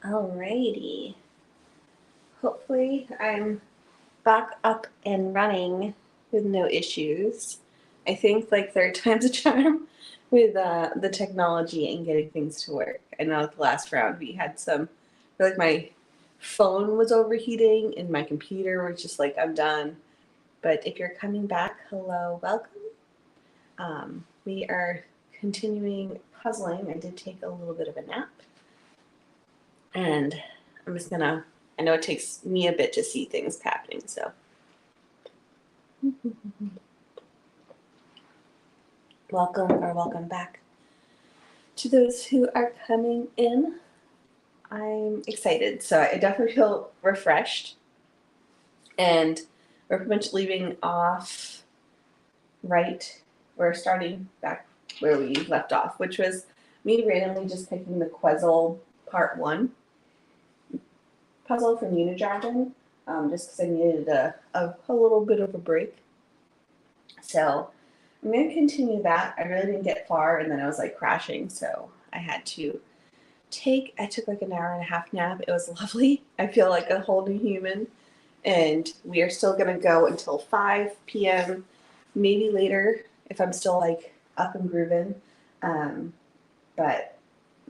Alrighty. Hopefully I'm back up and running with no issues. I think like third time's a charm with the technology and getting things to work. I know at the last round we had some, like my phone was overheating and my computer was just like, I'm done. But if you're coming back, hello, welcome. We are continuing puzzling. I did take a little bit of a nap. And I'm just gonna, I know it takes me a bit to see things happening, so. Welcome back to those who are coming in. I'm excited, so I definitely feel refreshed. And we're pretty much leaving off right, we're starting back where we left off, which was me randomly just picking the Quizzle part 1 puzzle from Unidragon, just because I needed a little bit of a break. So I'm going to continue that. I really didn't get far, and then I was like crashing, so I had to I took like an hour and a half nap. It was lovely. I feel like a whole new human, and we are still going to go until 5 p.m., maybe later if I'm still like up and grooving, but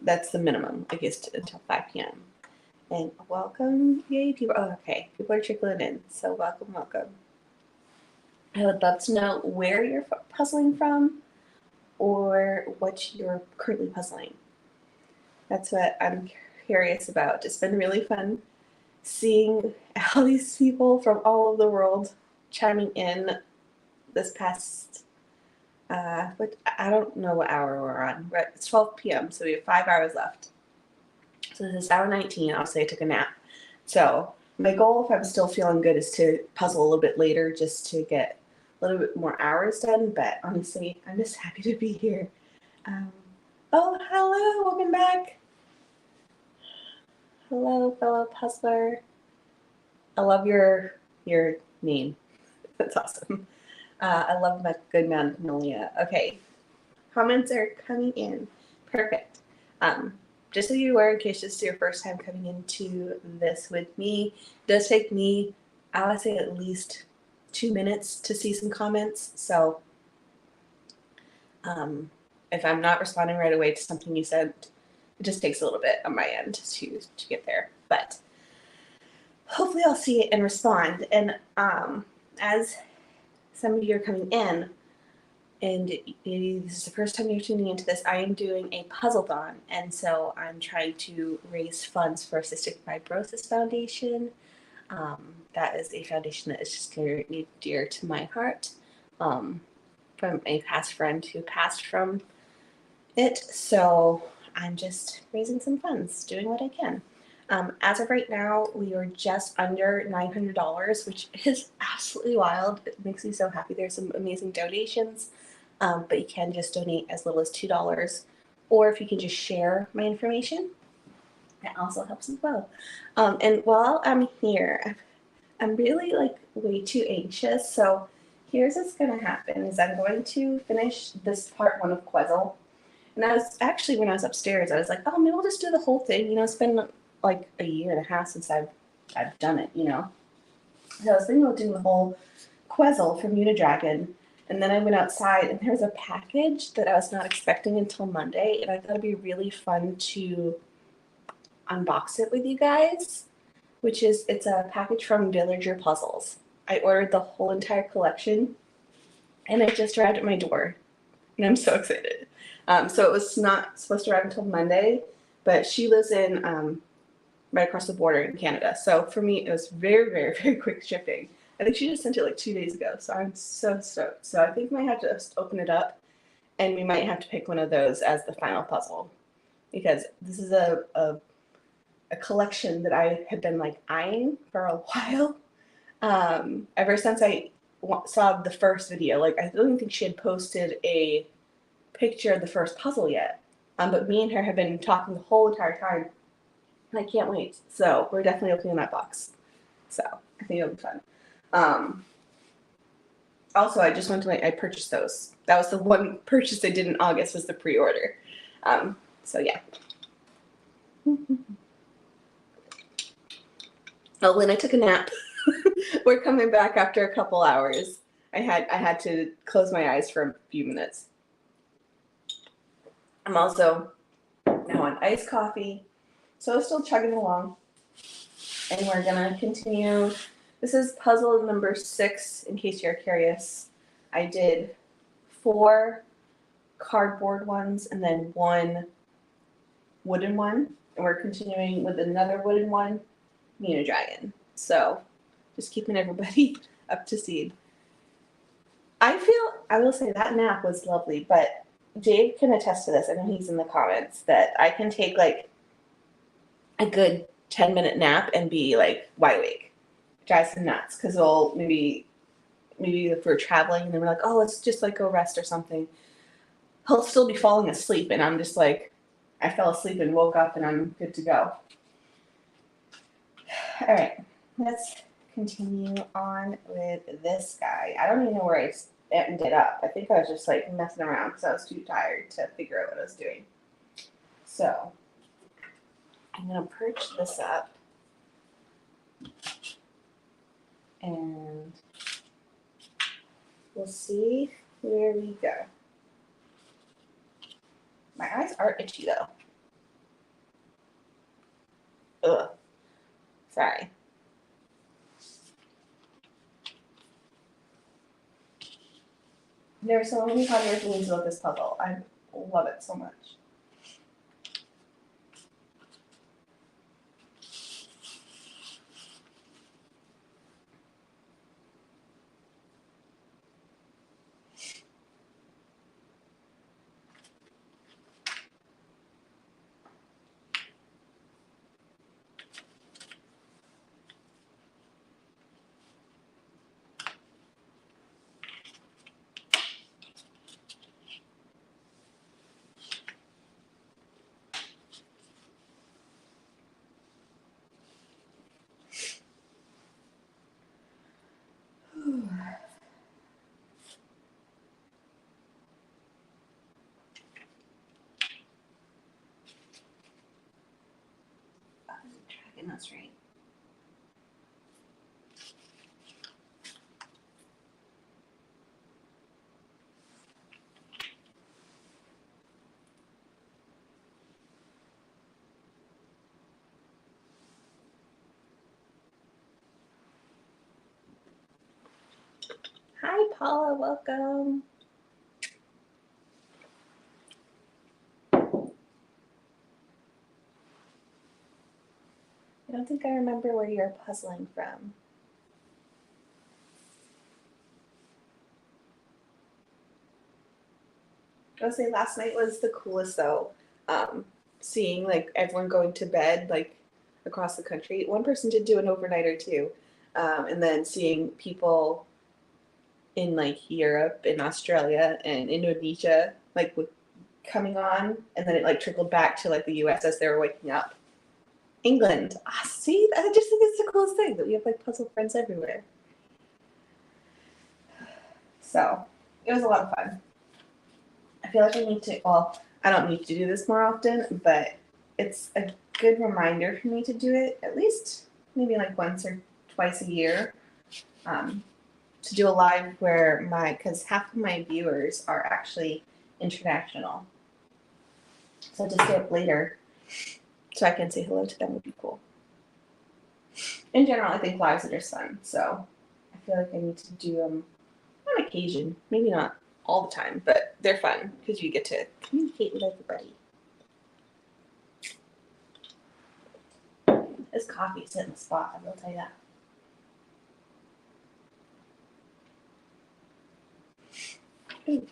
that's the minimum, I guess, until 5 p.m. And welcome, yay, people. Oh, okay, people are trickling in, so welcome. I would love to know where you're puzzling from or what you're currently puzzling. That's what I'm curious about. It's been really fun seeing all these people from all over the world chiming in this past, but I don't know what hour we're on. It's 12 p.m., so we have 5 hours left. So this is hour 19. I'll say I took a nap. So my goal, if I'm still feeling good, is to puzzle a little bit later just to get a little bit more hours done. But honestly, I'm just happy to be here. Oh, hello. Welcome back. Hello, fellow puzzler. I love your name. That's awesome. I love my good Magnolia. Okay. Comments are coming in. Perfect. Just so you're aware, in case this is your first time coming into this with me, it does take me, I would say, at least 2 minutes to see some comments. So if I'm not responding right away to something you said, it just takes a little bit on my end to get there. But hopefully I'll see it and respond. And as some of you are coming in, and this is the first time you're tuning into this, I am doing a Puzzlethon, and so I'm trying to raise funds for Cystic Fibrosis Foundation. That is a foundation that is just very dear to my heart, from a past friend who passed from it. So I'm just raising some funds, doing what I can. As of right now, we are just under $900, which is absolutely wild. It makes me so happy. There's some amazing donations. But you can just donate as little as $2, or if you can just share my information, that also helps as well. And while I'm here, I'm really like way too anxious. So here's what's going to happen: is I'm going to finish this part 1 of Quizzle. And I was actually, when I was upstairs, I was like, oh, maybe we'll just do the whole thing. You know, it's been like a year and a half since I've done it. You know, so I was thinking about doing the whole Quizzle from Unidragon. And then I went outside, and there was a package that I was not expecting until Monday, and I thought it'd be really fun to unbox it with you guys, it's a package from Villager Puzzles. I ordered the whole entire collection, and it just arrived at my door, and I'm so excited. So it was not supposed to arrive until Monday, but she lives in right across the border in Canada. So for me, it was very, very, very quick shipping. I think she just sent it like 2 days ago, so I'm so stoked. So I think we might have to just open it up, and we might have to pick one of those as the final puzzle, because this is a collection that I have been like eyeing for a while. Ever since I saw the first video, like I don't even think she had posted a picture of the first puzzle yet. But me and her have been talking the whole entire time, and I can't wait. So we're definitely opening that box. So I think it'll be fun. Also, I just went to I purchased those. That was the one purchase I did in August, was the pre-order. So yeah. Oh, Lynn, I took a nap. We're coming back after a couple hours. I had to close my eyes for a few minutes. I'm also now on iced coffee, so still chugging along. And we're gonna continue. This is puzzle number 6, in case you're curious. I did 4 cardboard ones and then 1 wooden one, and we're continuing with another wooden one, Mina Dragon. So just keeping everybody up to speed. I will say that nap was lovely, but Dave can attest to this. I know he's in the comments that I can take like a good 10-minute nap and be like wide awake. Drives him nuts because we'll maybe if we're traveling and then we're like, oh, let's just like go rest or something. He'll still be falling asleep, and I'm just like, I fell asleep and woke up and I'm good to go. All right, let's continue on with this guy. I don't even know where I ended up. I think I was just like messing around because I was too tired to figure out what I was doing. So I'm gonna perch this up and we'll see where we go. My eyes are itchy though. Ugh. Sorry. There are so many fun things about this puzzle. I love it so much. Dragon, that's right. Hi, Paula. Welcome. I don't think I remember where you're puzzling from. I would say last night was the coolest though. Seeing like everyone going to bed like across the country. One person did do an overnighter too, and then seeing people in like Europe and Australia and Indonesia like coming on, and then it like trickled back to like the U.S. as they were waking up. England. Ah, see, I just think it's the coolest thing that we have like puzzle friends everywhere. So it was a lot of fun. I feel like I need to, well, I don't need to do this more often, but it's a good reminder for me to do it at least maybe like once or twice a year. To do a live where because half of my viewers are actually international. So to stay up later so I can say hello to them would be cool. In general, I think lives are just fun, so I feel like I need to do them on occasion. Maybe not all the time, but they're fun because you get to communicate with everybody. This coffee's hitting the spot, I will tell you that. Ooh.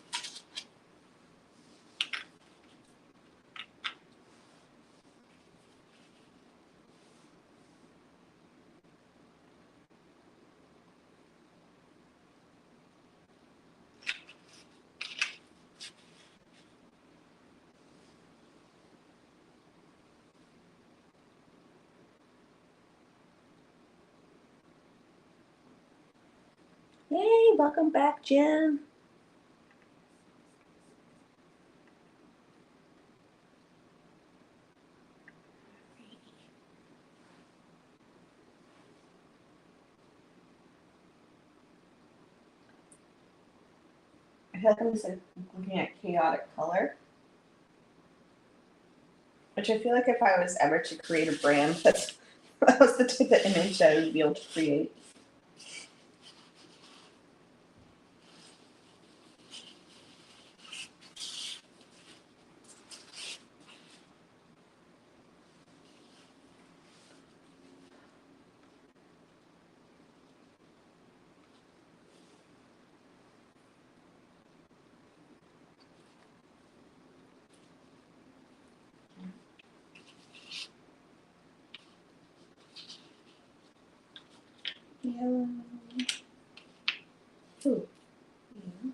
Yay, welcome back, Jim. I feel like I'm just like looking at chaotic color. Which I feel like if I was ever to create a brand, that was the type of image that I would be able to create. Yellow. Ooh. Yeah.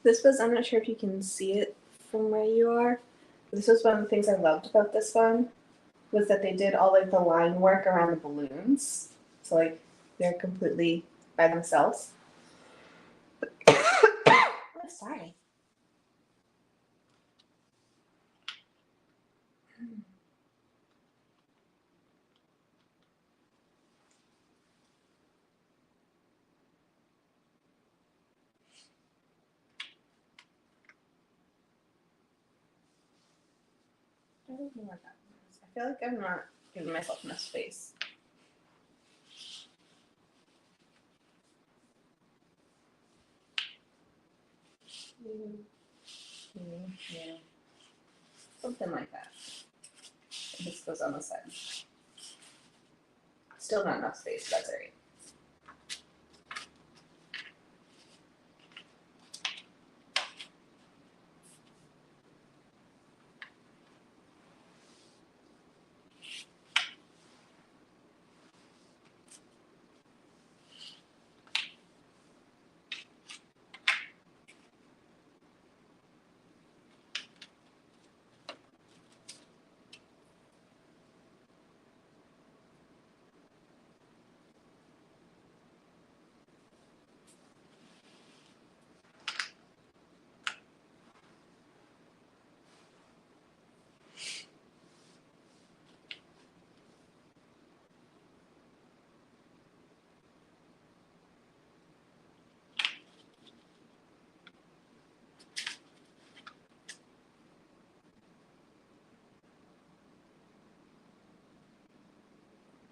This was, I'm not sure if you can see it from where you are. This was one of the things I loved about this one, was that they did all like the line work around the balloons. So like they're completely by themselves. Oh, sorry. I don't know what that is. I feel like I'm not giving myself enough space. Yeah. Something like that. This goes on the side. Still not enough space, but that's all right.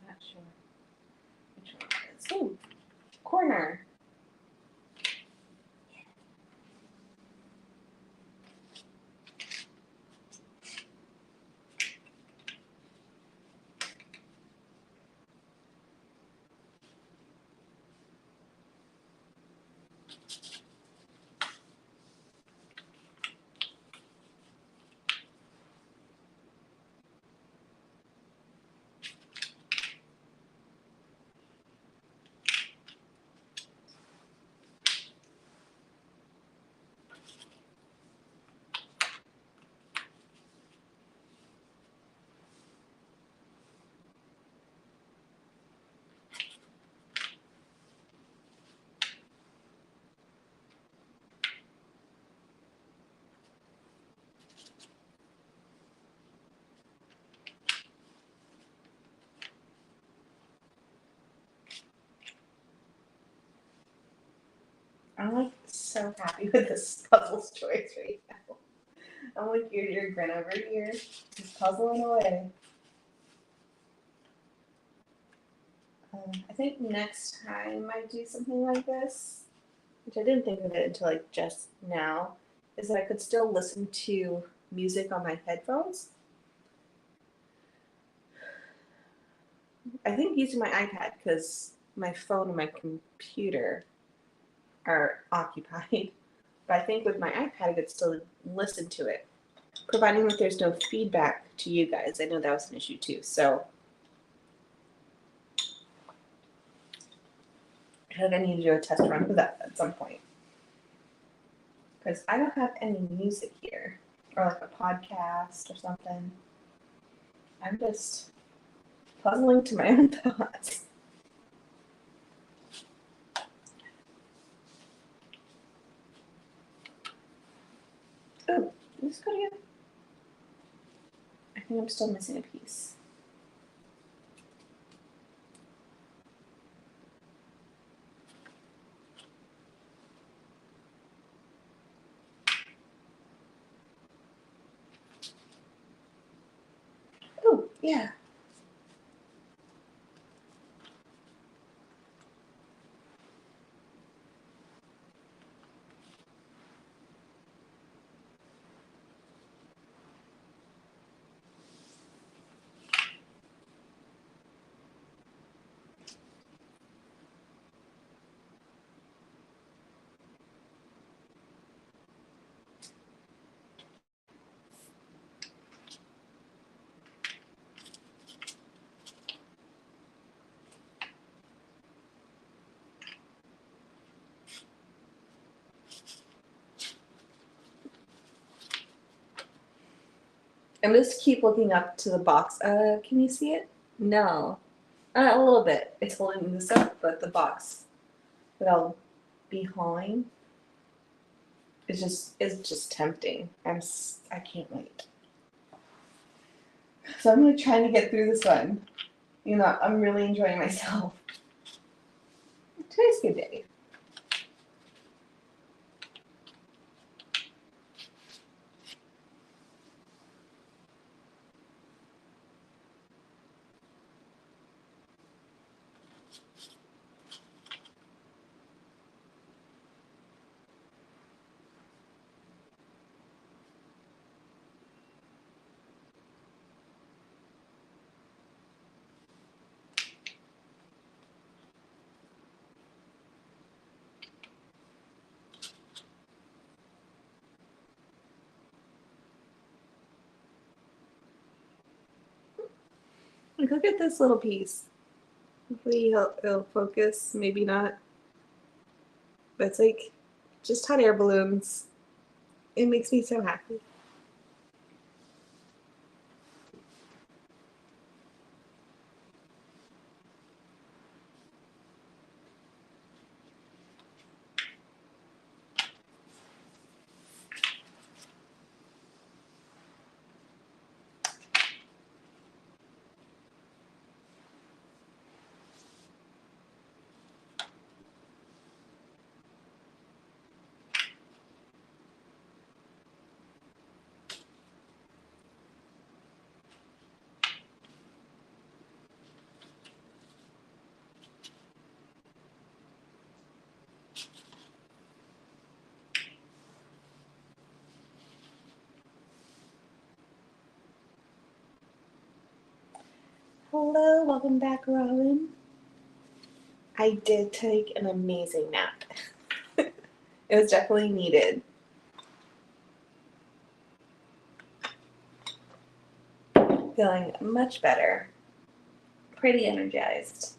Not sure which one it is. Ooh, corner. I'm like so happy with this puzzles choice right now. I'm like your grin over here, just puzzling away. I think next time I do something like this, which I didn't think of it until like just now, is that I could still listen to music on my headphones. I think using my iPad because my phone and my computer are occupied. But I think with my iPad I could still listen to it, providing that there's no feedback to you guys. I know that was an issue too. So I think I need to do a test run for that at some point. Because I don't have any music here, or like a podcast or something. I'm just puzzling to my own thoughts. Oh, did this go together? I think I'm still missing a piece. Oh, yeah. I'm just keep looking up to the box. Can you see it? No. A little bit. It's holding this up, but the box that I'll be hauling is just tempting. I can't wait. So I'm gonna try to get through this one. You know, I'm really enjoying myself. Today's a good day. Like, look at this little piece. Hopefully it'll focus, maybe not. But it's like just hot air balloons. It makes me so happy. Hello, welcome back, Robin. I did take an amazing nap. It was definitely needed. Feeling much better. Pretty energized.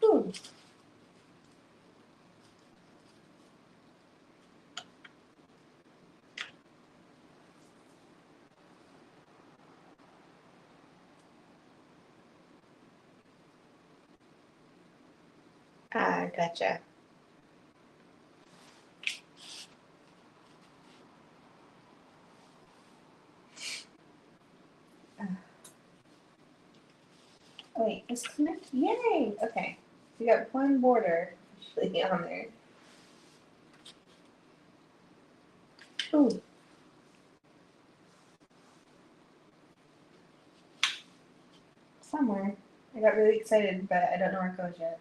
Ooh. Ah, gotcha. Oh, wait, it's connected. Yay! Okay. We got one border actually on there. Ooh. Somewhere. I got really excited, but I don't know where it goes yet.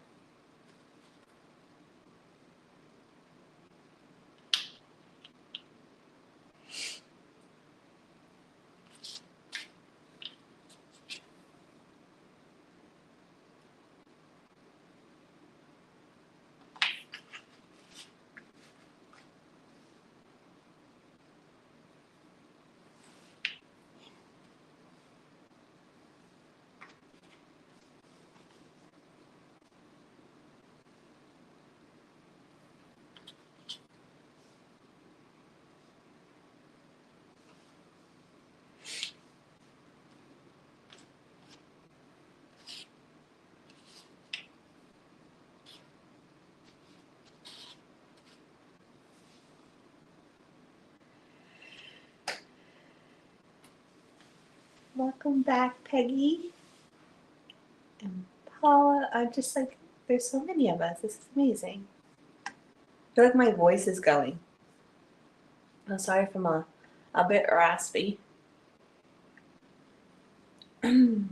Welcome back, Peggy and Paula. I'm just like, there's so many of us. This is amazing. I feel like my voice is going. I'm sorry if I'm a bit raspy. It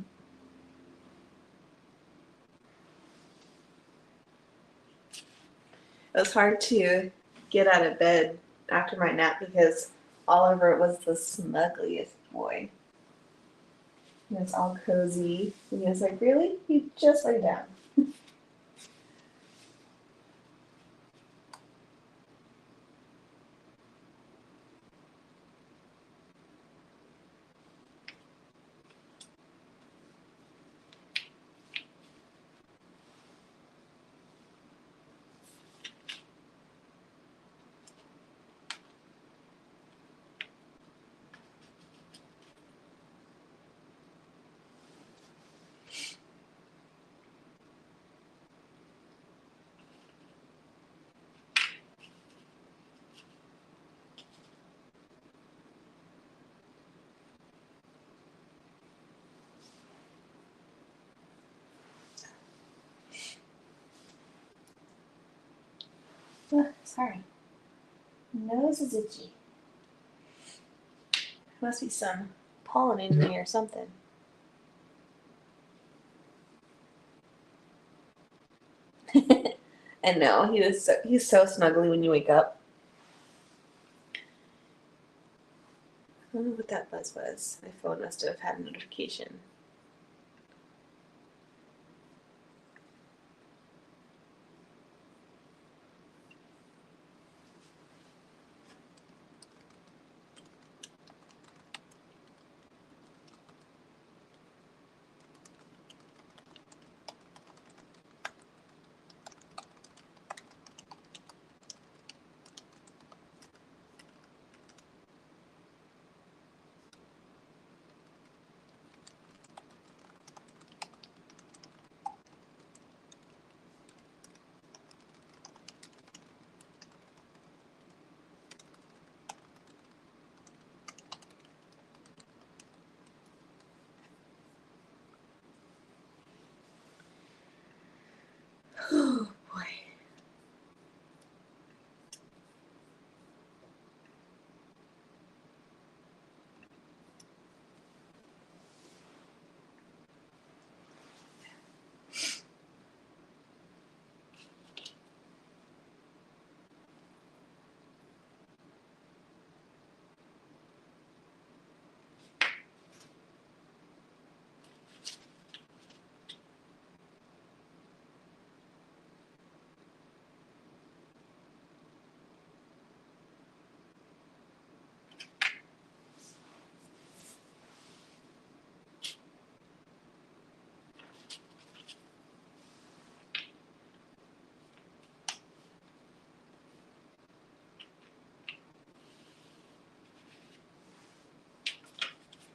was hard to get out of bed after my nap because Oliver was the snuggliest boy. He was all cozy. And he was like, really? You just lay down. Ugh, sorry. Nose is itchy. Must be some pollen in me or something. And no, he's so snuggly when you wake up. I don't know what that buzz was. My phone must have had a notification. Oh boy.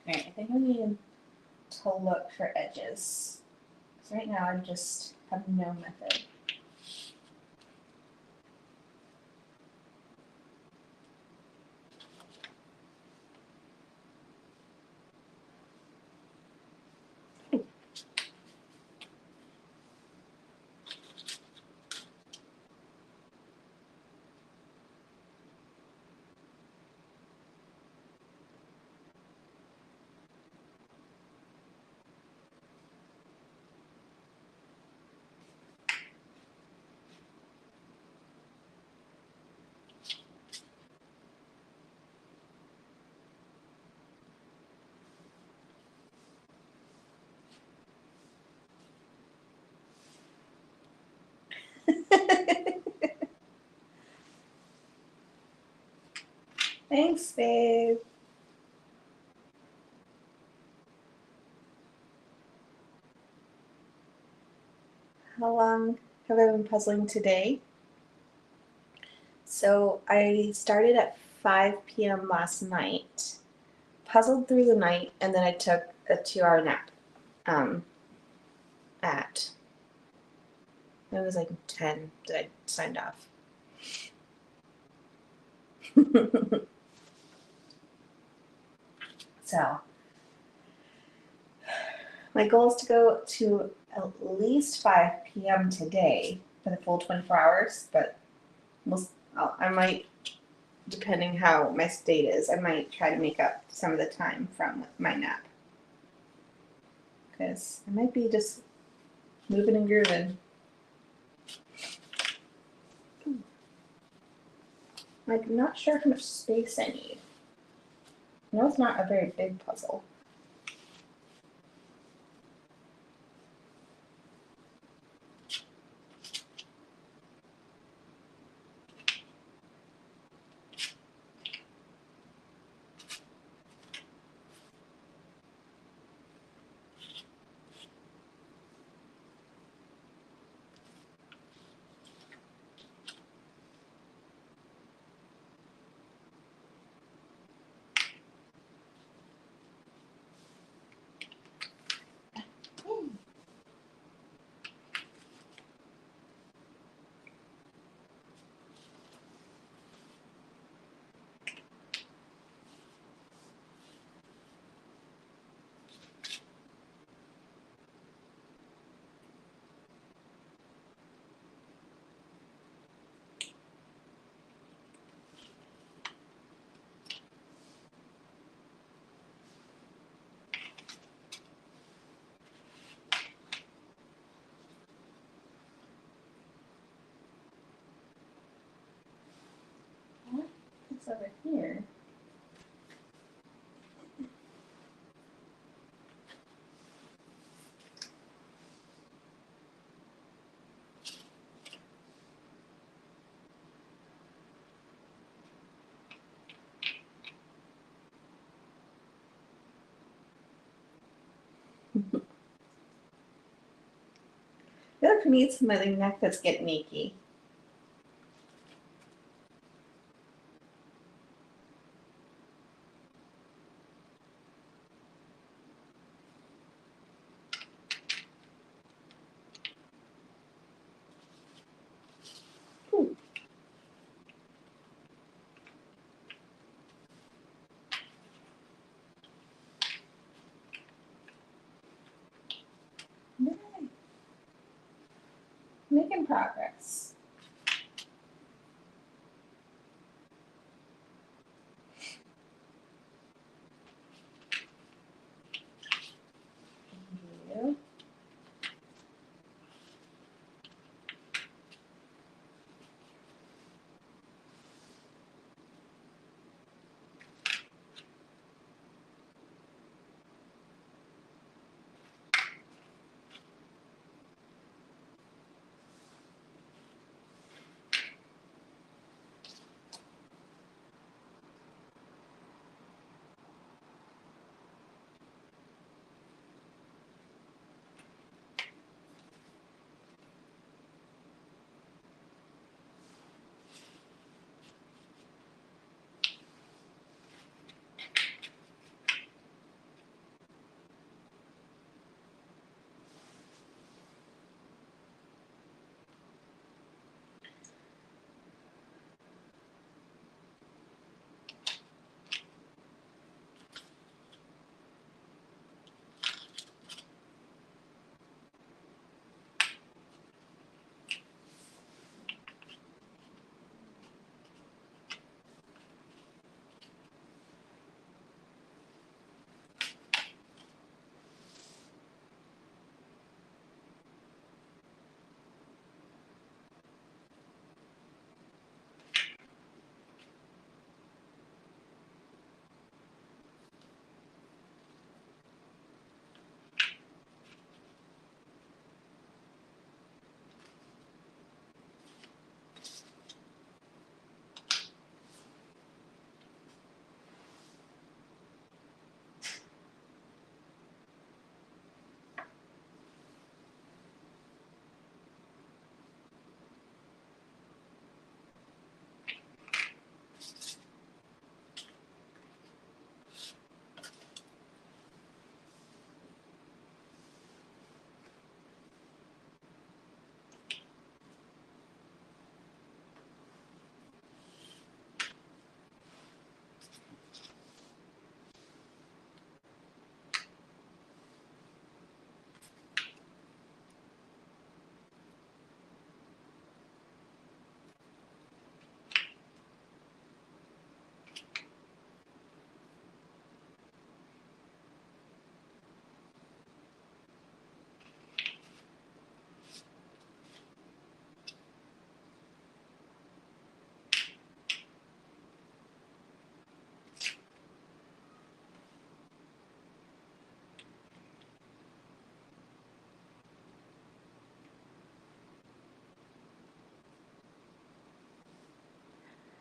Alright, I think we need to look for edges. So right now I just have no method. Thanks, babe. How long have I been puzzling today? So I started at 5 p.m. last night, puzzled through the night, and then I took a 2-hour nap. At it was like 10 that I signed off. So my goal is to go to at least 5 p.m. today for the full 24 hours, but I might, depending how my state is, I might try to make up some of the time from my nap. Because I might be just moving and grooving. I'm not sure how much space I need. I know it's not a very big puzzle. What's over here? I feel like for me it's my neck that's getting achy. Yay. Making progress. Yeah.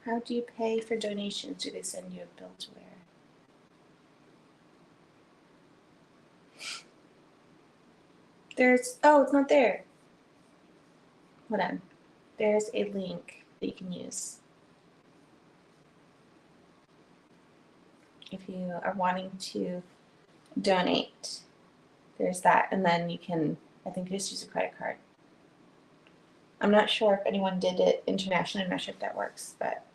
How do you pay for donations? Do they send you a bill to where? Oh, it's not there. Hold on. There's a link that you can use if you are wanting to donate. There's that, and then you can, I think, just use a credit card. I'm not sure if anyone did it internationally. I'm not sure if that works, but.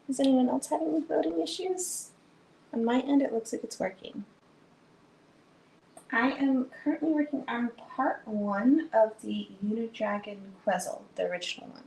Is anyone else having voting issues? On my end, it looks like it's working. I am currently working on part 1 of the Unidragon Quizzle, the original one.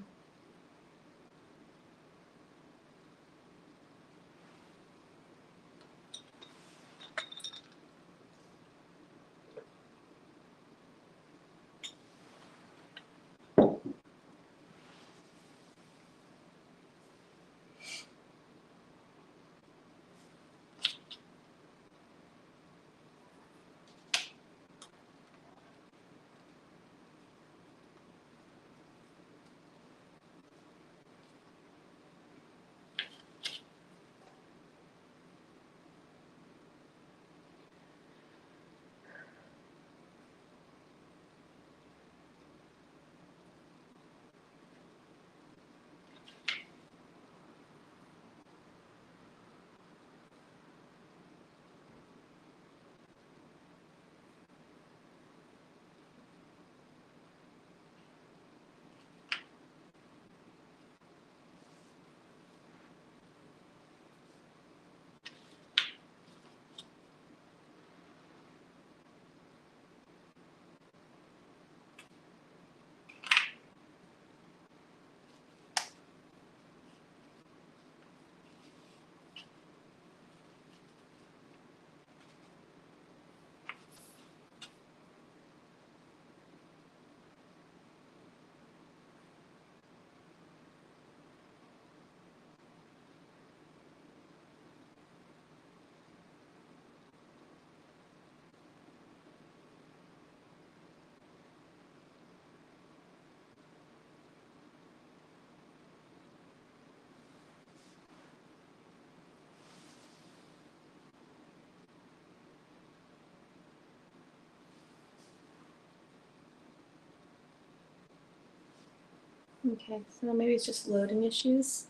Okay, so maybe it's just loading issues.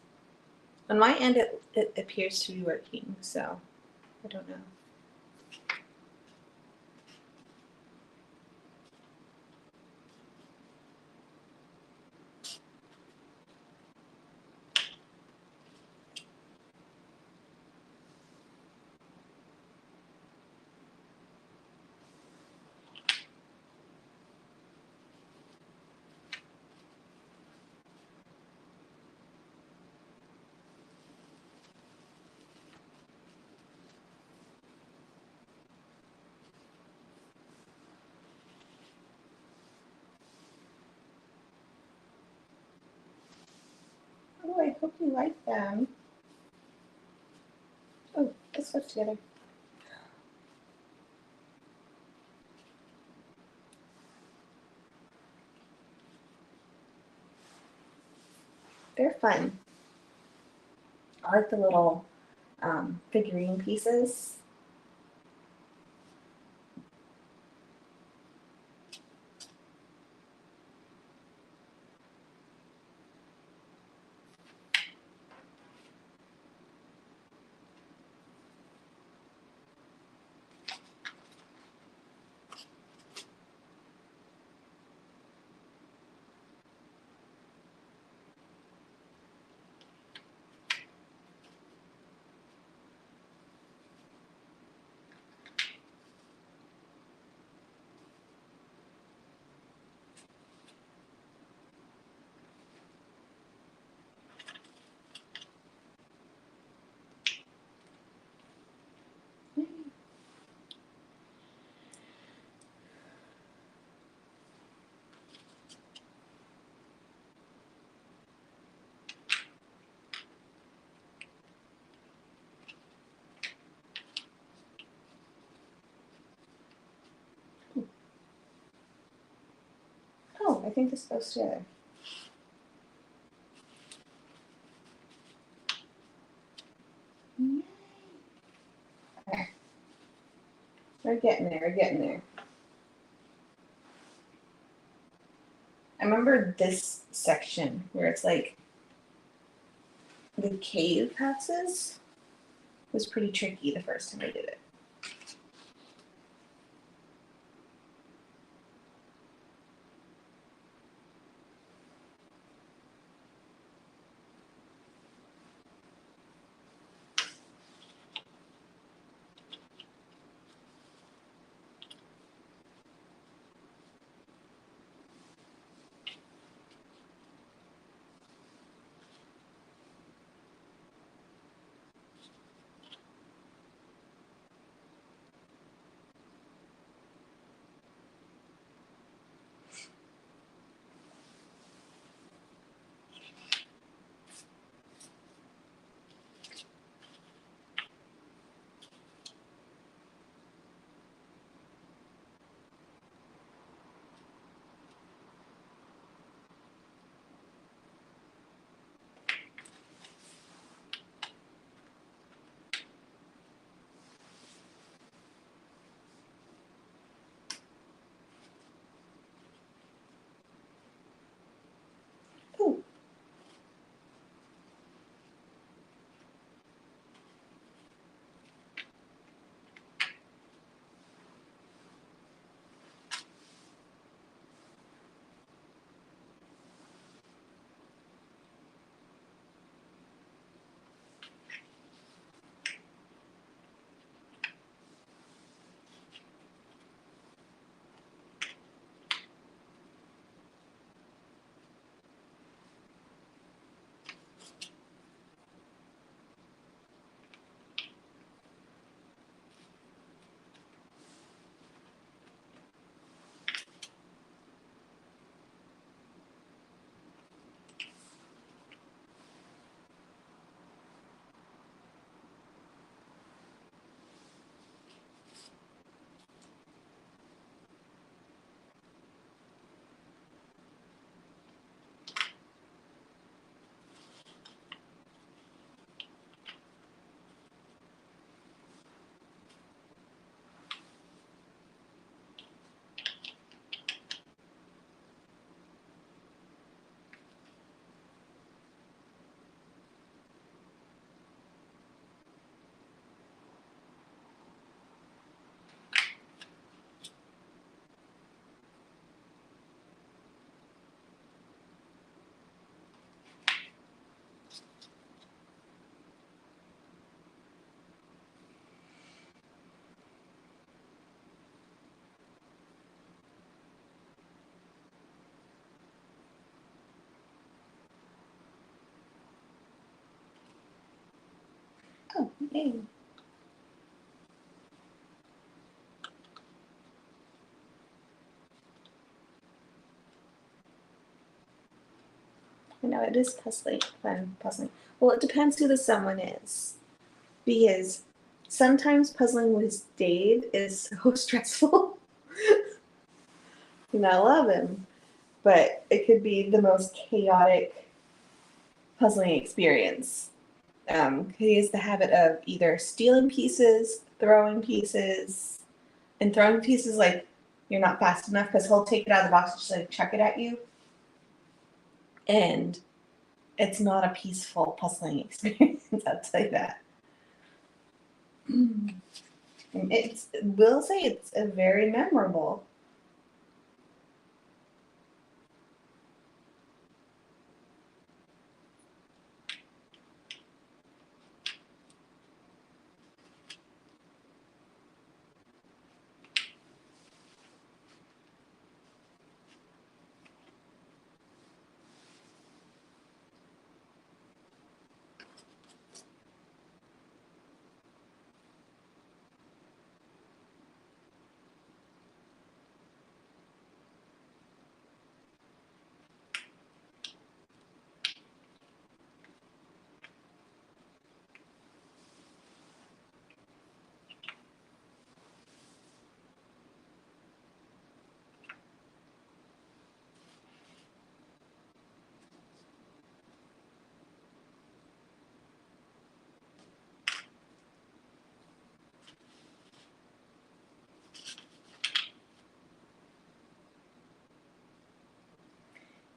On my end, it appears to be working, so I don't know. like them. Oh, let's put together. They're fun. I like the little figurine pieces. Oh, I think this goes together. Yay. Okay. We're getting there, we're getting there. I remember this section where it's like the cave passes was pretty tricky the first time I did it. Ooh. Oh, yay. I know it is puzzling, fun puzzling. Well, it depends who the someone is. Because sometimes puzzling with Dave is so stressful. And I love him. But it could be the most chaotic puzzling experience. He has the habit of either stealing pieces, and throwing pieces like you're not fast enough because he'll take it out of the box and just like chuck it at you. And it's not a peaceful puzzling experience, I'll tell you that. Will say it's a very memorable.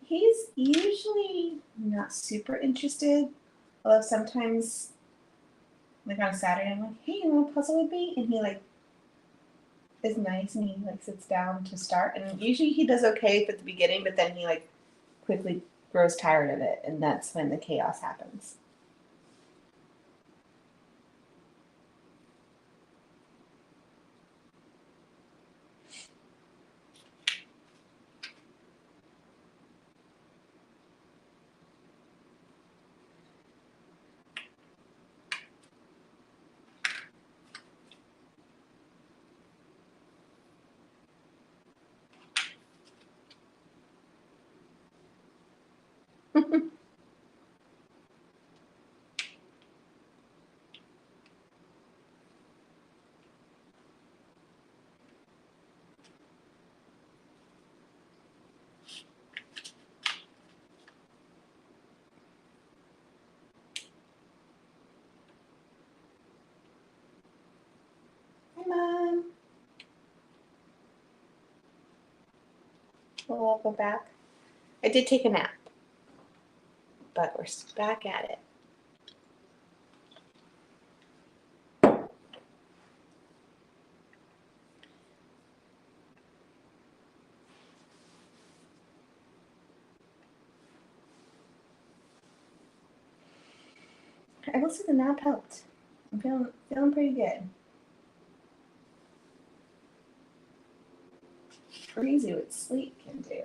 He's usually not super interested, although sometimes, like on a Saturday, I'm like, "Hey, you want to puzzle with me?" And he like is nice and he like sits down to start. And usually he does okay at the beginning, but then he like quickly grows tired of it, and that's when the chaos happens. Hi, Mom. Well, welcome back. I did take a nap, but we're back at it. I will say the nap helped. I'm feeling pretty good. Crazy what sleep can do.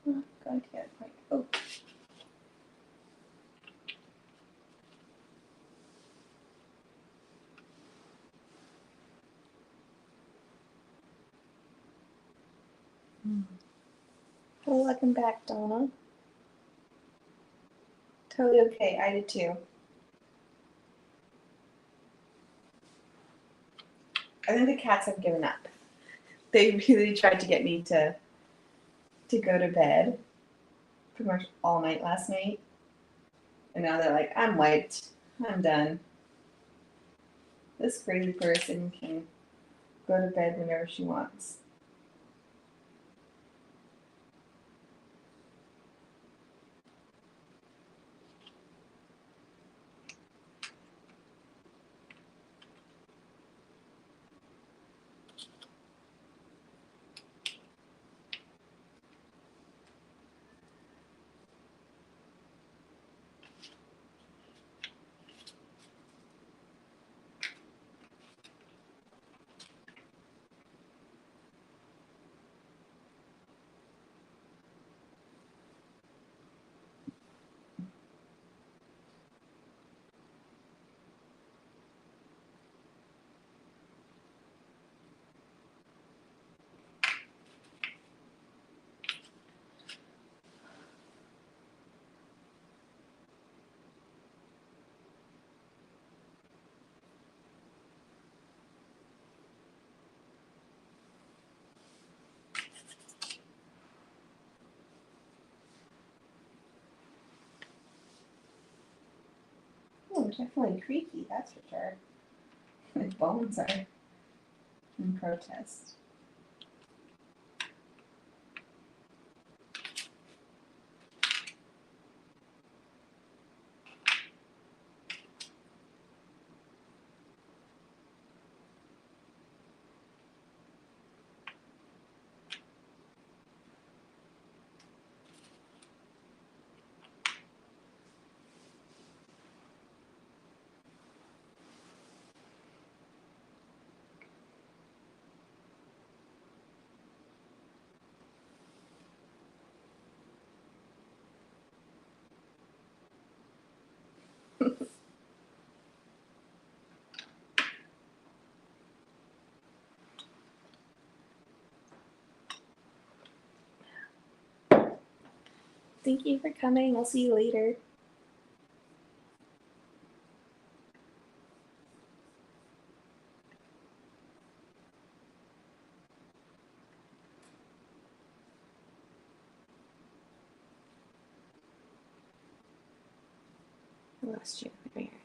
Oh, going to get a point. Oh. Well, welcome back, Donna. Totally okay. I did too. I think the cats have given up. They really tried to get me to go to bed pretty much all night last night. And now they're like, I'm wiped. I'm done. This crazy person can go to bed whenever she wants. Oh, definitely creaky, that's for sure. My bones are in protest. Thank you for coming. I'll see you later. I lost you. There you are.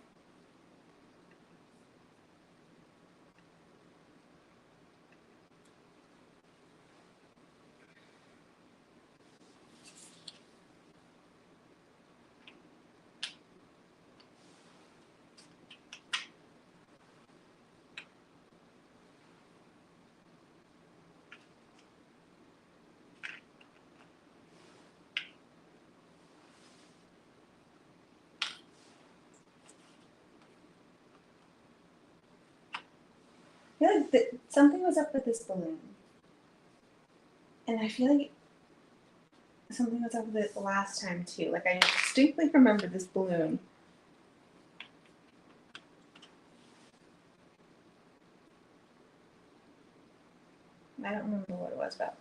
I feel like something was up with this balloon. And I feel like something was up with it the last time too. Like I distinctly remember this balloon. I don't remember what it was about.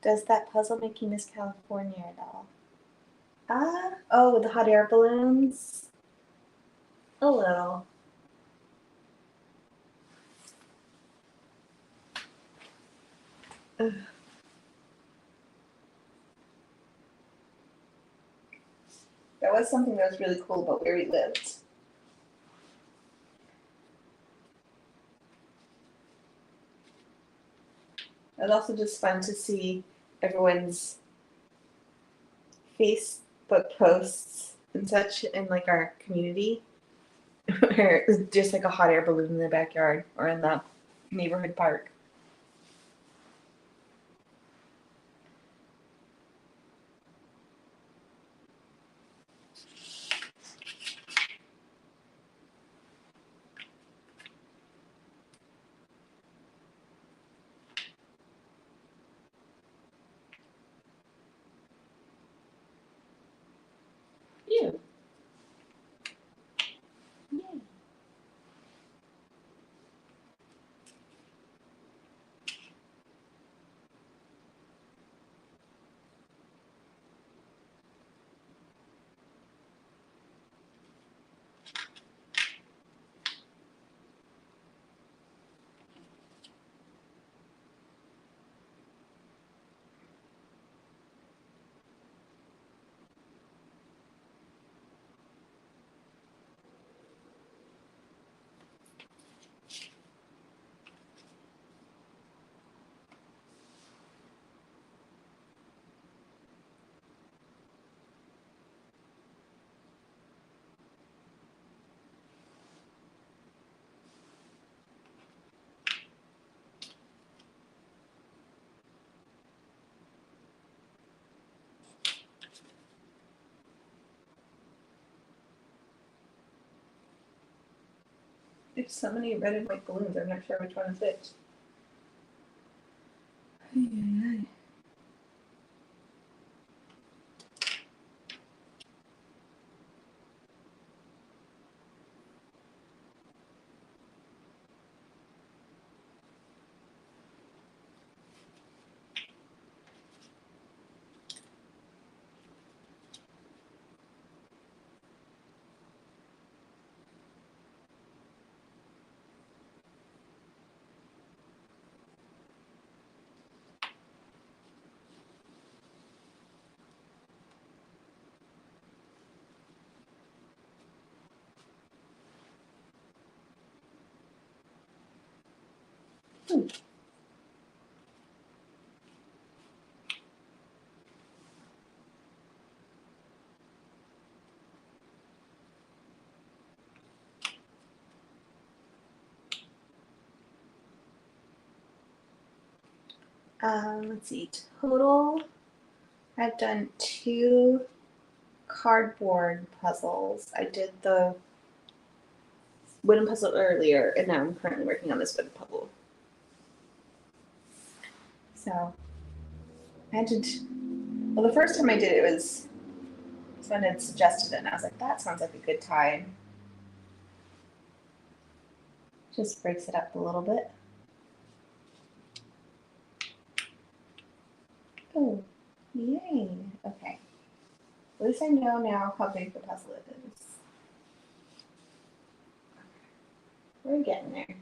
Does that puzzle make you miss California at all? Oh, the hot air balloons? A little. Ugh. That was something that was really cool about where we lived. It was also just fun to see everyone's Facebook posts and such in like our community, where it was just like a hot air balloon in the backyard or in the neighborhood park. Ew. Yay. There's so many red and white balloons, I'm not sure which one is which. Let's see, total, I've done 2 cardboard puzzles. I did the wooden puzzle earlier, and now I'm currently working on this wooden puzzle. So, I had to, well, the first time I did it was someone had suggested it, and I was like, that sounds like a good time. Just breaks it up a little bit. Oh, yay. Okay. At least I know now how big the puzzle it is. We're getting there.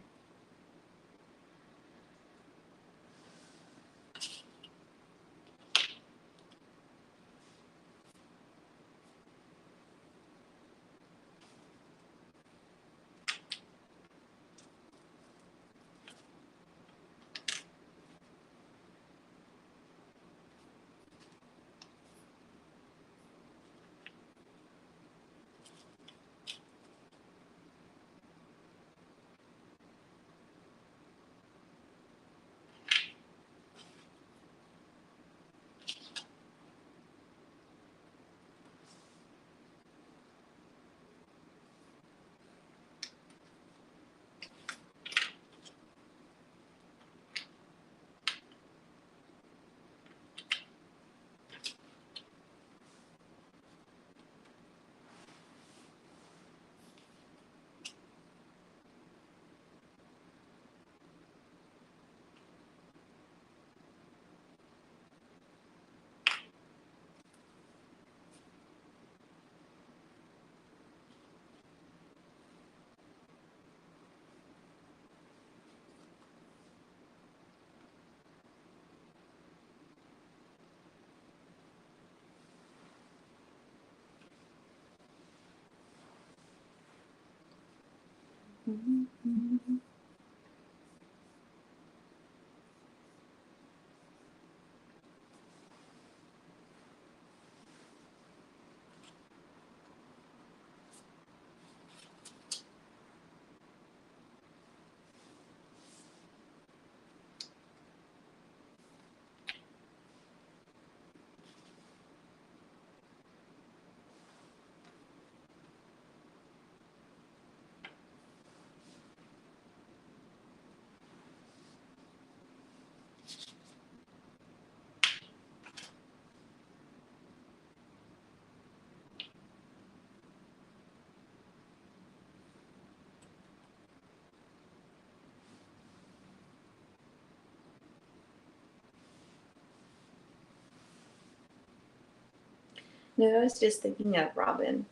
I was just thinking of, Robin,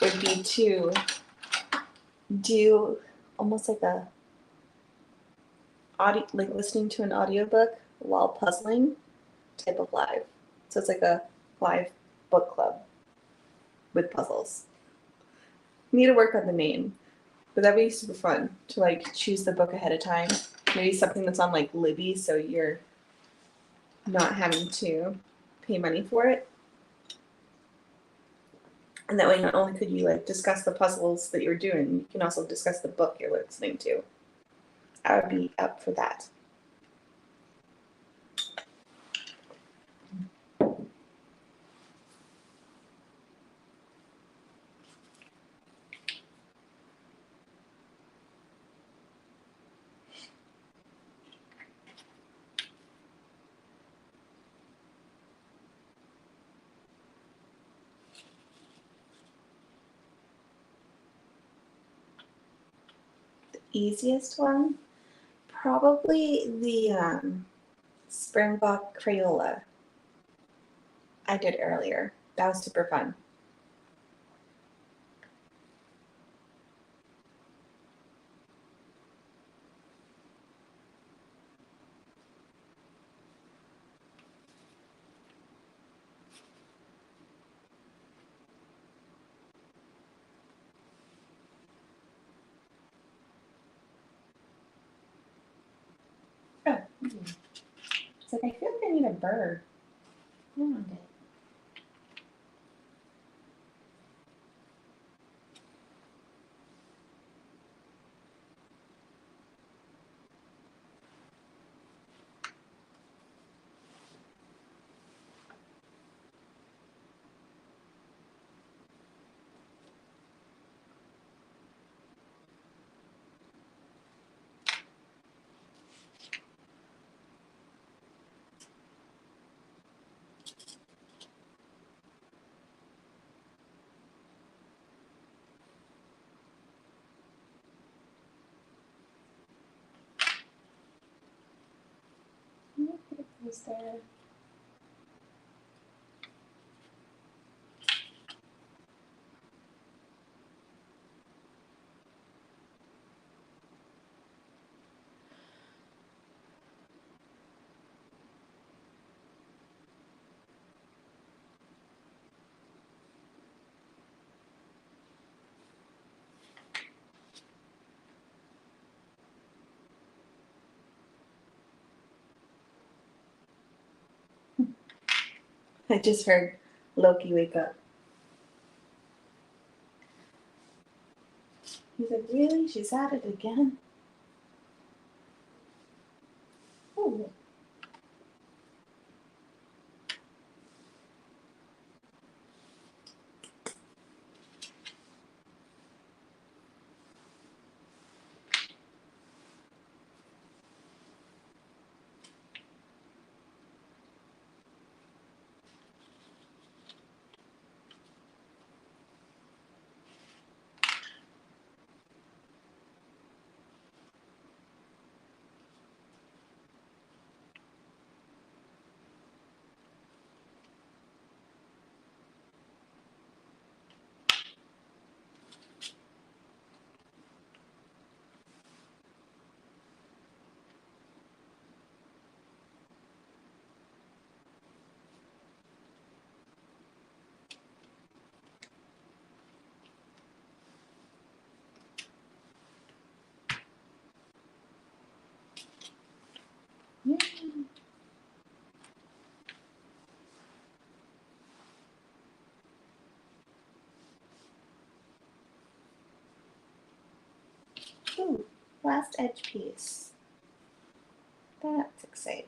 would be to do almost like a audio, like listening to an audiobook while puzzling type of live. So it's like a live book club with puzzles. Need to work on the name, but that'd be super fun to like choose the book ahead of time. Maybe something that's on like Libby, so you're not having to pay money for it. And that way, not only could you like discuss the puzzles that you're doing, you can also discuss the book you're listening to. I would be up for that. Easiest one, probably the Springbok Crayola I did earlier. That was super fun. Oh, it's like I feel like I need a bird. I want it. Put those there. I just heard Loki wake up. He's like, really? She's at it again? Oh. Yeah. Ooh, last edge piece. That's exciting.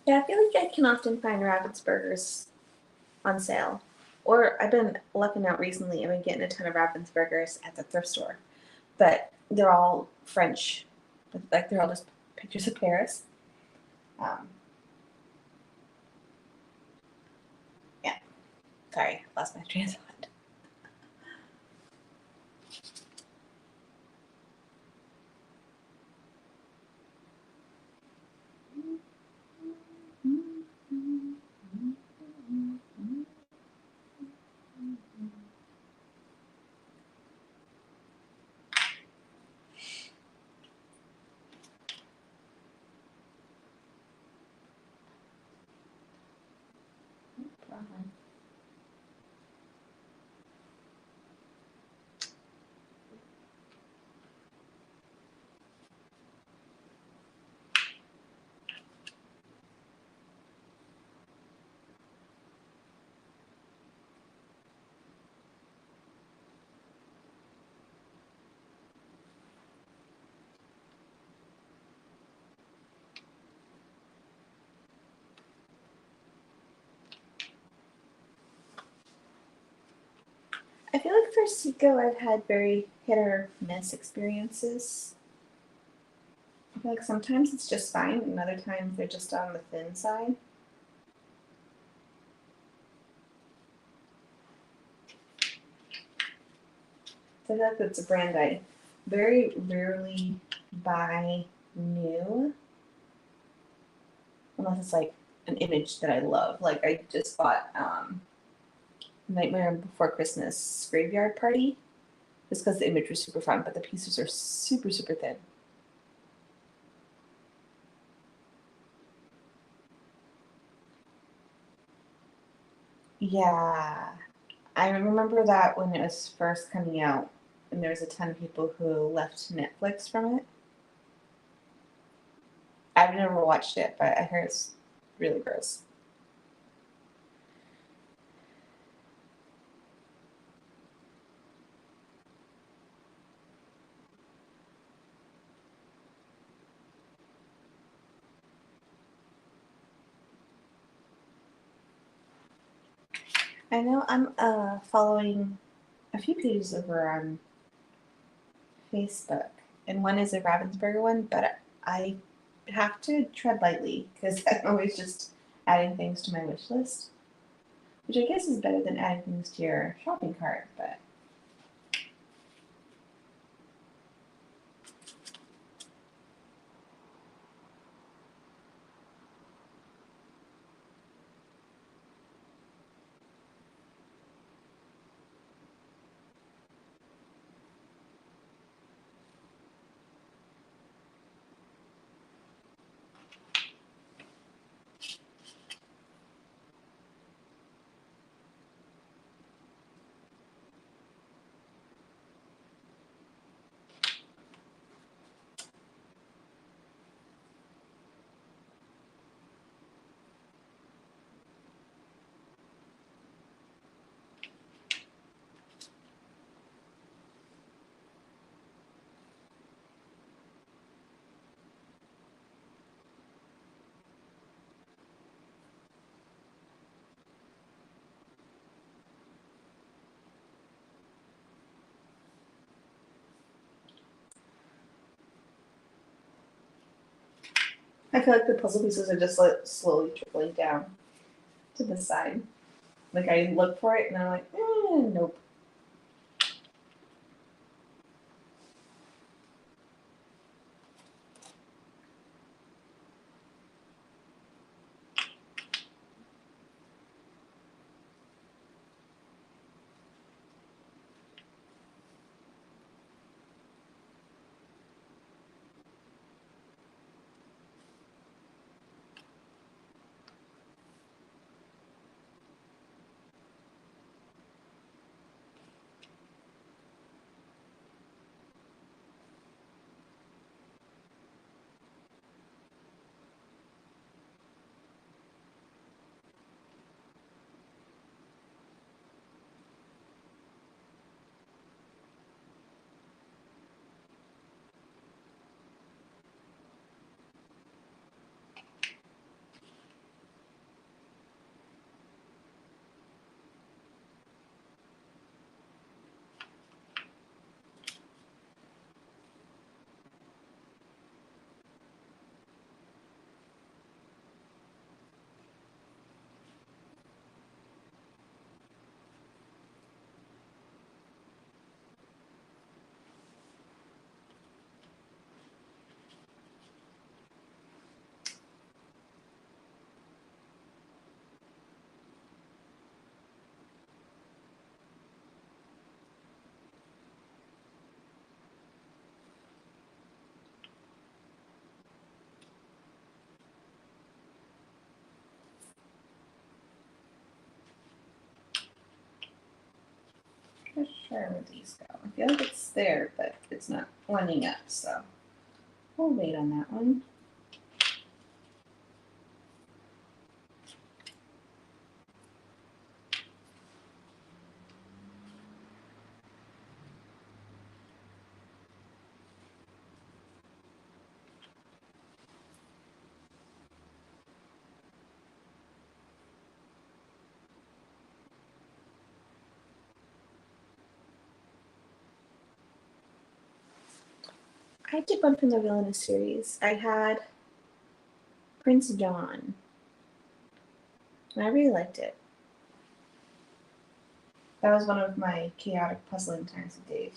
Yeah, I feel like I can often find Ravensburgers on sale. Or I've been looking out recently, I've been getting a ton of Ravensburgers at the thrift store. But they're all French. Like they're all just pictures of Paris. Um, yeah, sorry, lost my train of thought. I feel like for Seiko, I've had very hit or miss experiences. I feel like sometimes it's just fine, and other times they're just on the thin side. So I feel like that's a brand I very rarely buy new, unless it's like an image that I love. Like I just bought Nightmare Before Christmas Graveyard Party, just because the image was super fun, but the pieces are super, super thin. Yeah, I remember that when it was first coming out, and there was a ton of people who left Netflix from it. I've never watched it, but I heard it's really gross. I know I'm following a few pages over on Facebook, and one is a Ravensburger one, but I have to tread lightly because I'm always just adding things to my wish list, which I guess is better than adding things to your shopping cart, but I feel like the puzzle pieces are just like slowly trickling down to the side. Like I look for it and I'm like, nope. not sure where these go. I feel like it's there, but it's not lining up, so we'll wait on that one. I did one from the Villainous series. I had Prince John, and I really liked it. That was one of my chaotic puzzling times with Dave.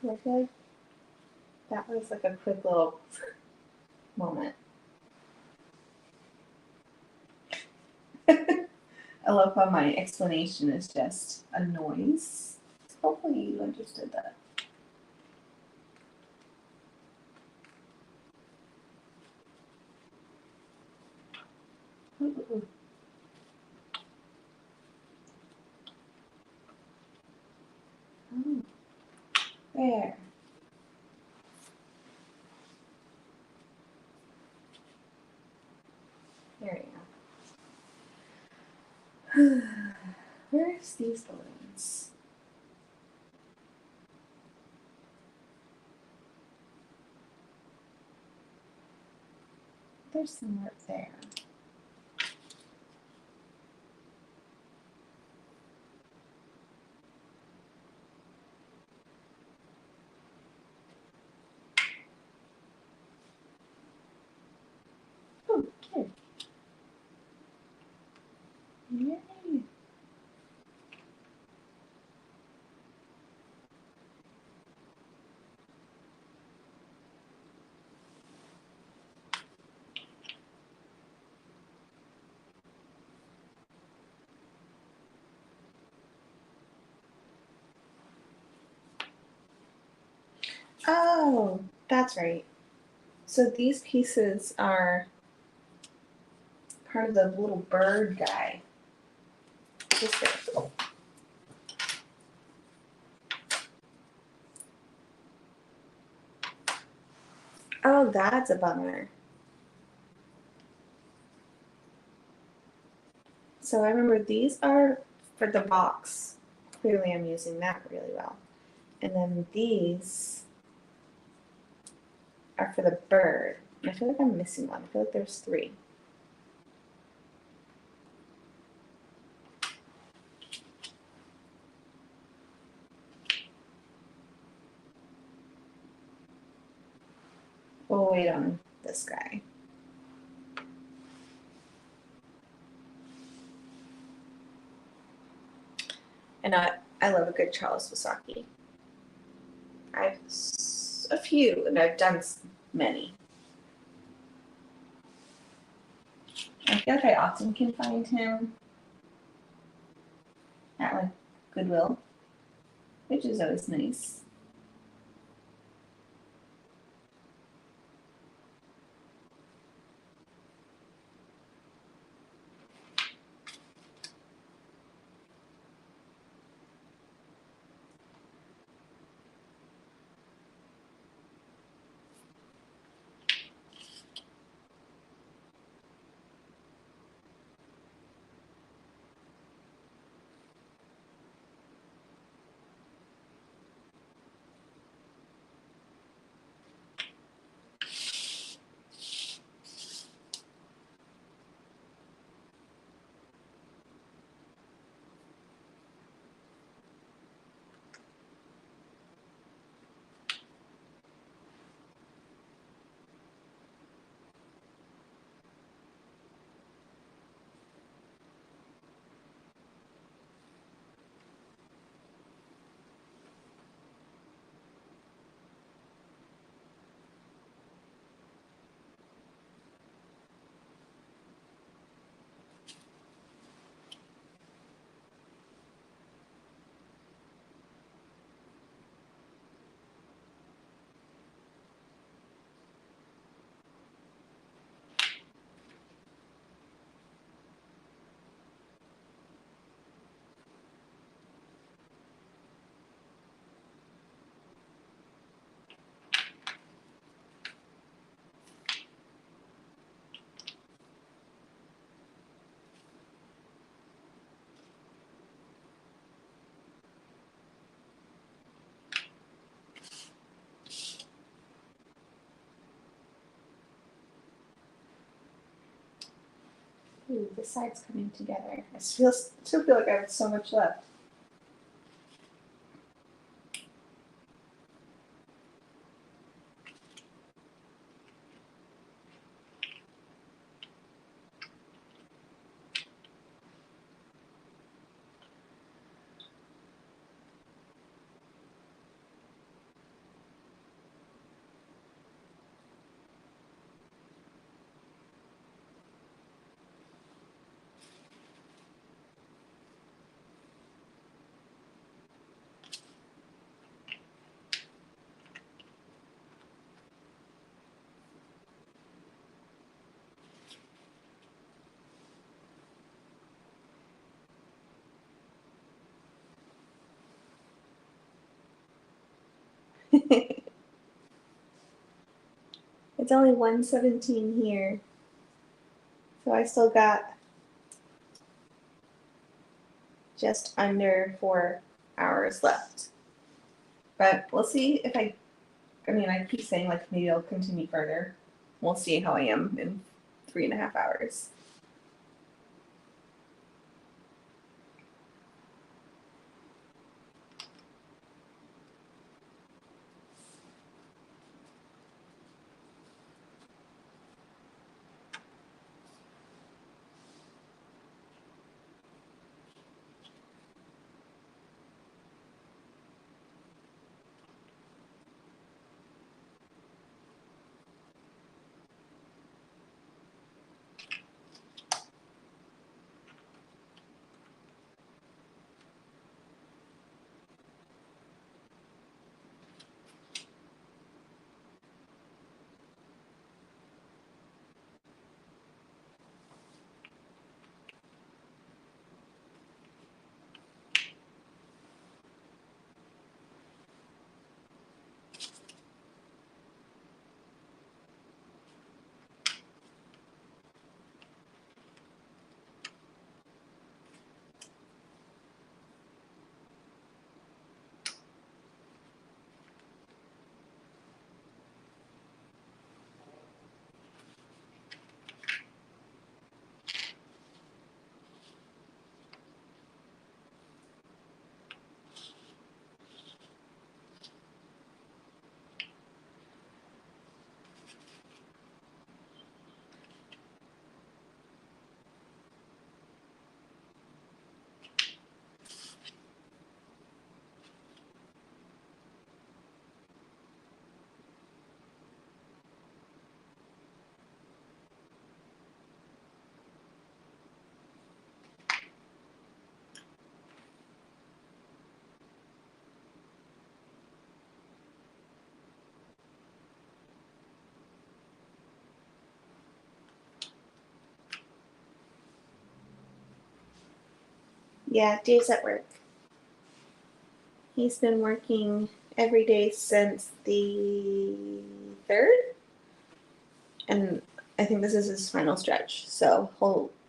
I feel like that was like a quick little moment. I love how my explanation is just a noise. Hopefully you understood that. Ooh. Oh, there. There you go. Where's these balloons? There's some up there. Oh, good. Yay. Oh, that's right. So these pieces are part of the little bird guy. Just there. Oh, that's a bummer. So I remember these are for the box. Clearly I'm using that really well. And then these are for the bird. I feel like I'm missing one. I feel like there's 3. We'll wait on this guy. And I love a good Charles Wasaki. I've a few, and I've done many. I feel like I often can find him at like Goodwill, which is always nice. Ooh, this side's coming together. I still feel like I have so much left. It's only 1:17 here, so I still got just under 4 hours left. But we'll see if I mean, I keep saying like maybe I'll continue further. We'll see how I am in 3.5 hours. Yeah, Dave's at work. He's been working every day since the 3rd, and I think this is his final stretch. So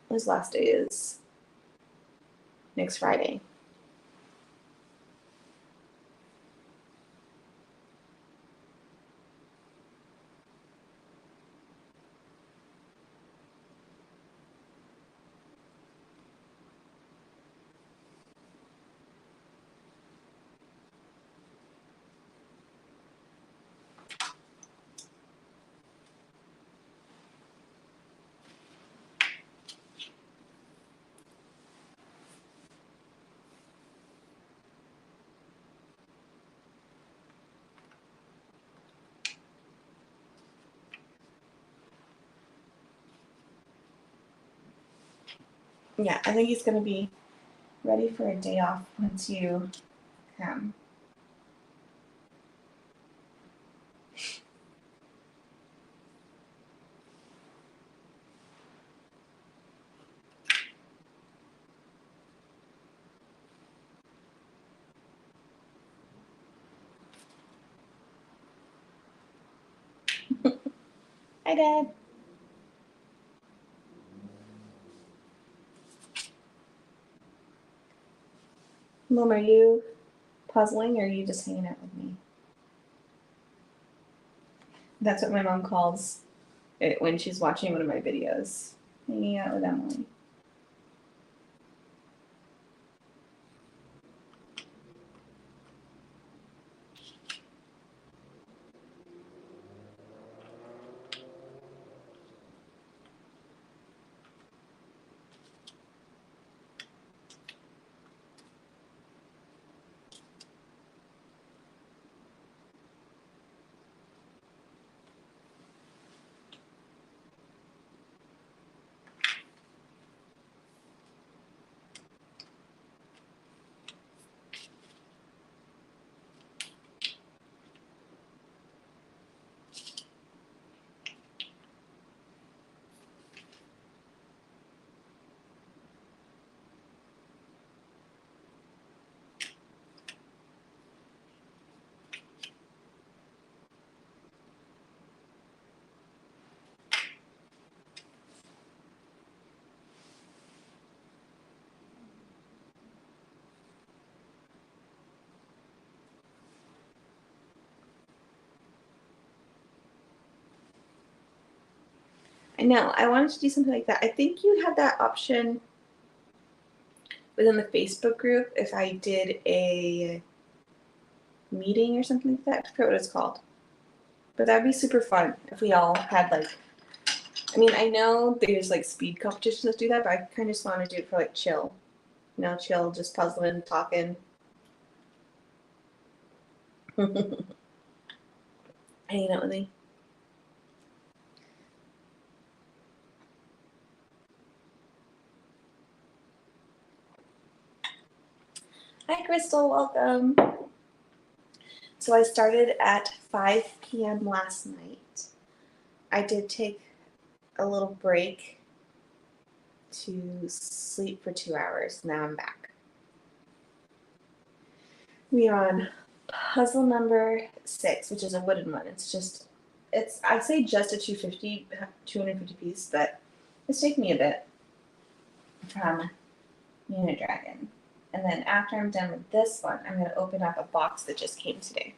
his last day is next Friday. Yeah, I think he's going to be ready for a day off once you come. Hi, Dad. Mom, are you puzzling or are you just hanging out with me? That's what my mom calls it when she's watching one of my videos. hanging out with Emily. I know, I wanted to do something like that. I think you had that option within the Facebook group if I did a meeting or something like that. I forget what it's called. But that'd be super fun if we all had like, I mean, I know there's like speed competitions that do that, but I kind of just want to do it for like chill. You know, chill, just puzzling, talking. Hanging out with me. Hi, Crystal, welcome. So I started at 5 p.m. last night. I did take a little break to sleep for 2 hours. Now I'm back. We are on puzzle number 6, which is a wooden one. It's I'd say just a 250 piece, but it's taking me a bit from Unit Dragon. And then after I'm done with this one, I'm going to open up a box that just came today.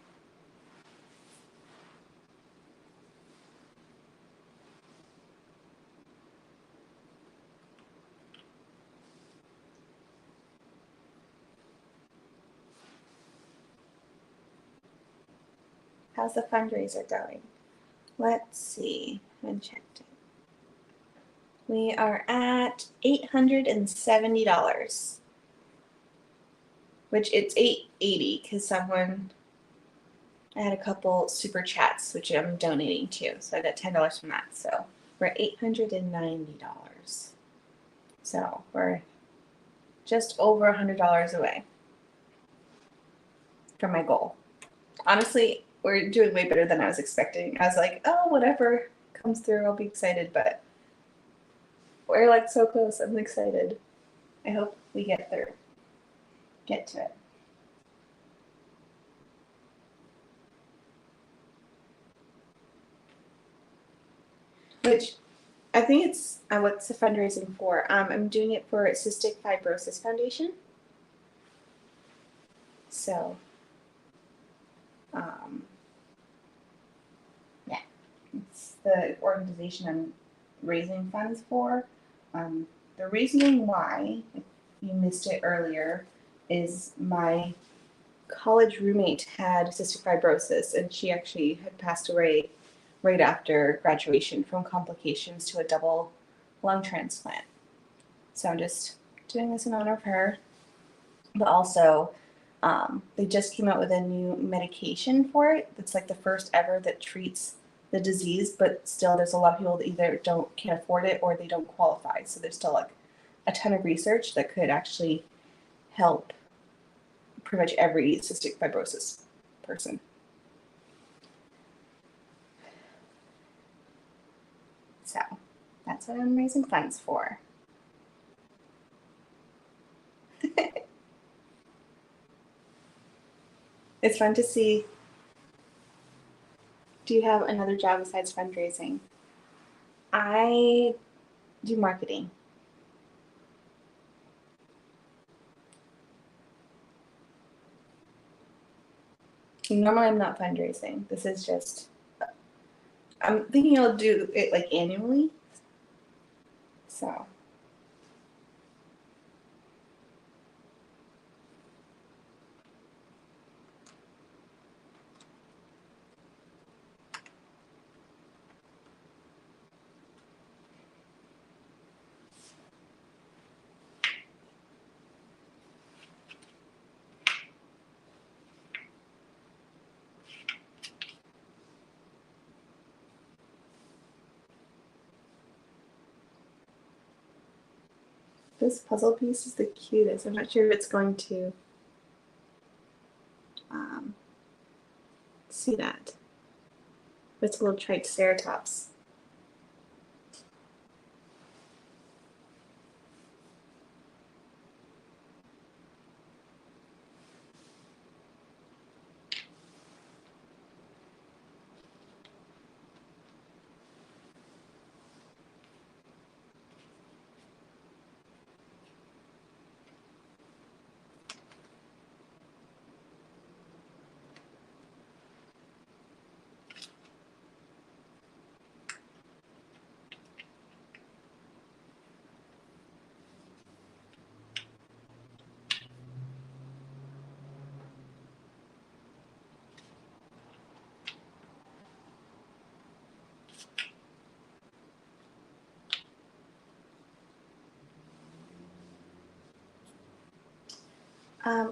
How's the fundraiser going? Let's see. I haven't checked it. We are at $870, which it's $880 because I had a couple super chats, which I'm donating to. So I got $10 from that. So we're at $890. So we're just over $100 away from my goal. Honestly, we're doing way better than I was expecting. I was like, oh, whatever comes through, I'll be excited. But we're like so close. I'm excited. I hope we get to it. Which I think it's what's the fundraising for? I'm doing it for Cystic Fibrosis Foundation. So, yeah, it's the organization I'm raising funds for. The reasoning why, if you missed it earlier, is my college roommate had cystic fibrosis, and she actually had passed away right after graduation from complications to a double lung transplant. So I'm just doing this in honor of her. But also, they just came out with a new medication for it. It's like the first ever that treats the disease, but still there's a lot of people that either can't afford it or they don't qualify. So there's still like a ton of research that could actually help pretty much every cystic fibrosis person. So that's what I'm raising funds for. It's fun to see. Do you have another job besides fundraising? I do marketing. Normally I'm not fundraising. This is just, I'm thinking I'll do it like annually. So. This puzzle piece is the cutest. I'm not sure if it's going to see that. It's a little triceratops.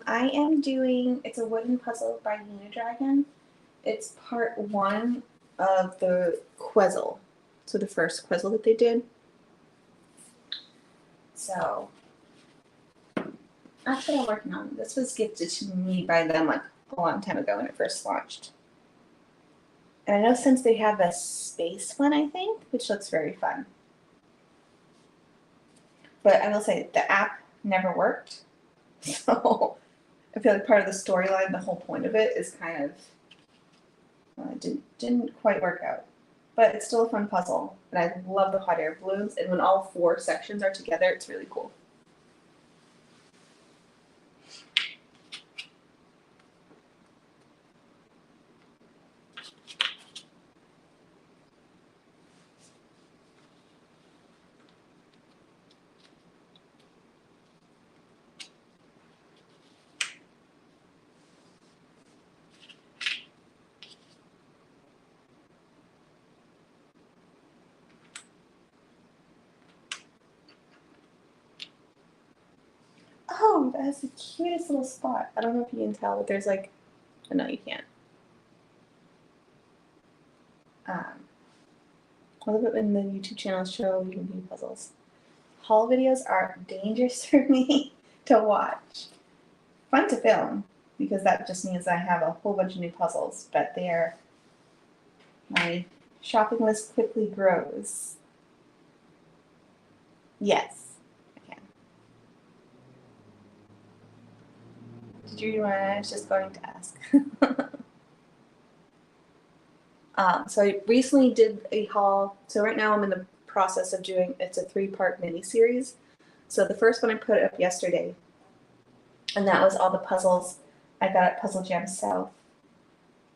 I am doing, it's a wooden puzzle by Unidragon. It's part one of the Quizzle. So the first Quizzle that they did. So that's what I'm working on. This was gifted to me by them like a long time ago when it first launched. And I know since they have a space one, I think, which looks very fun. But I will say the app never worked. So I feel like part of the storyline, the whole point of it is kind of didn't quite work out. But it's still a fun puzzle, and I love the hot air balloons. And when all 4 sections are together, it's really cool. Oh, that has the cutest little spot. I don't know if you can tell, but there's like, oh, no, you can't. I love it when the YouTube channels show you can do puzzles. Haul videos are dangerous for me to watch. Fun to film, because that just means I have a whole bunch of new puzzles, but my shopping list quickly grows. Yes, I can. Did you read what I was just going to ask? So I recently did a haul. So right now I'm in the process of doing, it's a 3-part mini-series. So the first one I put up yesterday, and that was all the puzzles I got at Puzzle Jam South,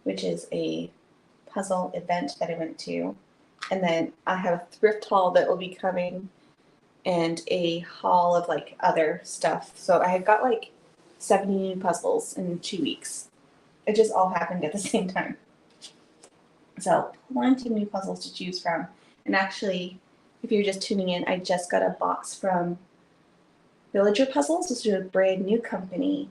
which is a puzzle event that I went to. And then I have a thrift haul that will be coming and a haul of like other stuff. So I had got like 70 new puzzles in 2 weeks. It just all happened at the same time. So plenty of new puzzles to choose from. And actually, if you're just tuning in, I just got a box from Villager Puzzles, which is a brand new company,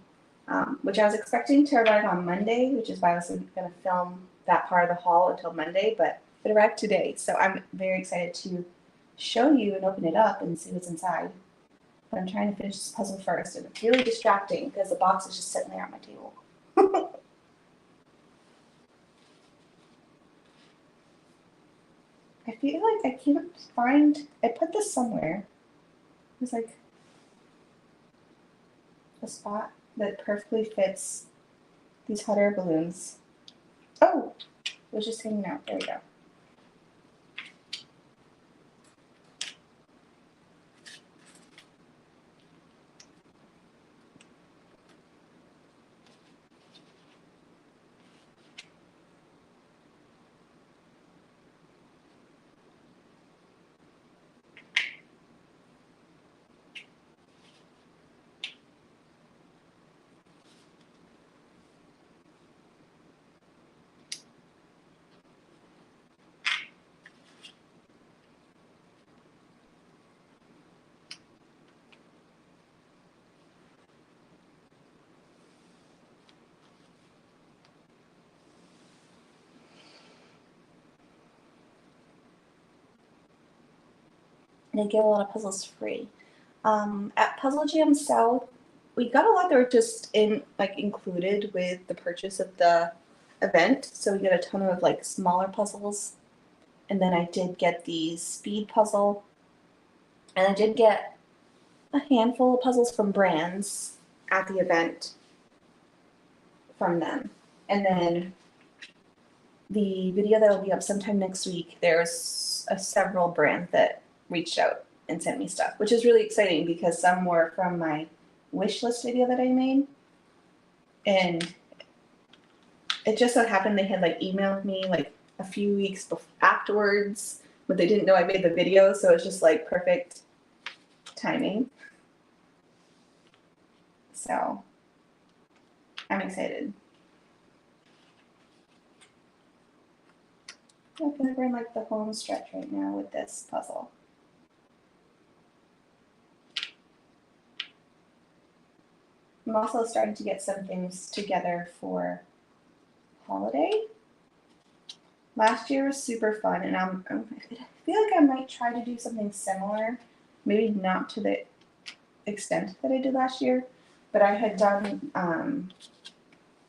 which I was expecting to arrive on Monday, which is why I wasn't going to film that part of the haul until Monday, but it arrived today. So I'm very excited to show you and open it up and see what's inside. But I'm trying to finish this puzzle first, and it's really distracting because the box is just sitting there on my table. I feel like I can't find, I put this somewhere. There's like a spot that perfectly fits these hot air balloons. Oh, it was just hanging out. There we go. they give a lot of puzzles free. At Puzzle Jam South, we got a lot that were just included with the purchase of the event. So we got a ton of like smaller puzzles, and then I did get the speed puzzle, and I did get a handful of puzzles from brands at the event from them. And then the video that will be up sometime next week, there's several brands that reached out and sent me stuff, which is really exciting because some were from my wish list video that I made. And it just so happened they had like emailed me like a few weeks afterwards, but they didn't know I made the video, so it's just like perfect timing. So I'm excited. I feel like we're in like the home stretch right now with this puzzle. I'm also starting to get some things together for holiday. Last year was super fun, and I feel like I might try to do something similar. Maybe not to the extent that I did last year, but I had done on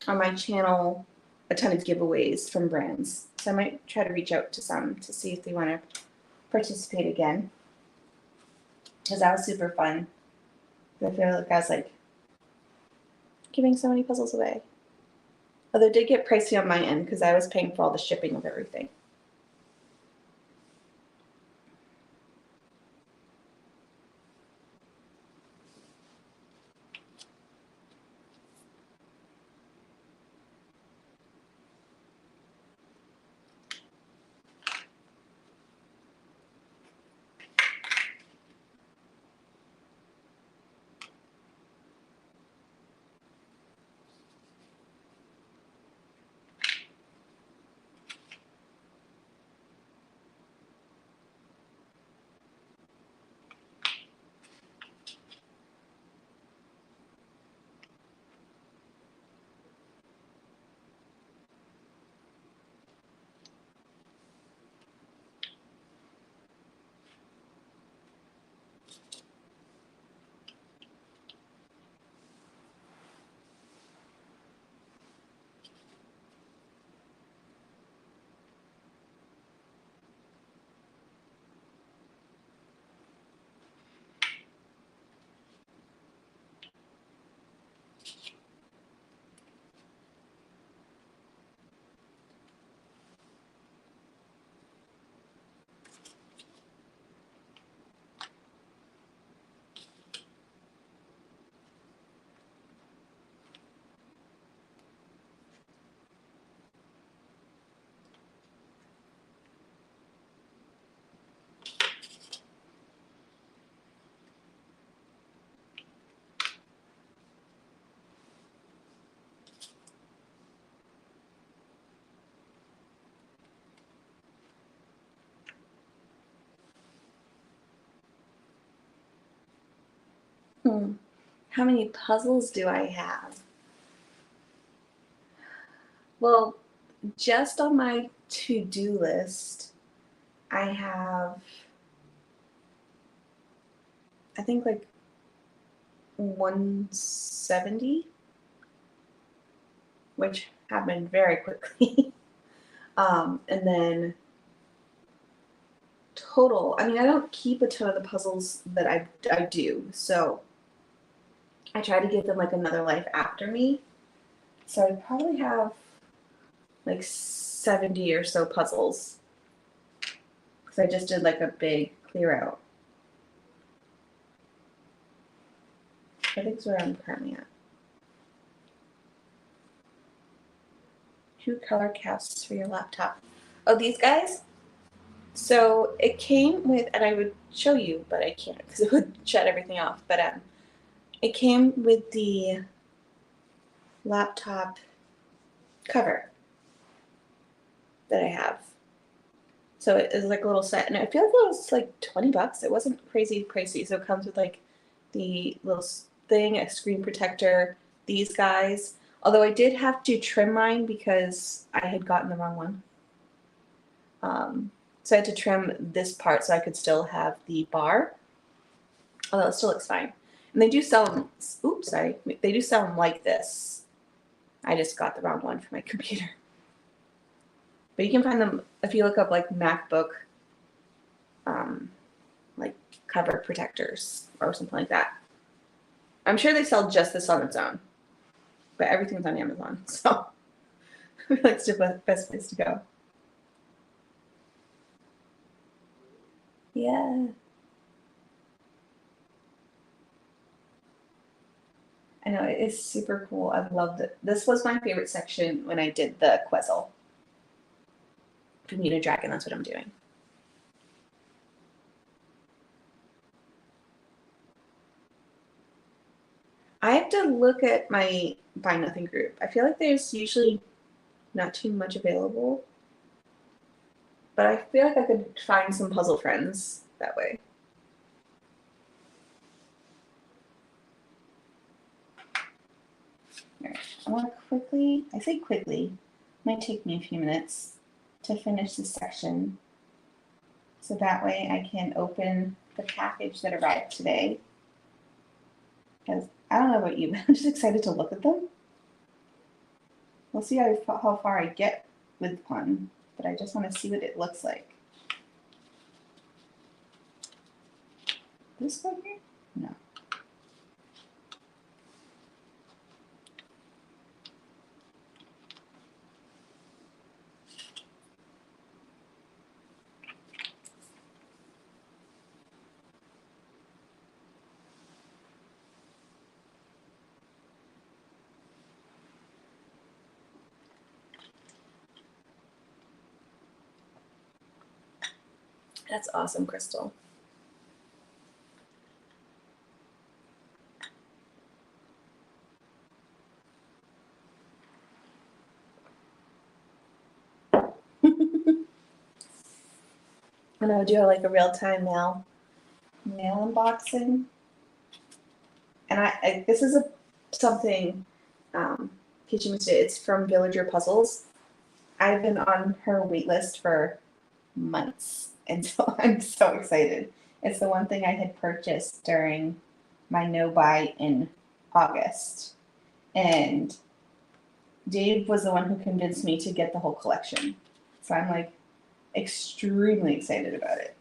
my channel a ton of giveaways from brands. So I might try to reach out to some to see if they want to participate again. Because that was super fun. I feel like I was like giving so many puzzles away. Although it did get pricey on my end because I was paying for all the shipping of everything. How many puzzles do I have? Well, just on my to-do list, I have, I think like 170, which happened very quickly. And then total, I mean, I don't keep a ton of the puzzles that I do, so I try to give them like another life after me. So I probably have like 70 or so puzzles because I just did like a big clear out. I think that's where I'm currently at. 2 color casts for your laptop. Oh, these guys? So it came with, and I would show you, but I can't because it would shut everything off. But it came with the laptop cover that I have. So it is like a little set, and I feel like it was like $20. It wasn't crazy pricey. So it comes with like the little thing, a screen protector, these guys. Although I did have to trim mine because I had gotten the wrong one. So I had to trim this part so I could still have the bar, although it still looks fine. And they do sell them, oops, sorry. They do sell them like this. I just got the wrong one for my computer. But you can find them if you look up like MacBook, like cover protectors or something like that. I'm sure they sell just this on its own, but everything's on Amazon, so I feel like it's the best place to go. Yeah. I know, it is super cool. I loved it. This was my favorite section when I did the Quizzle. Bermuda Dragon, that's what I'm doing. I have to look at my Buy Nothing group. I feel like there's usually not too much available, but I feel like I could find some puzzle friends that way. All right, I want to quickly, I say quickly, it might take me a few minutes to finish this section. So that way I can open the package that arrived today. Because I don't know about you, but I'm just excited to look at them. We'll see how far I get with one, but I just want to see what it looks like. This one here? No. That's awesome, Crystal. I'm gonna do like a real-time mail unboxing. And this is something teaching me today. It's from Villager Puzzles. I've been on her wait list for months, and so I'm so excited. It's the one thing I had purchased during my no buy in August, and Dave was the one who convinced me to get the whole collection. So I'm like extremely excited about it.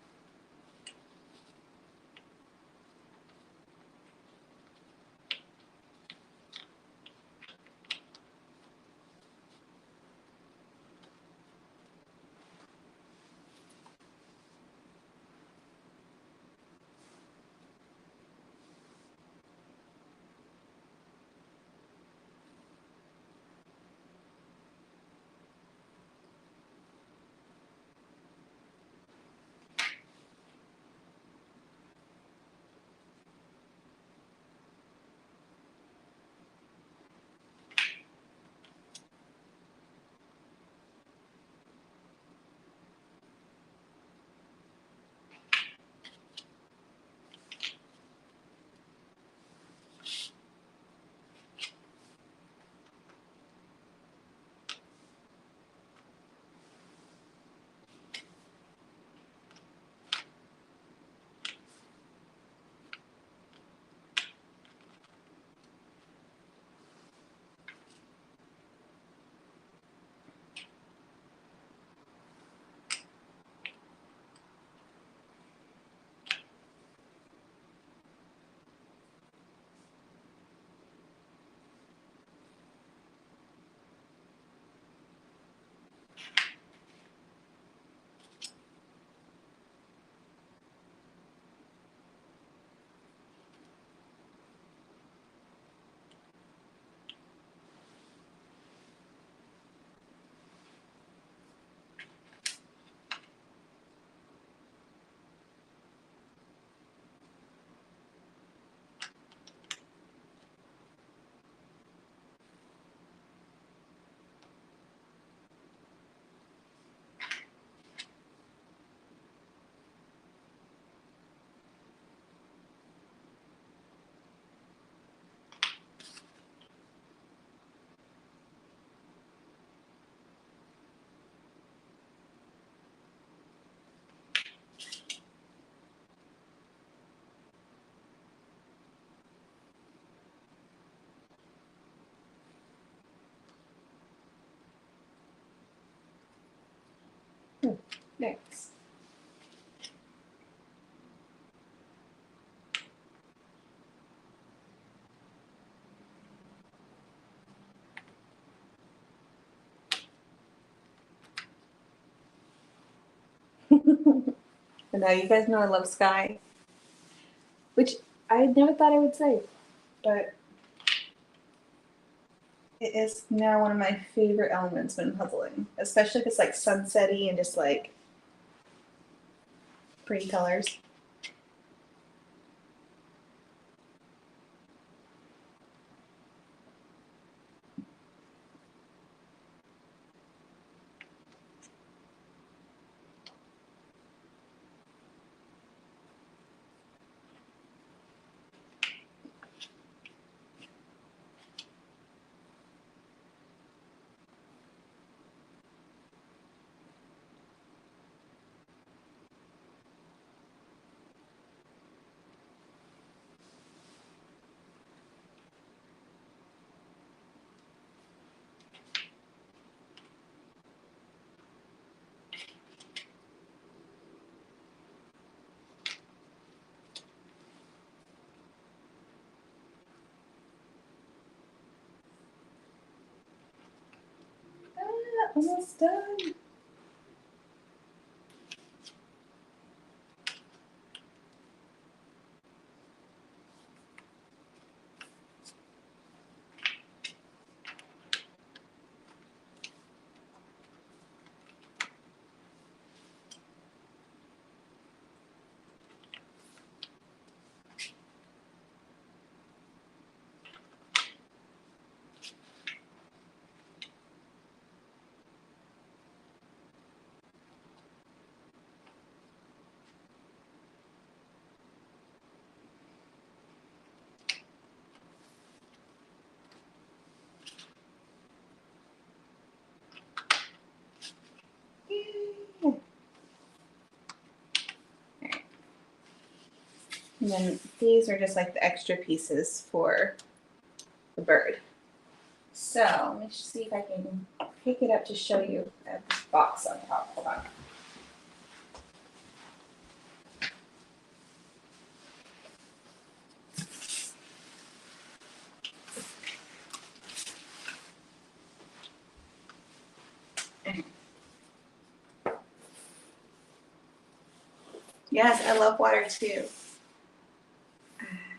Thanks. But now you guys know I love sky, which I never thought I would say, but it is now one of my favorite elements when puzzling, especially if it's like sunsetty and just like pretty colors. Almost done. Yay. And then these are just like the extra pieces for the bird. So let me see if I can pick it up to show you this box on top. Hold on. Yes, I love water too.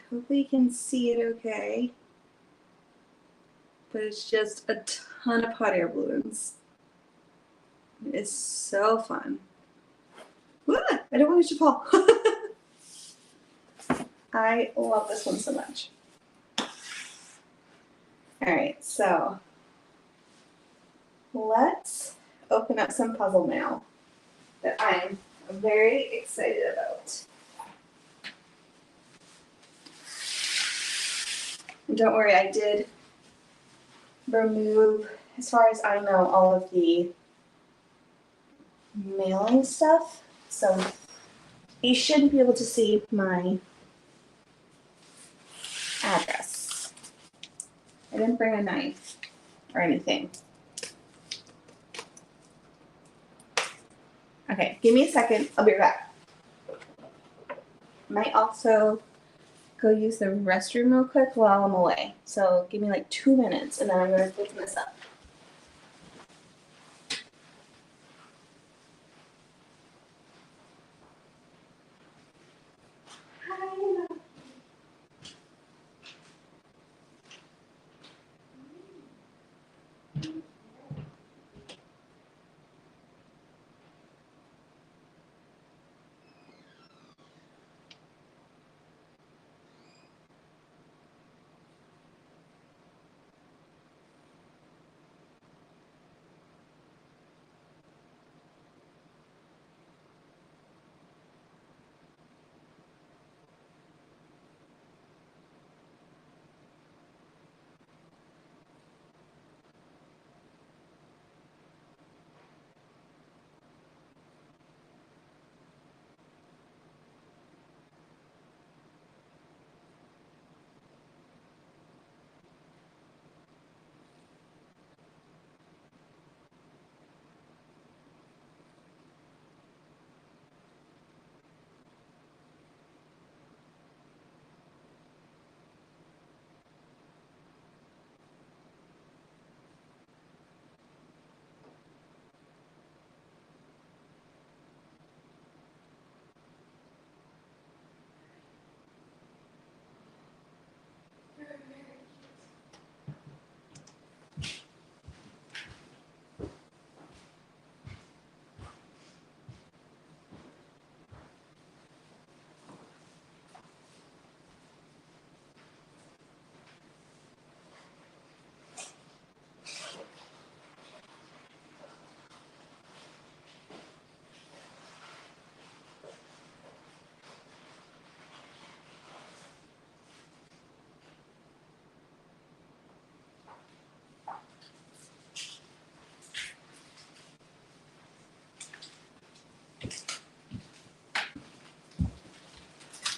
Hopefully you can see it okay. But it's just a ton of hot air balloons. It's so fun. Ah, I don't want it to fall. I love this one so much. All right, so let's open up some puzzle mail that I'm very excited about. And don't worry, I did remove, as far as I know, all of the mailing stuff. So you shouldn't be able to see my address. I didn't bring a knife or anything. Okay, give me a second. I'll be right back. Might also go use the restroom real quick while I'm away. So give me like 2 minutes and then I'm going to open this up.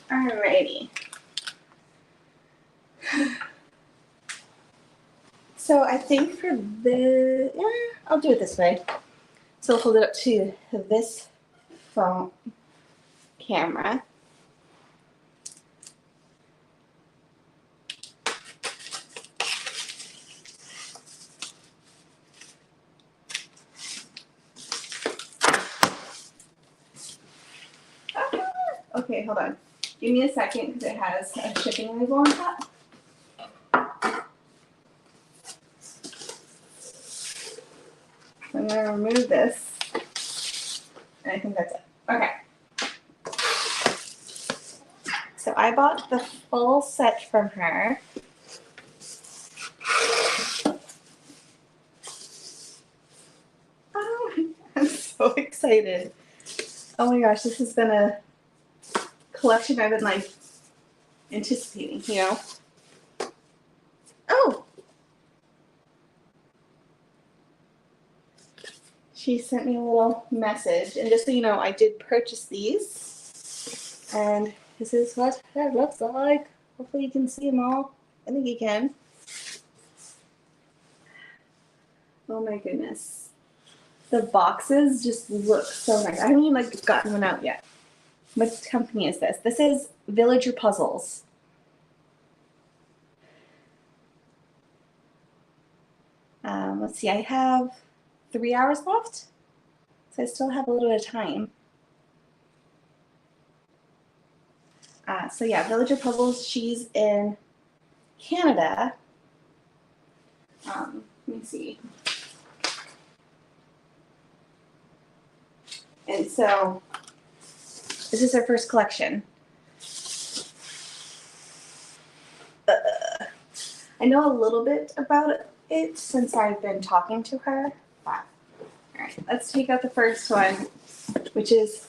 Alrighty. So I think for the, I'll do it this way. So I'll hold it up to this phone camera. Okay, hold on. Give me a second because it has a shipping label on top. I'm going to remove this. And I think that's it. Okay. So I bought the full set from her. Oh, I'm so excited. Oh my gosh, this has been a collection I've been like anticipating, you know? Oh! She sent me a little message, and just so you know, I did purchase these, and this is what it looks like. Hopefully you can see them all. I think you can. Oh my goodness. The boxes just look so nice. I haven't even like gotten one out yet. What company is this? This is Villager Puzzles. Let's see, I have 3 hours left, so I still have a little bit of time. So yeah, Villager Puzzles, she's in Canada. Let me see. And so this is her first collection. I know a little bit about it since I've been talking to her. All right, let's take out the first one, which is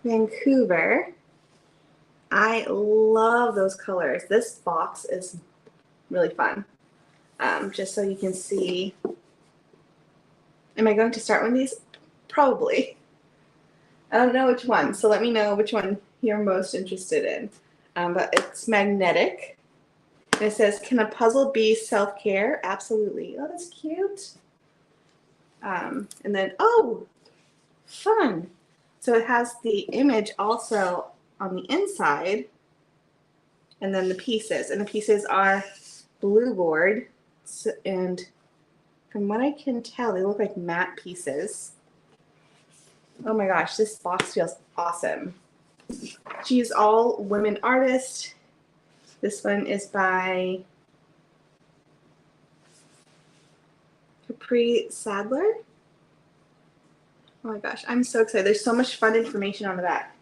Vancouver. I love those colors. This box is really fun. Just so you can see. Am I going to start one of these? Probably. I don't know which one, so let me know which one you're most interested in. But it's magnetic. And it says, can a puzzle be self-care? Absolutely. Oh, that's cute. And then, oh, fun. So it has the image also on the inside, and then the pieces. And the pieces are blue board. So, and from what I can tell, they look like matte pieces. Oh my gosh, this box feels awesome. She's all women artists. This one is by Capri Sadler. Oh my gosh, I'm so excited. There's so much fun information on the back.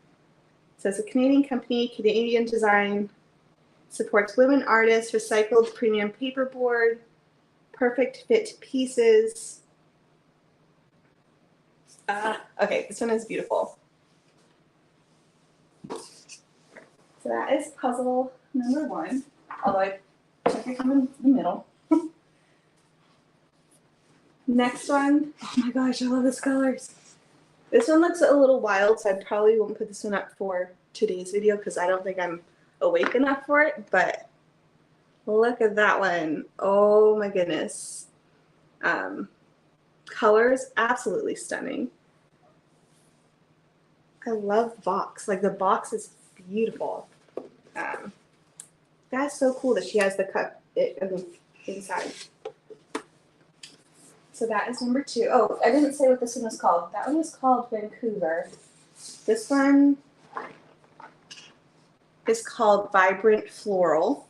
It says a Canadian company, Canadian design, supports women artists, recycled premium paperboard, perfect fit pieces. Okay, this one is beautiful. So that is puzzle number 1, although I think I come in the middle. Next one, oh my gosh, I love these colors. This one looks a little wild, so I probably won't put this one up for today's video because I don't think I'm awake enough for it, but look at that one. Oh my goodness. Colors, absolutely stunning. I love the box. Like, the box is beautiful. That's so cool that she has the cup on the inside. So that is number 2. Oh, I didn't say what this one was called. That one was called Vancouver. This one is called Vibrant Floral.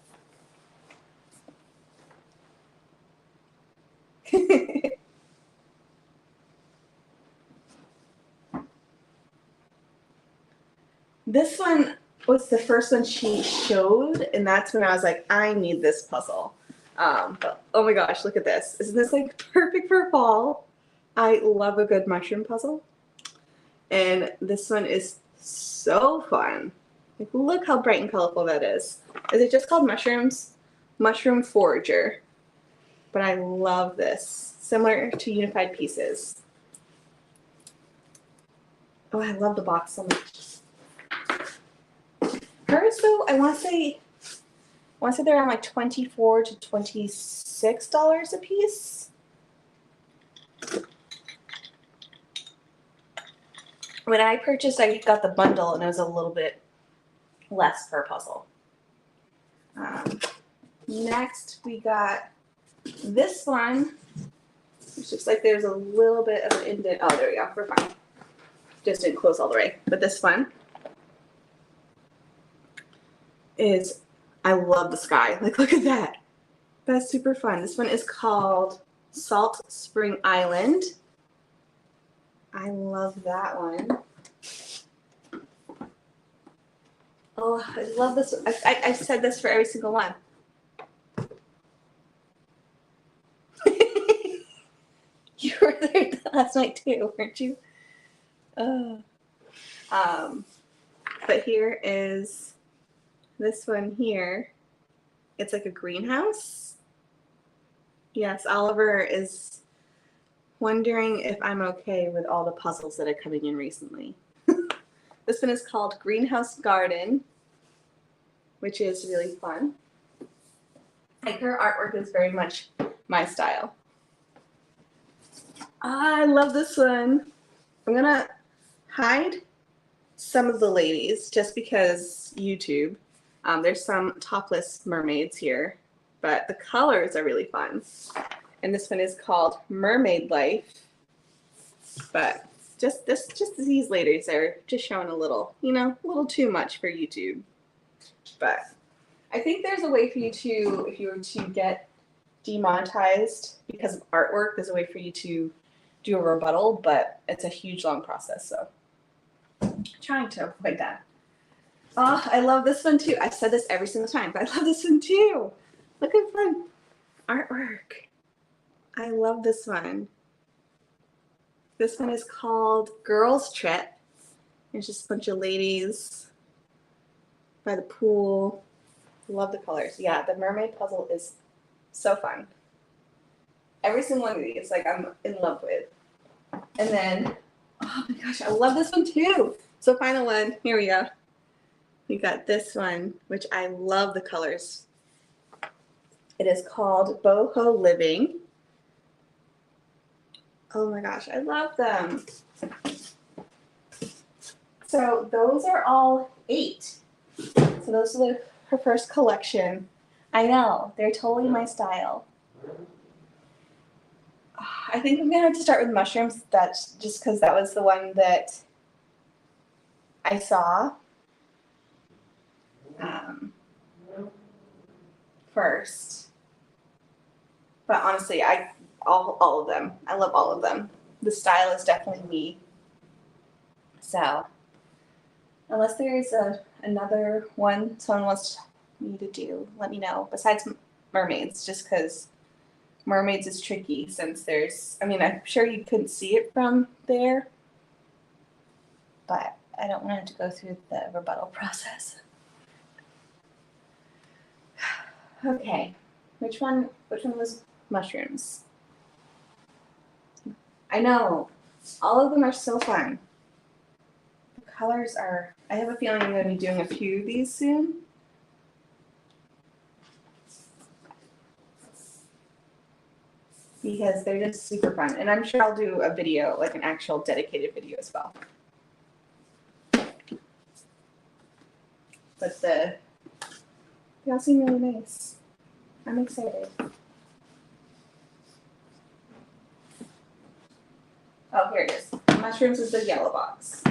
This one was the first one she showed, and that's when I was like, I need this puzzle. But oh my gosh, look at this. Isn't this like perfect for fall? I love a good mushroom puzzle. And this one is so fun. Like, look how bright and colorful that is. Is it just called Mushrooms? Mushroom Forager. But I love this. Similar to Unified Pieces. Oh, I love the box so much. Hers though, I want to say they're around like $24 to $26 a piece. When I purchased, I got the bundle and it was a little bit less per puzzle. Next, we got this one. It looks like there's a little bit of an indent. Oh, there we go. We're fine. Just didn't close all the way. But this one is, I love the sky. Like, look at that. That's super fun. This one is called Salt Spring Island. I love that one. Oh, I love this. I've said this for every single one. You were there last night too, weren't you? But here is this one here. It's like a greenhouse. Yes, Oliver is wondering if I'm okay with all the puzzles that are coming in recently. This one is called Greenhouse Garden, which is really fun. Like, her artwork is very much my style. I love this one. I'm gonna hide some of the ladies just because YouTube. There's some topless mermaids here, but the colors are really fun. And this one is called Mermaid Life. But just these ladies are just showing a little, a little too much for YouTube. But I think there's a way for you to, if you were to get demonetized because of artwork, there's a way for you to do a rebuttal, but it's a huge, long process. So I'm trying to avoid that. Oh, I love this one too. I said this every single time, but I love this one too. Look at fun artwork. I love this one. This one is called Girls Trip. It's just a bunch of ladies by the pool. Love the colors. Yeah, the mermaid puzzle is so fun. Every single one of these, like, I'm in love with. And then, oh my gosh, I love this one too. So final one, here we go. We got this one, which I love the colors. It is called Boho Living. Oh my gosh, I love them. So those are all 8. So those are her first collection. I know, they're totally my style. I think I'm gonna have to start with mushrooms. That's just because that was the one that I saw first. But honestly, all of them. I love all of them. The style is definitely me. So unless there is another one someone wants me to do, let me know. Besides mermaids, just because mermaids is tricky since there's, I'm sure you couldn't see it from there, but I don't want to have to go through the rebuttal process. Okay, which one was mushrooms? I know, all of them are so fun. The colors are, I have a feeling I'm going to be doing a few of these soon. Because they're just super fun. And I'm sure I'll do a video, like an actual dedicated video as well. But they all seem really nice. I'm excited. Oh, here it is. Mushrooms is the yellow box.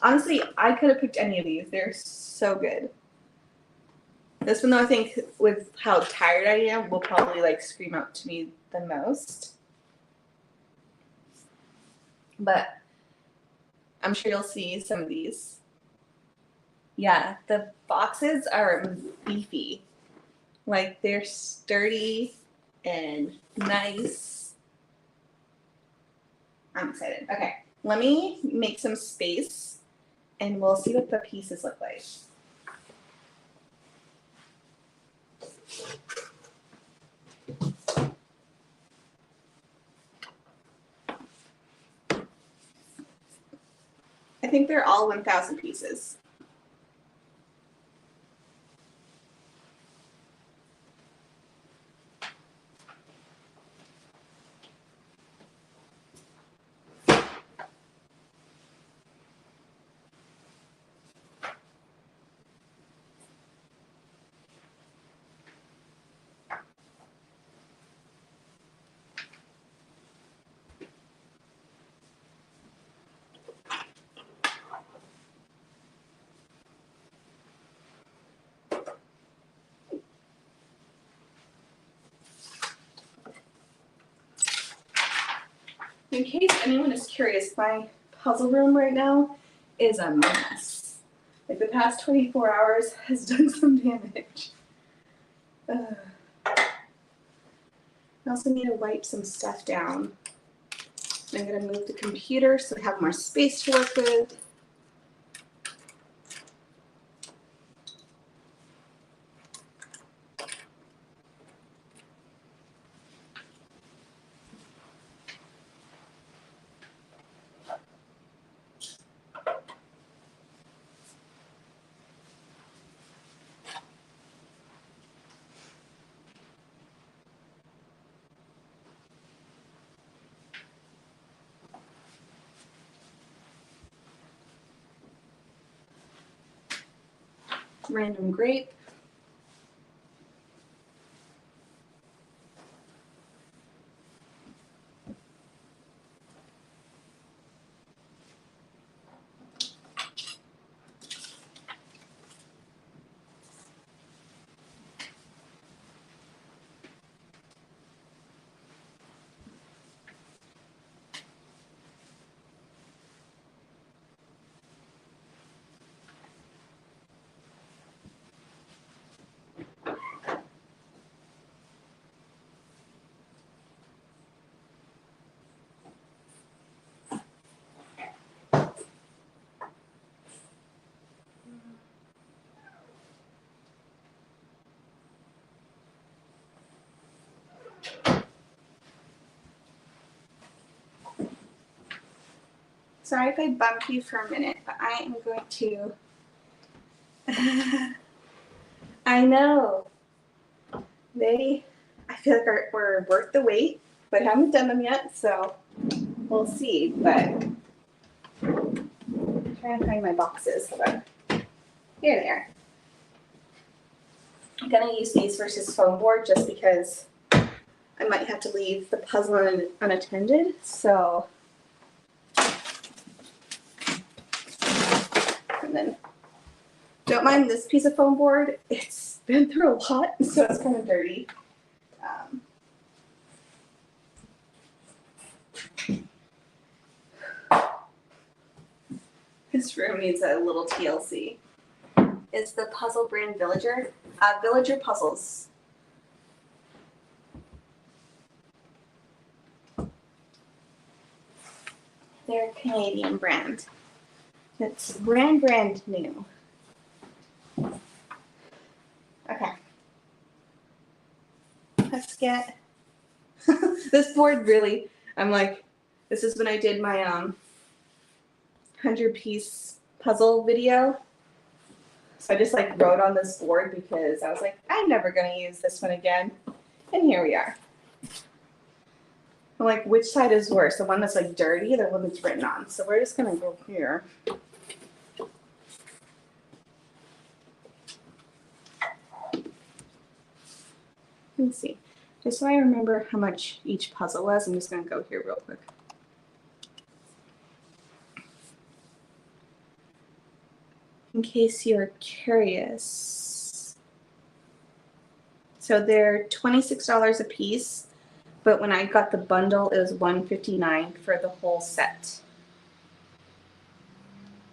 Honestly, I could have picked any of these. They're so good. This one, though, I think with how tired I am, will probably scream out to me the most. But I'm sure you'll see some of these. Yeah, the boxes are beefy. They're sturdy and nice. I'm excited. Okay, let me make some space and we'll see what the pieces look like. I think they're all 1,000 pieces. In case anyone is curious, my puzzle room right now is a mess. Like the past 24 hours has done some damage. I also need to wipe some stuff down. I'm gonna move the computer so I have more space to work with. Random grape. Sorry if I bump you for a minute, but I am going to. I know. I feel like we're worth the wait, but haven't done them yet, so we'll see. But I'm trying to find my boxes. Hold on. Here they are. I'm gonna use these versus foam board just because I might have to leave the puzzle unattended. So, and then don't mind this piece of foam board. It's been through a lot, so it's kind of dirty. This room needs a little TLC. Is the puzzle brand Villager? Villager Puzzles. They're a Canadian brand. It's brand new. Okay. Let's get this board really, I'm like, this is when I did my 100-piece puzzle video. So I just like wrote on this board because I was like, I'm never gonna use this one again. And here we are. I'm like, which side is worse? The one that's like dirty or the one that's written on? So we're just gonna go here. Let's see. Just so I remember how much each puzzle was, I'm just gonna go here real quick. In case you're curious. So they're $26 a piece, but when I got the bundle, it was $159 for the whole set.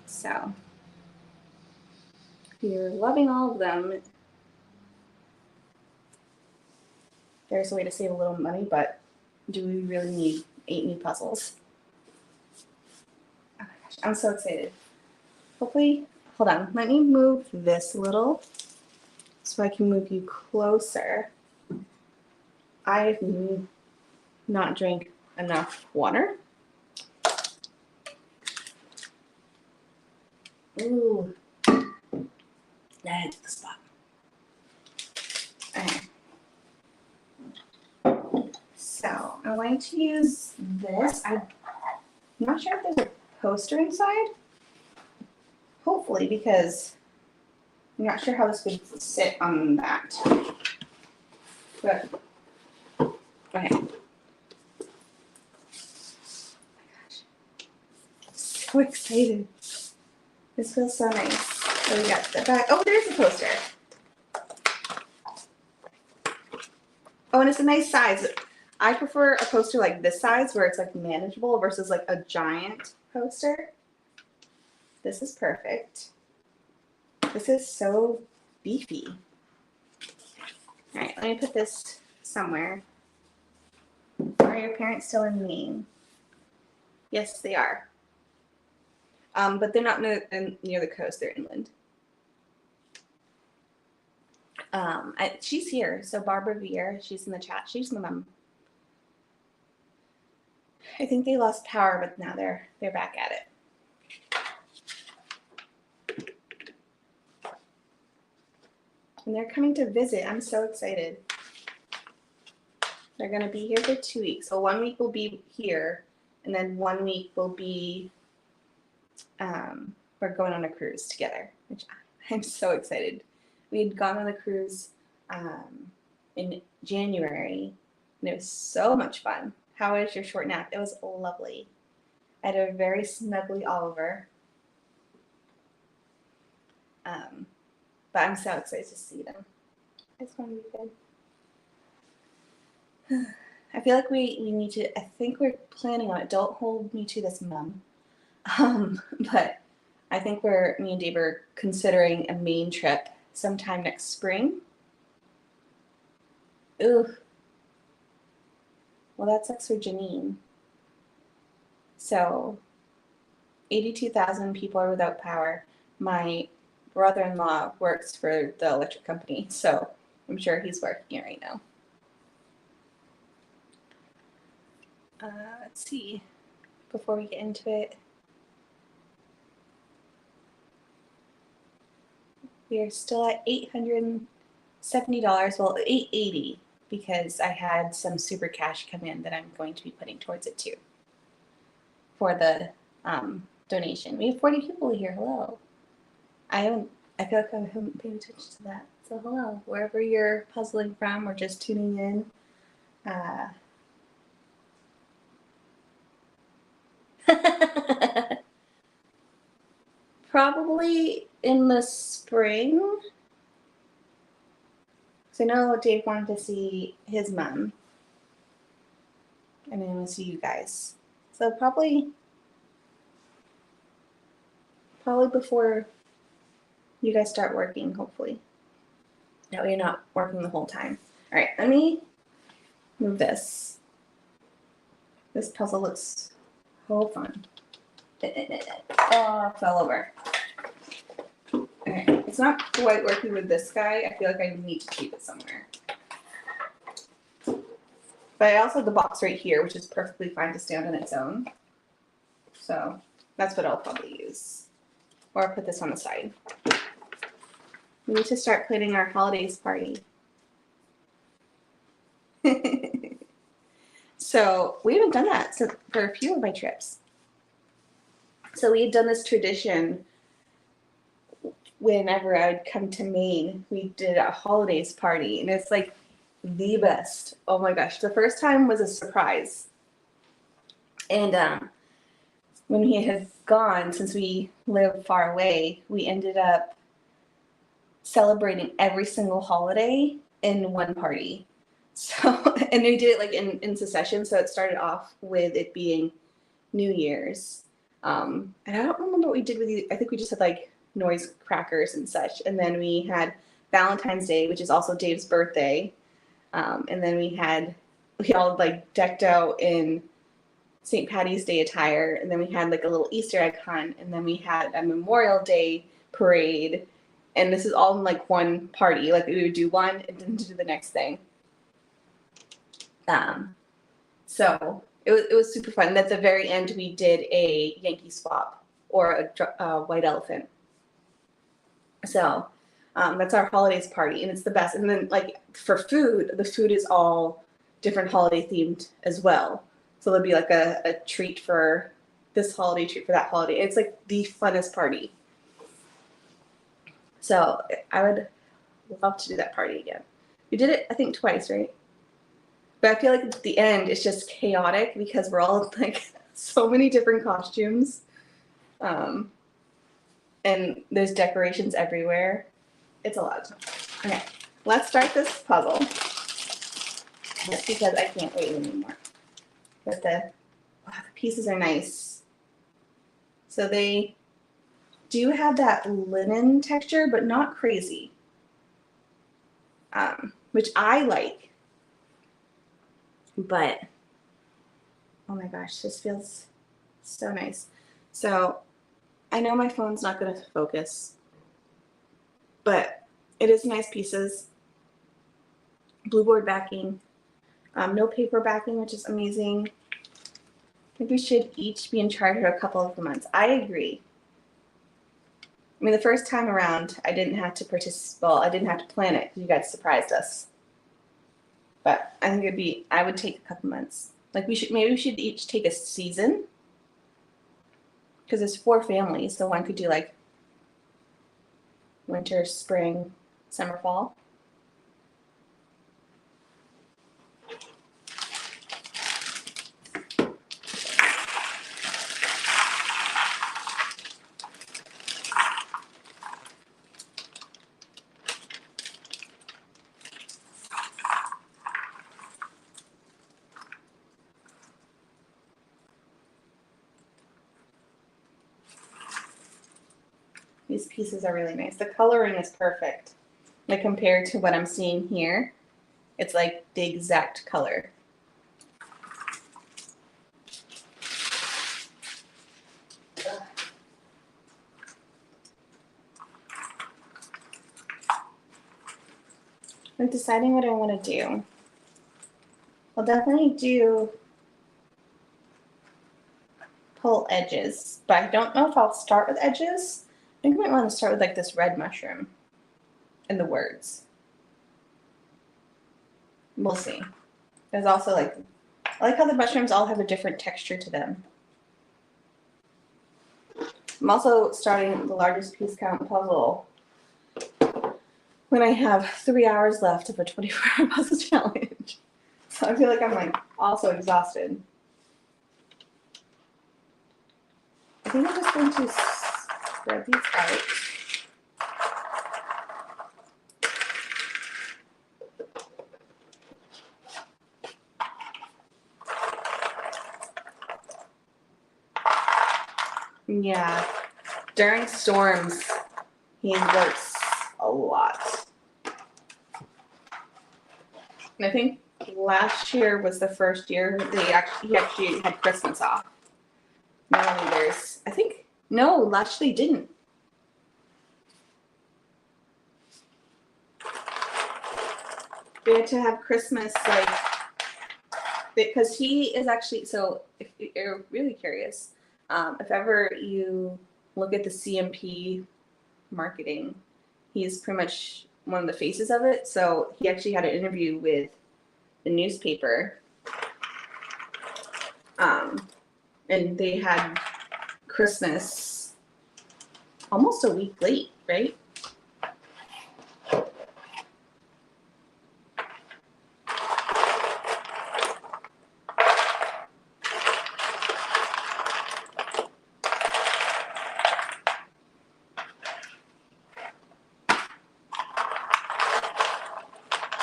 So if you're loving all of them, there's a way to save a little money, but do we really need 8 new puzzles? Oh my gosh, I'm so excited. Hopefully, hold on, let me move this a little so I can move you closer. I have not drank enough water. Ooh, that hit the spot. Okay. So I'm going to use this. I'm not sure if there's a poster inside. Hopefully, because I'm not sure how this would sit on that. But okay. Oh my gosh. So excited. This feels so nice. So we got the back. Oh, there's a poster. Oh, and it's a nice size. I prefer a poster like this size where it's like manageable versus like a giant poster. This is perfect. This is so beefy. All right, let me put this somewhere. Are your parents still in Maine? Yes, they are. But they're not near the coast. They're inland. She's here. So Barbara Veer, she's in the chat. She's my mom. I think they lost power, but now they're back at it. And they're coming to visit. I'm so excited. They're going to be here for 2 weeks. So 1 week will be here, and then 1 week will be, we're going on a cruise together, which I'm so excited. We had gone on a cruise in January, and it was so much fun. How was your short nap? It was lovely. I had a very snuggly Oliver. But I'm so excited to see them. It's going to be good. I feel like we need to, I think we're planning on it. Don't hold me to this, Mom. But I think me and Dave are considering a Maine trip sometime next spring. Ooh. Well, that sucks for Janine. So 82,000 people are without power. My brother-in-law works for the electric company, so I'm sure he's working it right now. Let's see, before we get into it. We are still at $870, well, $880, because I had some super cash come in that I'm going to be putting towards it too, for the donation. We have 40 people here, hello. I feel like I haven't paid attention to that. So hello, wherever you're puzzling from or just tuning in. Probably in the spring. So I know Dave wanted to see his mom. And I want to see you guys. So probably before you guys start working, hopefully. That way you're not working the whole time. All right, let me move this. This puzzle looks so fun. Oh, it fell over. Okay, it's not quite working with this guy. I feel like I need to keep it somewhere. But I also have the box right here, which is perfectly fine to stand on its own. So that's what I'll probably use. Or I'll put this on the side. We need to start planning our holidays party. So we haven't done that for a few of my trips. So we had done this tradition whenever I would come to Maine. We did a holidays party, and it's like the best. Oh my gosh. The first time was a surprise. And when we had gone, since we live far away, we ended up celebrating every single holiday in one party. So, and we did it like in succession. So it started off with it being New Year's. And I don't remember what we did with you. I think we just had like noise crackers and such. And then we had Valentine's Day, which is also Dave's birthday. And then we all like decked out in St. Patty's Day attire. And then we had like a little Easter egg hunt. And then we had a Memorial Day parade. And this is all in like one party. Like we would do one and then do the next thing. So it was super fun. And at the very end, we did a Yankee swap or a white elephant. So that's our holidays party, and it's the best. And then like for food, the food is all different holiday themed as well. So there'll be like a treat for this holiday, treat for that holiday. It's like the funnest party. So I would love to do that party again. We did it, I think, twice, right? But I feel like at the end it's just chaotic because we're all like so many different costumes. And there's decorations everywhere. It's a lot of time. Okay, let's start this puzzle. Just because I can't wait anymore. But the pieces are nice. So they do have that linen texture, but not crazy. Which I like. But, oh my gosh, this feels so nice. So I know my phone's not going to focus, but it is nice pieces. Blue board backing, no paper backing, which is amazing. I think we should each be in charge for a couple of months. I agree. I mean, the first time around, I didn't have to participate. Well, I didn't have to plan it because you guys surprised us. But I think I would take a couple months. Like maybe we should each take a season. Because there's 4 families, so one could do like winter, spring, summer, fall. These pieces are really nice. The coloring is perfect. Like compared to what I'm seeing here, it's like the exact color. I'm deciding what I want to do. I'll definitely do pull edges, but I don't know if I'll start with edges. I think I might want to start with like this red mushroom and the words. We'll see. There's also like, I like how the mushrooms all have a different texture to them. I'm also starting the largest piece count puzzle when I have 3 hours left of a 24-hour puzzle challenge. So I feel like I'm like also exhausted. I think I'm just going to spread these out. Yeah, during storms, he works a lot. And I think last year was the first year he actually had Christmas off. Normally there's, I think, no, last year they didn't. They had to have Christmas, like, because he is actually, so if you're really curious, if ever you look at the CMP marketing, he's pretty much one of the faces of it. So he actually had an interview with the newspaper. And they had Christmas almost a week late, right?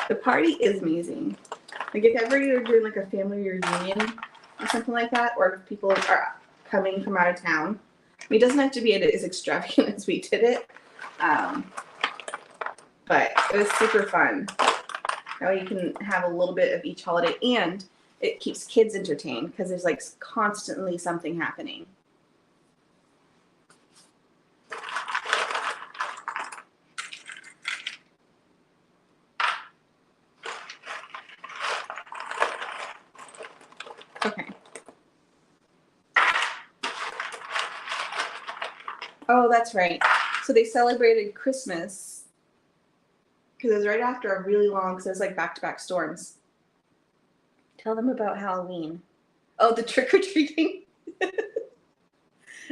The party is amazing. Like if ever you're doing like a family reunion or something like that, or if people are coming from out of town, I mean, it doesn't have to be as extravagant as we did it, but it was super fun. That way you can have a little bit of each holiday, and it keeps kids entertained because there's like constantly something happening. Okay. Oh, that's right. So they celebrated Christmas because it was right after a really long, because it was like back-to-back storms. Tell them about Halloween. Oh, the trick-or-treating.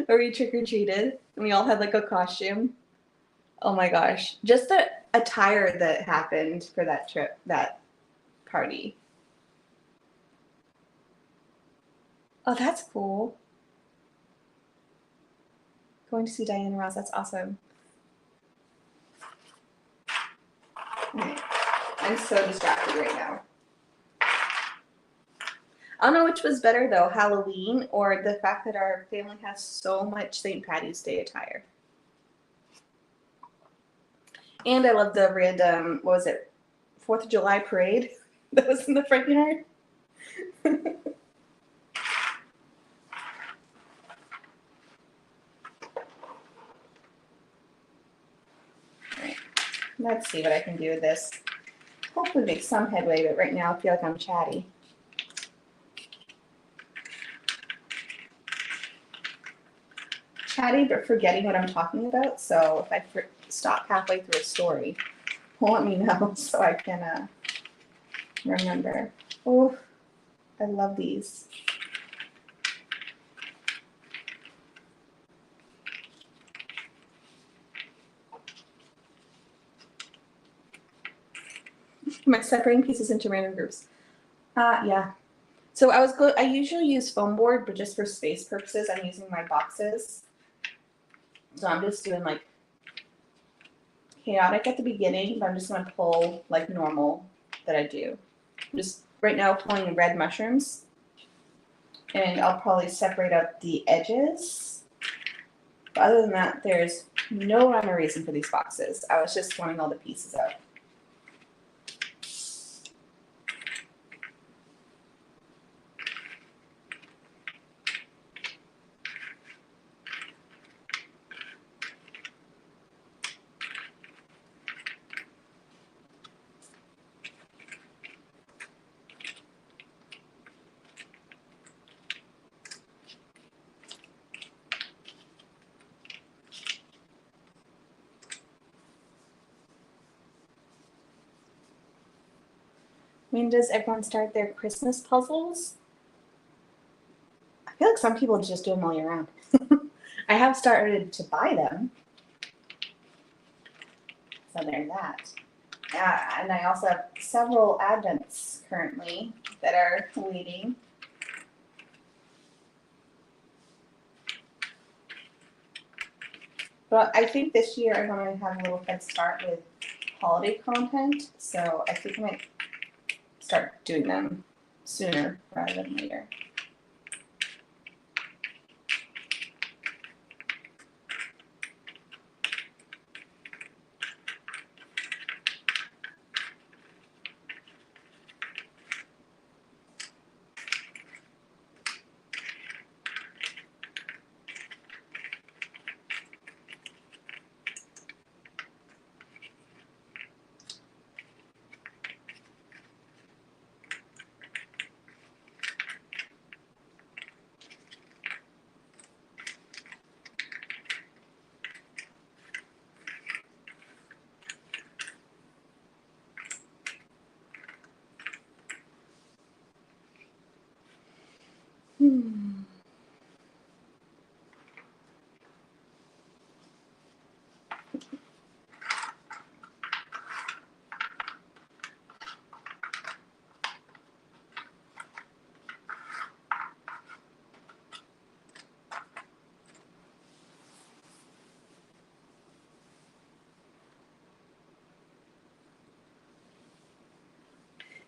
Where we trick-or-treated and we all had like a costume. Oh my gosh. Just the attire that happened for that trip, that party. Oh, that's cool. Going to see Diana Ross, that's awesome. Okay. I'm so distracted right now. I don't know which was better though, Halloween or the fact that our family has so much St. Patty's Day attire. And I love the random, what was it, 4th of July parade that was in the front yard. Right. Let's see what I can do with this. Hopefully make some headway, but right now I feel like I'm chatty. Chatty, but forgetting what I'm talking about. So if I stop halfway through a story, let me know so I can remember. Oh, I love these. Am I separating pieces into random groups? Yeah. So I usually use foam board, but just for space purposes, I'm using my boxes. So I'm just doing like chaotic at the beginning, but I'm just gonna pull like normal that I do. I'm just right now pulling red mushrooms, and I'll probably separate up the edges. But other than that, there's no rhyme or reason for these boxes. I was just wanting all the pieces out. When does everyone start their Christmas puzzles? I feel like some people just do them all year round. I have started to buy them. So there's that. And I also have several Advents currently that are waiting. But I think this year I'm going to have a little head start with holiday content. So I think I might start doing them sooner rather than later.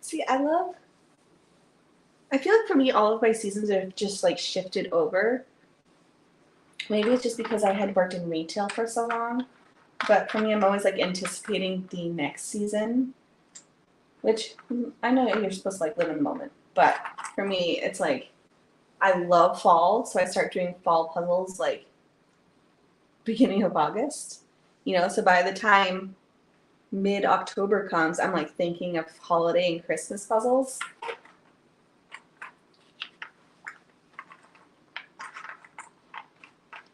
See, I feel like for me, all of my seasons have just like shifted over. Maybe it's just because I had worked in retail for so long. But for me, I'm always like anticipating the next season, which I know you're supposed to like live in the moment. But for me, it's like I love fall, so I start doing fall puzzles like beginning of August. So by the time mid-October comes, I'm like thinking of holiday and Christmas puzzles.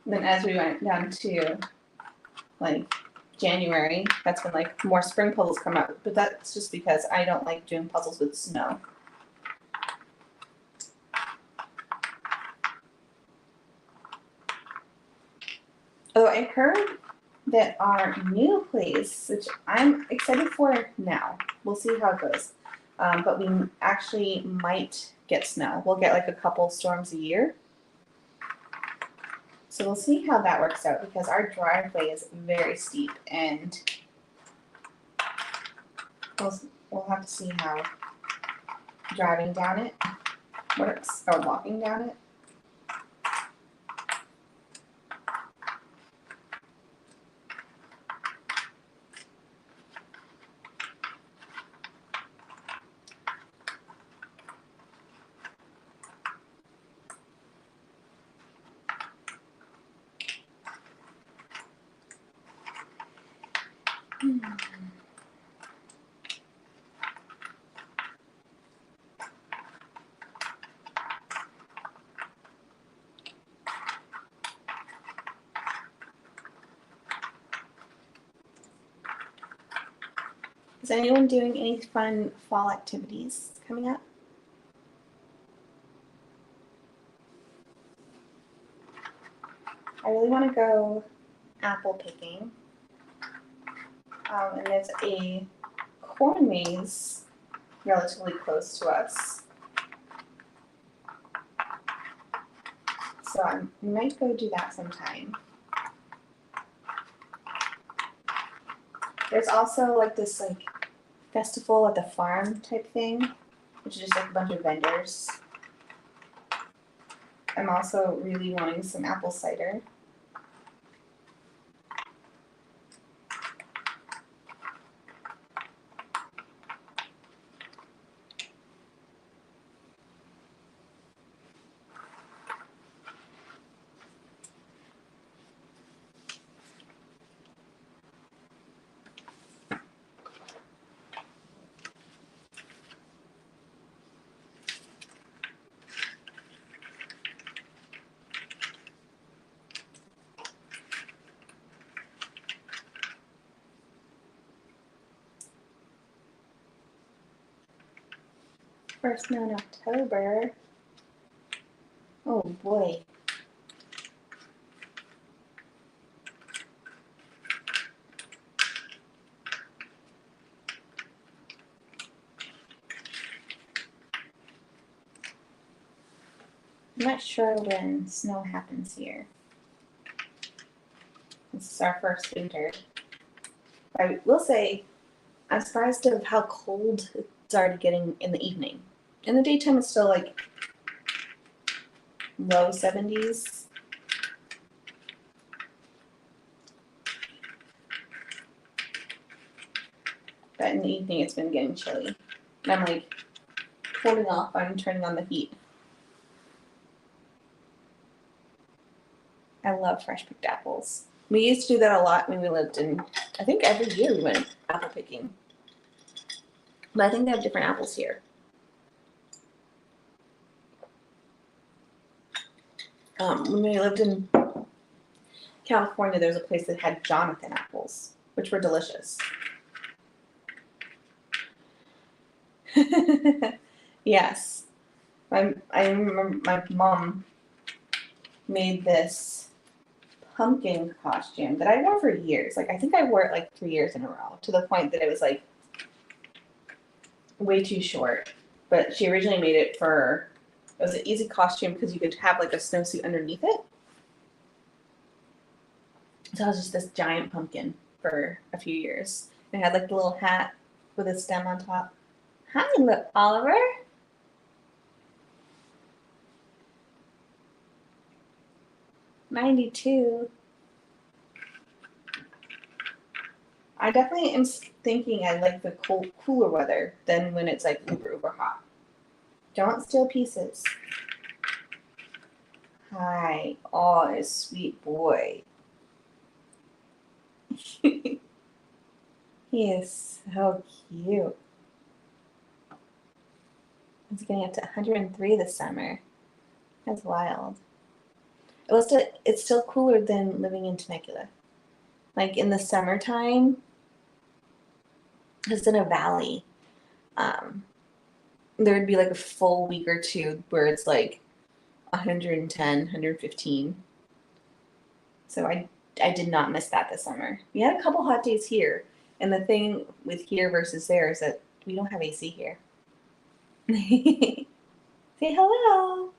And then as we went down to like January. That's when like more spring puzzles come out, but that's just because I don't like doing puzzles with snow. Oh, I heard that our new place, which I'm excited for now, we'll see how it goes. But we actually might get snow. We'll get like a couple storms a year. So we'll see how that works out because our driveway is very steep and we'll have to see how driving down it works or walking down it. Is anyone doing any fun fall activities coming up? I really want to go apple picking. And there's a corn maze relatively close to us. So I might go do that sometime. There's also like this like festival at the farm type thing, which is just like a bunch of vendors. I'm also really wanting some apple cider. First snow in October. Oh boy. I'm not sure when snow happens here. This is our first winter. I will say, I'm surprised of how cold it's already getting in the evening. In the daytime, it's still like low 70s. But in the evening, it's been getting chilly. And I'm like holding off on turning on the heat. I love fresh picked apples. We used to do that a lot when we lived in, I think every year we went apple picking. But I think they have different apples here. When we lived in California, there was a place that had Jonathan apples, which were delicious. Yes. I remember my mom made this pumpkin costume that I wore for years. Like I think I wore it like 3 years in a row to the point that it was like way too short. But she originally made it for, it was an easy costume because you could have like a snowsuit underneath it. So it was just this giant pumpkin for a few years. It had like the little hat with a stem on top. Hi, look, Oliver. '92. I definitely am thinking I like the cooler weather than when it's like uber hot. Don't steal pieces. Hi. Oh, a sweet boy. He is so cute. It's getting up to 103 this summer. That's wild. It's still cooler than living in Temecula. like in the summertime, it's in a valley. There would be like a full week or two where it's like 110, 115. So I did not miss that this summer. We had a couple hot days here, and the thing with here versus there is that we don't have AC here. Say hello.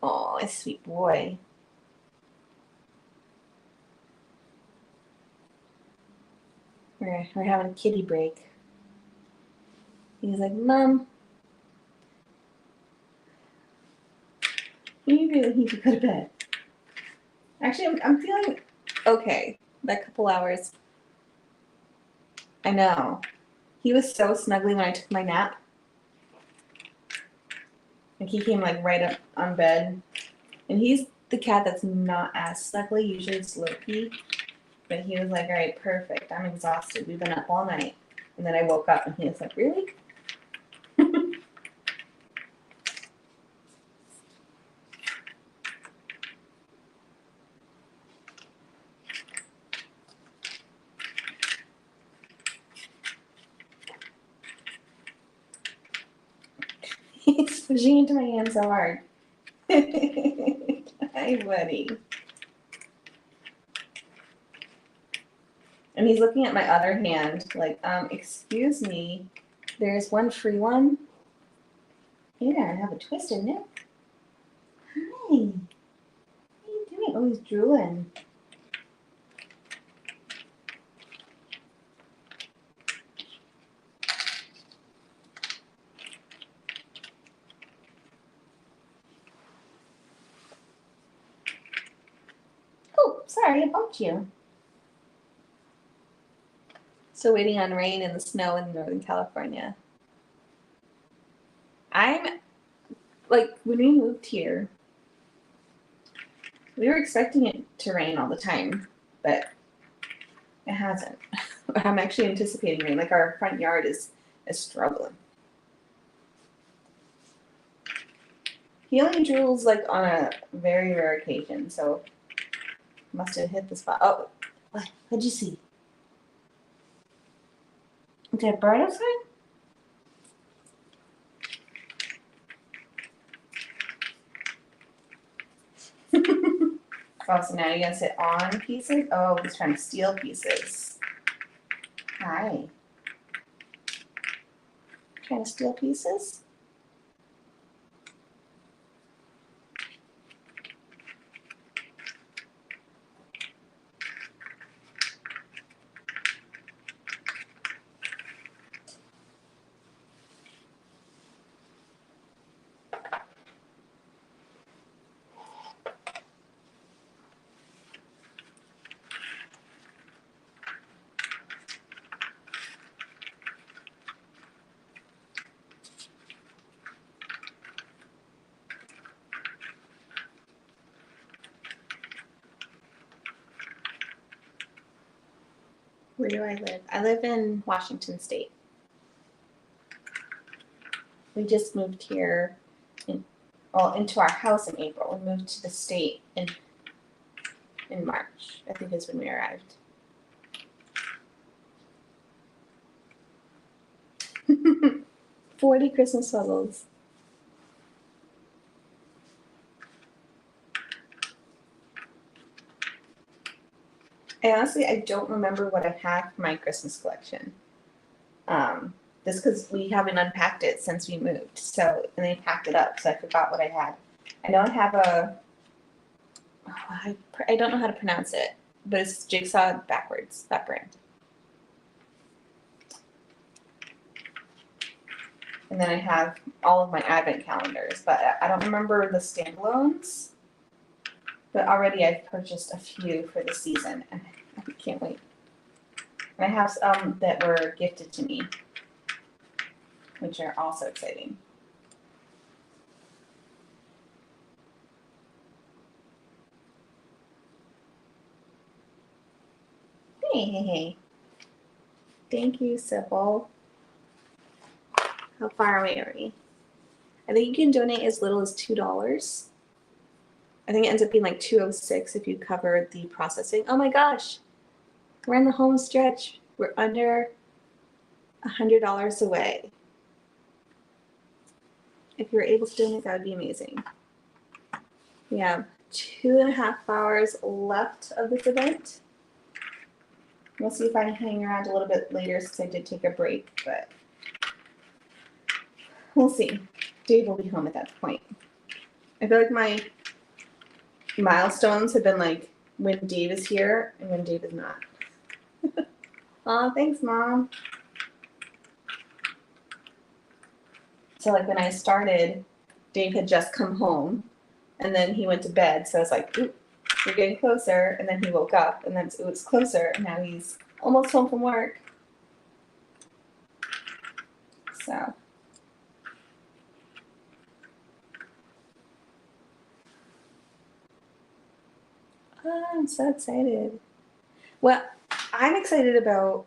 Oh, a sweet boy. We're having a kitty break. He's like, Mom, you really need to go to bed. Actually, I'm feeling okay. That couple hours. I know. He was so snuggly when I took my nap. Like he came like right up on bed. And he's the cat that's not as snuggly. Usually it's Loki. But he was like, all right, perfect. I'm exhausted. We've been up all night. And then I woke up and he was like, really? He's pushing into my hand so hard. Hi, buddy. And he's looking at my other hand, like, excuse me, there's one free one. Yeah, I have a twisted nip. Hi. What are you doing? Oh, he's drooling. Oh, sorry, I bumped you. Still waiting on rain and the snow in Northern California. I'm, like, when we moved here, we were expecting it to rain all the time, but it hasn't. I'm actually anticipating rain. Like, our front yard is struggling. He only drools, like, on a very rare occasion, so must have hit the spot. Oh, what'd you see? Is there a bird outside? Oh, so now you're gonna sit on pieces? Oh, he's trying to steal pieces. Hi. Trying to steal pieces? Where do I live? I live in Washington State. We just moved here into our house in April. We moved to the state in March, I think is when we arrived. 40 Christmas puzzles. I don't remember what I have for my Christmas collection. Just because we haven't unpacked it since we moved. So, and they packed it up, so I forgot what I had. I know I have I don't know how to pronounce it, but it's Jigsaw backwards, that brand. And then I have all of my advent calendars, but I don't remember the standalones. But already I've purchased a few for the season, and I can't wait. And I have some that were gifted to me, which are also exciting. Hey. Thank you, Sybil. How far away are we? I think you can donate as little as $2. I think it ends up being like 206 if you cover the processing. Oh my gosh, we're in the home stretch. We're under $100 away. If you're able to donate, that would be amazing. We have 2.5 hours left of this event. We'll see if I can hang around a little bit later since I did take a break, but we'll see. Dave will be home at that point. I feel like my milestones have been like when Dave is here and when Dave is not. Oh, thanks, Mom. So like when I started, Dave had just come home and then he went to bed. So I was like, ooh, we're getting closer. And then he woke up and then it was closer. And now he's almost home from work. So. Oh, I'm so excited. What I'm excited about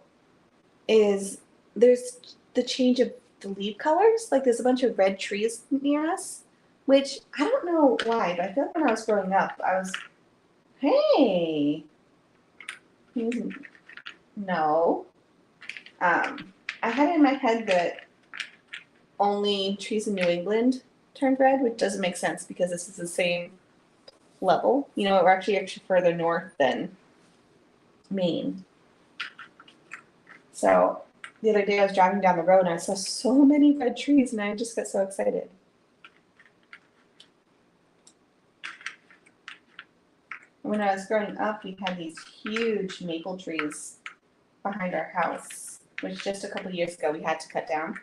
is there's the change of the leaf colors. Like there's a bunch of red trees near us, which I don't know why, but I feel like when I was growing up, I was, hey, no. I had it in my head that only trees in New England turned red, which doesn't make sense because this is the same level. You know, we're actually further north than Maine. So the other day I was driving down the road and I saw so many red trees and I just got so excited. When I was growing up, we had these huge maple trees behind our house, which just a couple years ago we had to cut down.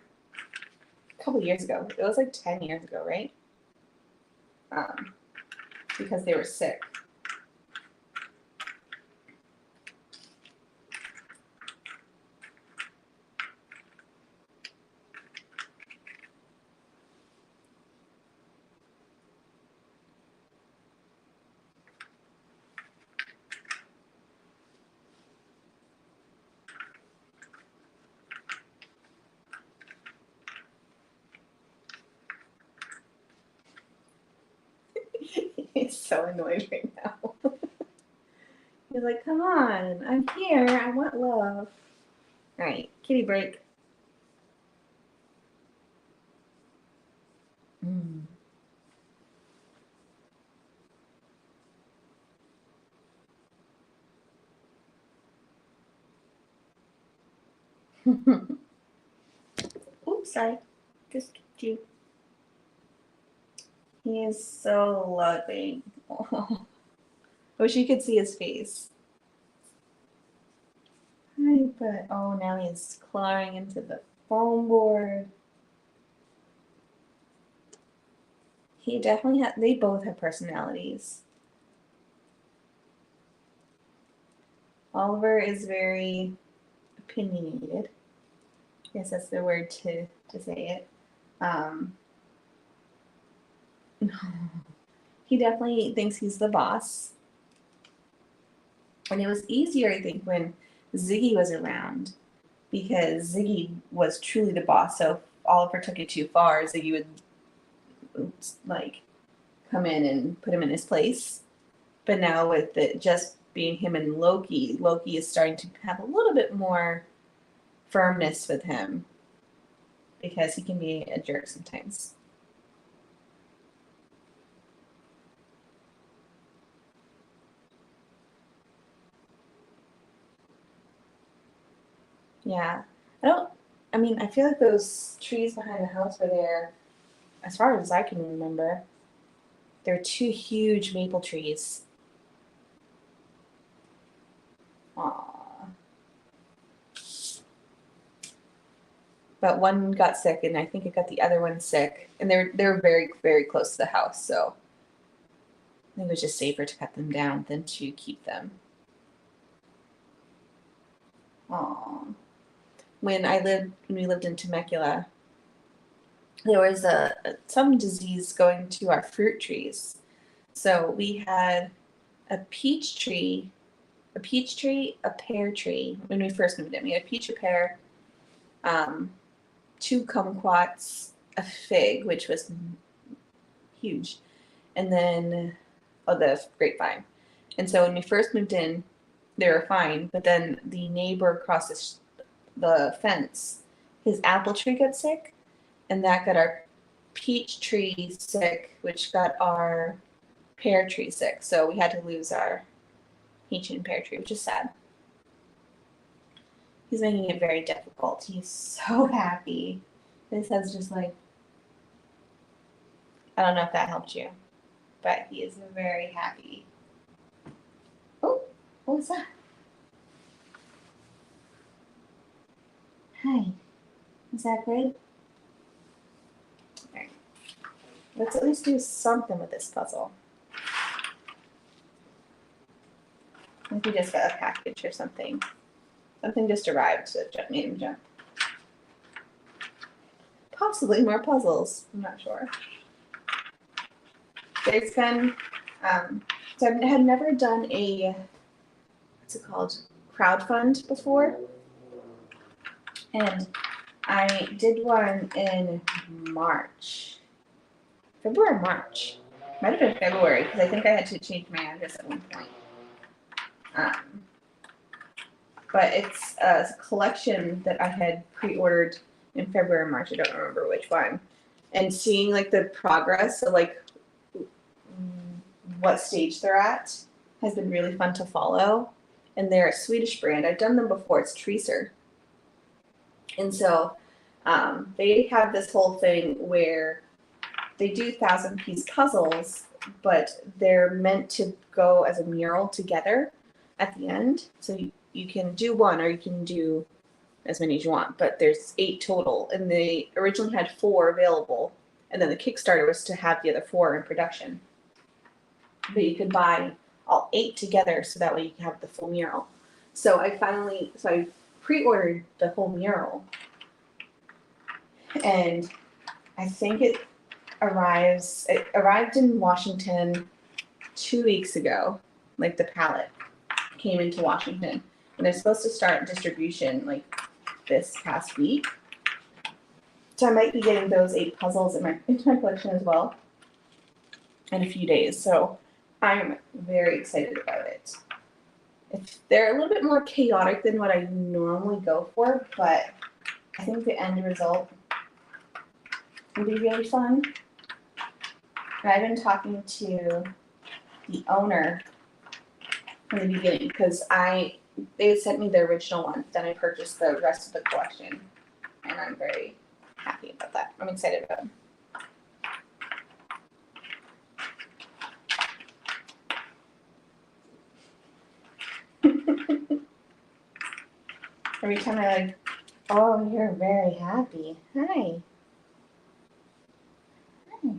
A couple years ago. It was like 10 years ago, right? Because they were sick. He's so annoyed right now. He's like, come on, I'm here, I want love. All right, kitty break. Oops, sorry. Just kicked you. He is so loving. Oh. I wish you could see his face. Hi, but oh, now he's clawing into the foam board. He definitely had. They both have personalities. Oliver is very opinionated. I guess that's the word to say it. He definitely thinks he's the boss. And it was easier, I think, when Ziggy was around because Ziggy was truly the boss. So if Oliver took it too far, Ziggy would like come in and put him in his place. But now with it just being him and Loki, Loki is starting to have a little bit more firmness with him because he can be a jerk sometimes. Yeah. I feel like those trees behind the house were there, as far as I can remember. There are 2 huge maple trees. Aww. But one got sick, and I think it got the other one sick. And they're very, very close to the house, so I think it was just safer to cut them down than to keep them. Aww. When we lived in Temecula, there was some disease going to our fruit trees. So we had a peach tree, a pear tree when we first moved in. We had a peach, a pear, 2 kumquats, a fig, which was huge, and then of the grapevine. And so when we first moved in, they were fine, but then the neighbor across the fence, his apple tree got sick, and that got our peach tree sick, which got our pear tree sick. So we had to lose our peach and pear tree, which is sad. He's making it very difficult. He's so happy. His head's just like, I don't know if that helped you, but he is very happy. Oh, what was that? Hi. Is that good? Alright. Let's at least do something with this puzzle. I think we just got a package or something. Something just arrived that made him jump. Possibly more puzzles. I'm not sure. There's been, so I had never done a, what's it called, crowdfund before. And I did one in March. February or March. Might have been February, because I think I had to change my address at one point. But it's a collection that I had pre-ordered in February or March. I don't remember which one. And seeing like the progress of like what stage they're at has been really fun to follow. And they're a Swedish brand. I've done them before. It's Treacer. And so they have this whole thing where they do 1,000-piece puzzles, but they're meant to go as a mural together at the end. So you can do one or you can do as many as you want, but there's 8 total. And they originally had 4 available. And then the Kickstarter was to have the other 4 in production. But you could buy all 8 together so that way you can have the full mural. So I pre-ordered the whole mural. And I think it arrived in Washington 2 weeks ago. Like the pallet came into Washington. And they're supposed to start distribution like this past week. So I might be getting those 8 puzzles into my collection as well in a few days. So I'm very excited about it. They're a little bit more chaotic than what I normally go for, but I think the end result will be really fun. And I've been talking to the owner from the beginning because they sent me the original one, then I purchased the rest of the collection, and I'm very happy about that. I'm excited about them. Every time I like, oh, you're very happy. Hi. Hi.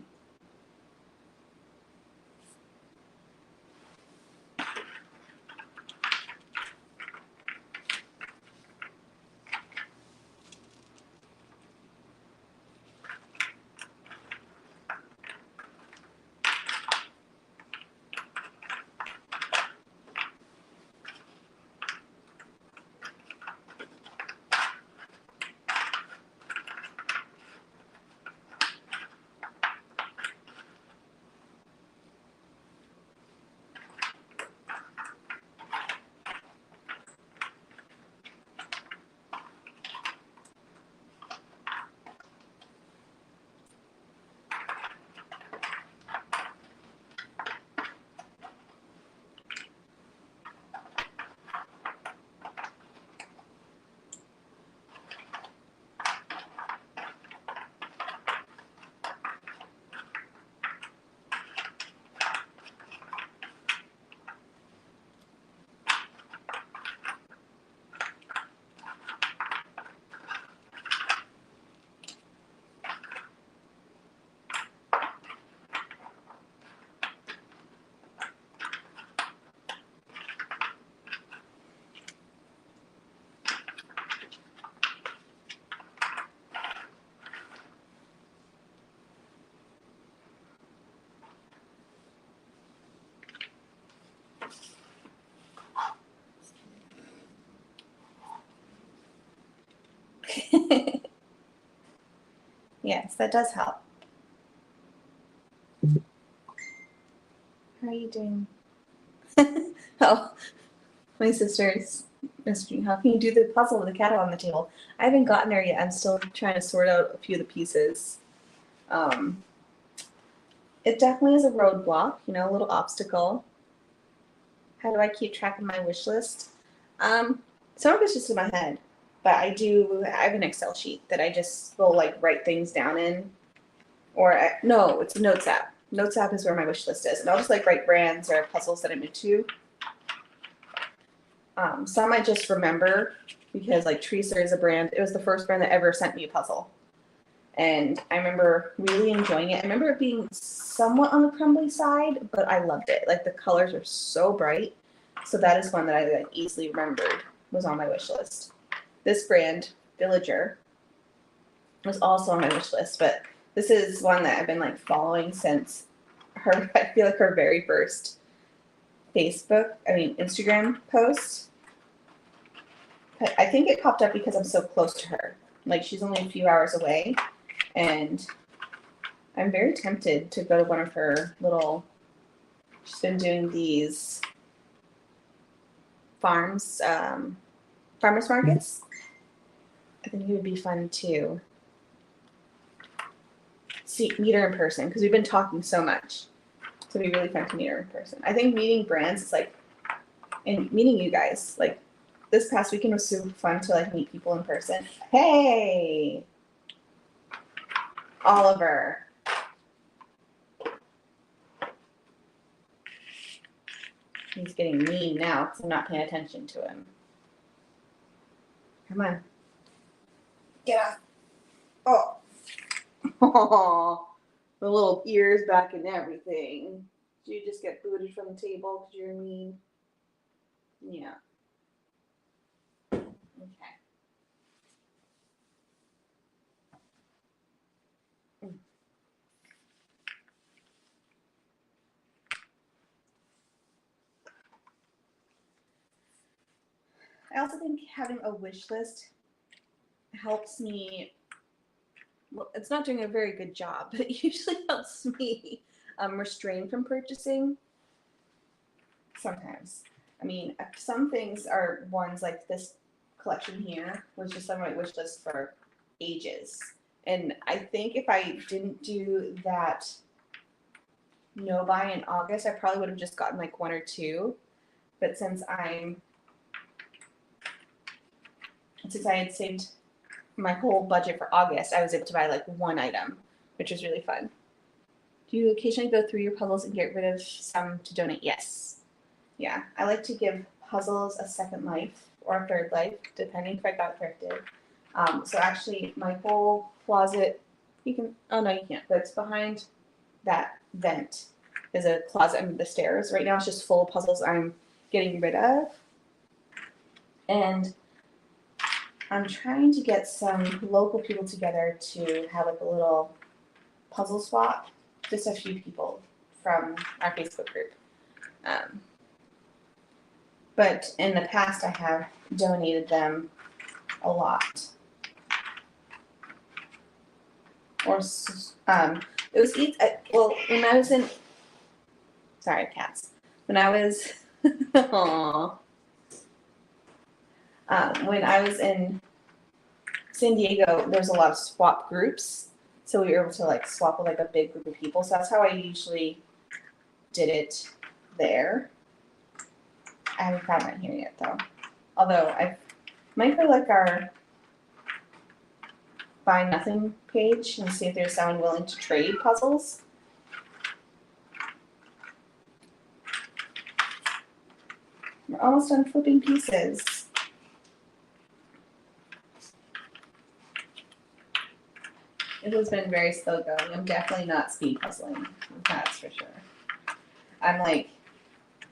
Yes, that does help. How are are you doing? Oh, my sister's messaging. How can you do the puzzle with the cat on the table? I haven't gotten there yet. I'm still trying to sort out a few of the pieces. It definitely is a roadblock, you know, a little obstacle. How do I keep track of my wish list? Some of it's just in my head, but I have an Excel sheet that I just will like write things down in. No, it's a Notes app. Notes app is where my wish list is. And I'll just like write brands or puzzles that I'm into. Some I just remember because like Treacer is a brand. It was the first brand that ever sent me a puzzle. And I remember really enjoying it. I remember it being somewhat on the crumbly side, but I loved it. Like the colors are so bright. So that is one that I like easily remembered was on my wish list. This brand, Villager, was also on my wish list, but this is one that I've been like following since I feel like her very first Instagram post. I think it popped up because I'm so close to her. Like she's only a few hours away, and I'm very tempted to go to one of her she's been doing these farmers markets. I think it would be fun to meet her in person because we've been talking so much. So it'd be really fun to meet her in person. I think meeting brands is like, and meeting you guys, like this past weekend was super fun to like meet people in person. Hey, Oliver. He's getting mean now because I'm not paying attention to him. Come on. Get up. Oh. Oh, the little ears back and everything. Did you just get booted from the table because you're mean? Yeah. Okay. I also think having a wish list helps me. Well, it's not doing a very good job, but it usually helps me restrain from purchasing. Sometimes. I mean, some things are ones like this collection here was just on my wish list for ages. And I think if I didn't do that no buy in August, I probably would have just gotten like one or two. But since I had saved my whole budget for August, I was able to buy like one item, which was really fun. Do you occasionally go through your puzzles and get rid of some to donate? Yes. Yeah, I like to give puzzles a second life or a third life, depending if I got thrifted. So actually, my whole closet, oh no, you can't, but it's behind that vent is a closet under the stairs. Right now it's just full of puzzles I'm getting rid of. And I'm trying to get some local people together to have like a little puzzle swap, just a few people from our Facebook group. But in the past I have donated them a lot. Or it was when I was in, sorry cats, when I was when I was in San Diego, there's a lot of swap groups, so we were able to like swap with like a big group of people. So that's how I usually did it there. I haven't found mine here yet though. Although I might go like our Buy Nothing page and see if there's someone willing to trade puzzles. We're almost done flipping pieces. It has been very slow going. I'm definitely not speed puzzling, that's for sure. I'm like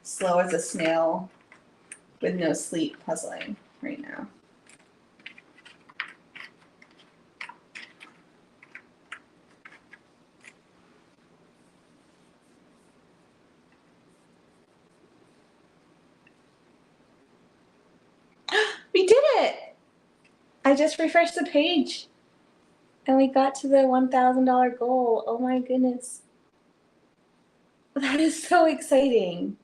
slow as a snail with no sleep puzzling right now. We did it! I just refreshed the page and we got to the $1,000 goal. Oh my goodness. That is so exciting.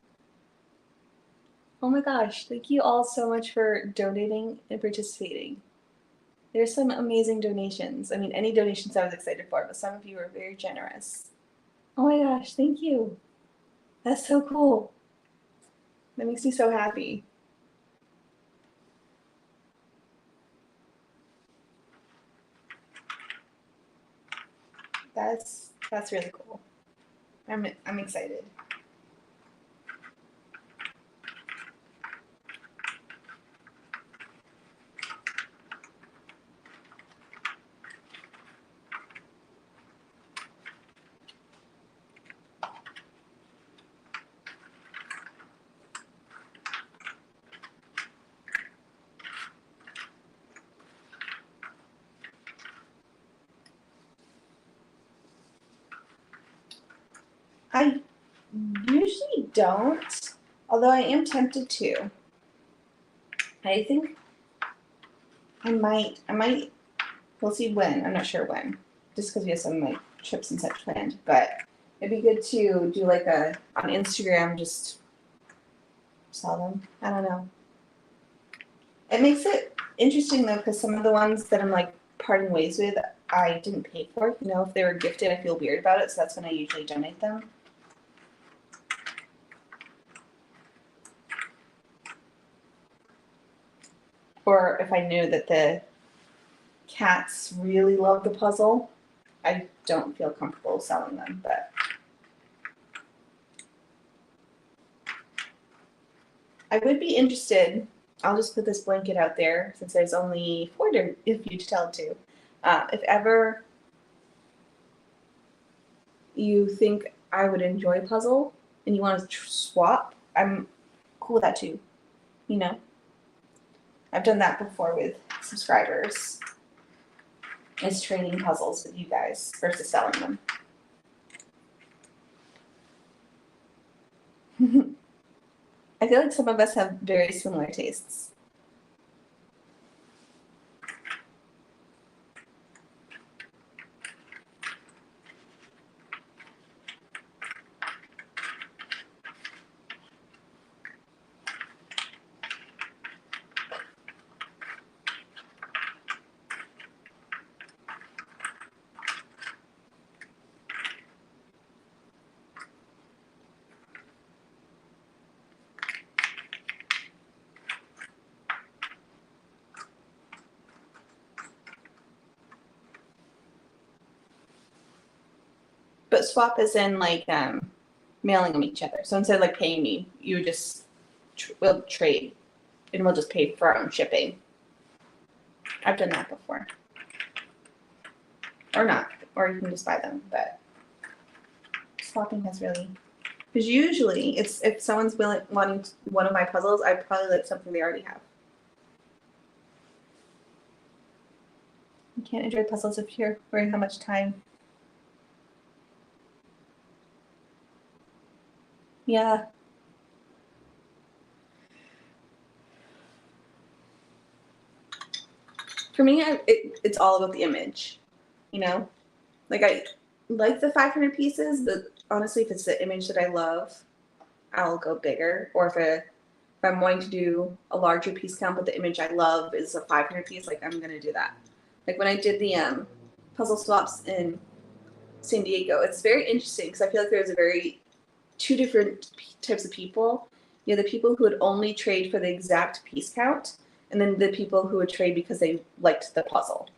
Oh my gosh, thank you all so much for donating and participating. There's some amazing donations. I mean, any donations I was excited for, but some of you were very generous. Oh my gosh, thank you. That's so cool. That makes me so happy. That's really cool. I'm excited. I usually don't, although I am tempted to. I think I might, we'll see when, I'm not sure when, just because we have some like trips and such planned, but it'd be good to do like on Instagram, just sell them. I don't know. It makes it interesting though, because some of the ones that I'm like parting ways with, I didn't pay for. You know, if they were gifted, I feel weird about it, so that's when I usually donate them. Or if I knew that the cats really love the puzzle, I don't feel comfortable selling them, but I would be interested. I'll just put this blanket out there since there's only 4 of you to tell it to. If ever you think I would enjoy puzzle and you want to swap, I'm cool with that too. You know, I've done that before with subscribers. Is trading puzzles with you guys versus selling them. I feel like some of us have very similar tastes. But swap is in like mailing them each other. So instead of like paying me, you just we'll trade, and we'll just pay for our own shipping. I've done that before, or not, or you can just buy them. But swapping has really, because usually it's if someone's wanting one of my puzzles, I probably like something they already have. You can't enjoy puzzles if you're worrying how much time. Yeah. For me, it's all about the image, you know? Like, I like the 500 pieces, but honestly, if it's the image that I love, I'll go bigger. Or if I'm wanting to do a larger piece count, but the image I love is a 500 piece, like, I'm going to do that. Like, when I did the puzzle swaps in San Diego, it's very interesting because I feel like there's two different types of people. You know, the people who would only trade for the exact piece count, and then the people who would trade because they liked the puzzle.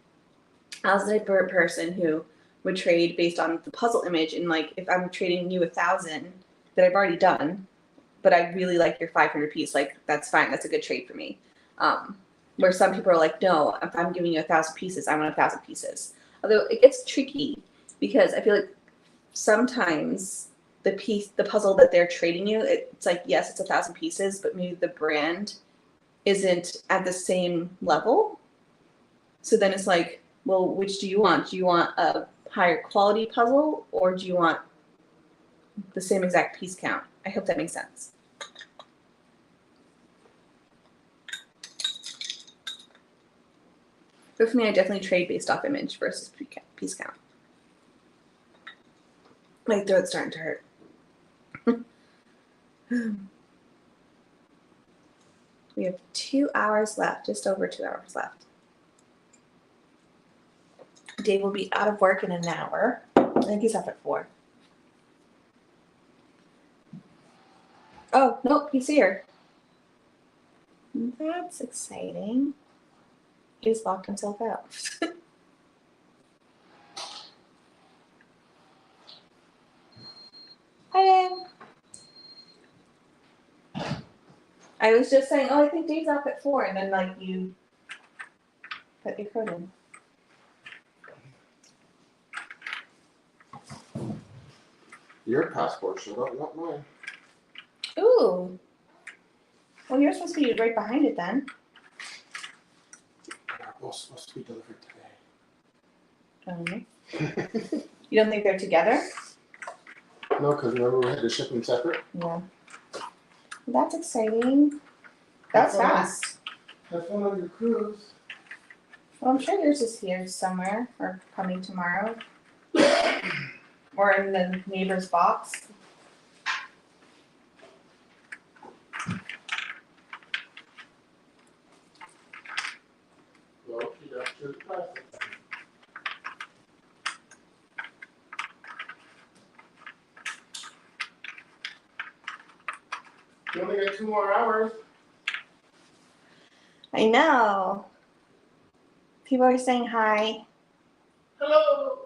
I was the type of person who would trade based on the puzzle image, and like if I'm trading you 1,000 that I've already done, but I really like your 500 piece, like that's fine, that's a good trade for me. Where some people are like, no, if I'm giving you 1,000 pieces, I want 1,000 pieces. Although it gets tricky because I feel like sometimes the puzzle that they're trading you, it's like, yes, it's 1,000 pieces, but maybe the brand isn't at the same level. So then it's like, well, which do you want? Do you want a higher quality puzzle, or do you want the same exact piece count? I hope that makes sense. But for me, I definitely trade based off image versus piece count. My throat's starting to hurt. We have 2 hours left, just over 2 hours left. Dave will be out of work in an hour. I think he's up at 4. Oh, nope, he's here. That's exciting. He's locked himself out. Hi, Dave. I was just saying, oh, I think Dave's up at 4, and then like you put your code in. Your passport showed up, not mine. Ooh. Well, you're supposed to be right behind it then. They're both supposed to be delivered today. You don't think they're together? No, because remember we had to ship them separate? Yeah. That's exciting. That's fast. Have fun on your cruise. Well, I'm sure yours is here somewhere or coming tomorrow. Or in the neighbor's box. Well, you got to the price. You only got 2 more hours. I know. People are saying hi. Hello.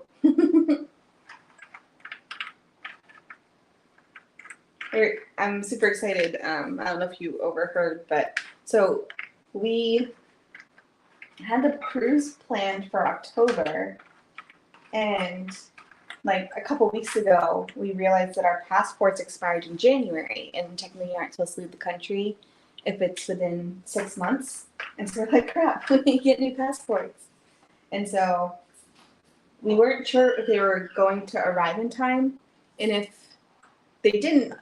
I'm super excited. I don't know if you overheard, but so we had the cruise planned for October, and like a couple weeks ago, we realized that our passports expired in January, and technically you aren't supposed to leave the country if it's within 6 months. And so we're like, crap, we need to get new passports. And so we weren't sure if they were going to arrive in time, and if they didn't,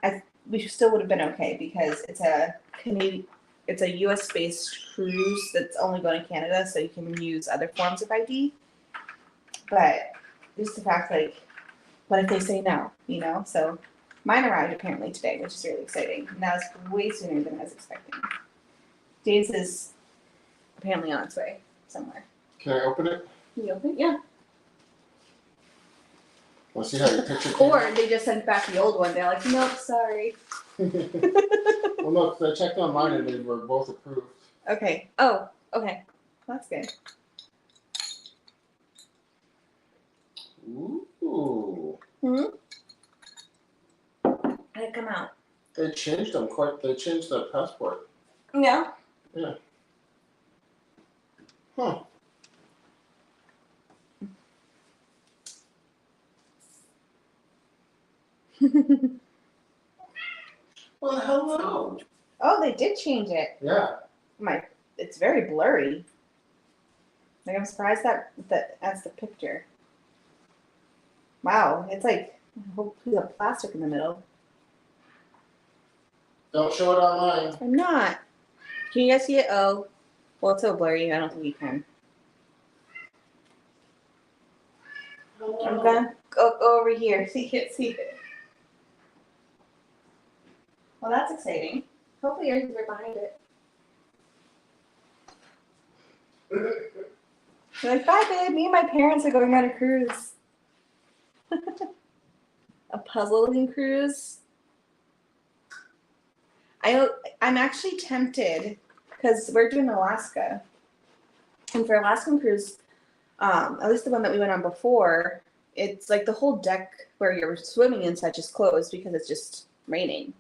we still would have been okay because it's a U.S. based cruise that's only going to Canada, so you can use other forms of ID. But just the fact, like, what if they say no? You know, so mine arrived apparently today, which is really exciting, and that was way sooner than I was expecting. Dave's is apparently on its way somewhere. Can I open it? Can you open it? Yeah. Let's see how your picture came Or out. they just sent back the old one. They're like, nope, sorry. Well, no, 'cause I checked online and they were both approved. Okay. Oh, okay. That's good. Ooh. Hmm? How did it come out? They changed them quite. They changed the passport. No. Yeah. Huh. Well, hello. Oh, they did change it. Yeah. It's very blurry. Like, I'm surprised that's the picture. Wow, it's like a whole piece of plastic in the middle. Don't show it online. I'm not. Can you guys see it? Oh, well, it's so blurry. I don't think you can. I'm gonna go over here so you can't see it. Well, that's exciting. Hopefully yours is right behind it. You're like, bye, babe. Me and my parents are going on a cruise. A puzzling cruise. I'm actually tempted because we're doing Alaska, and for Alaskan cruise, at least the one that we went on before, it's like the whole deck where you're swimming and such is closed because it's just raining,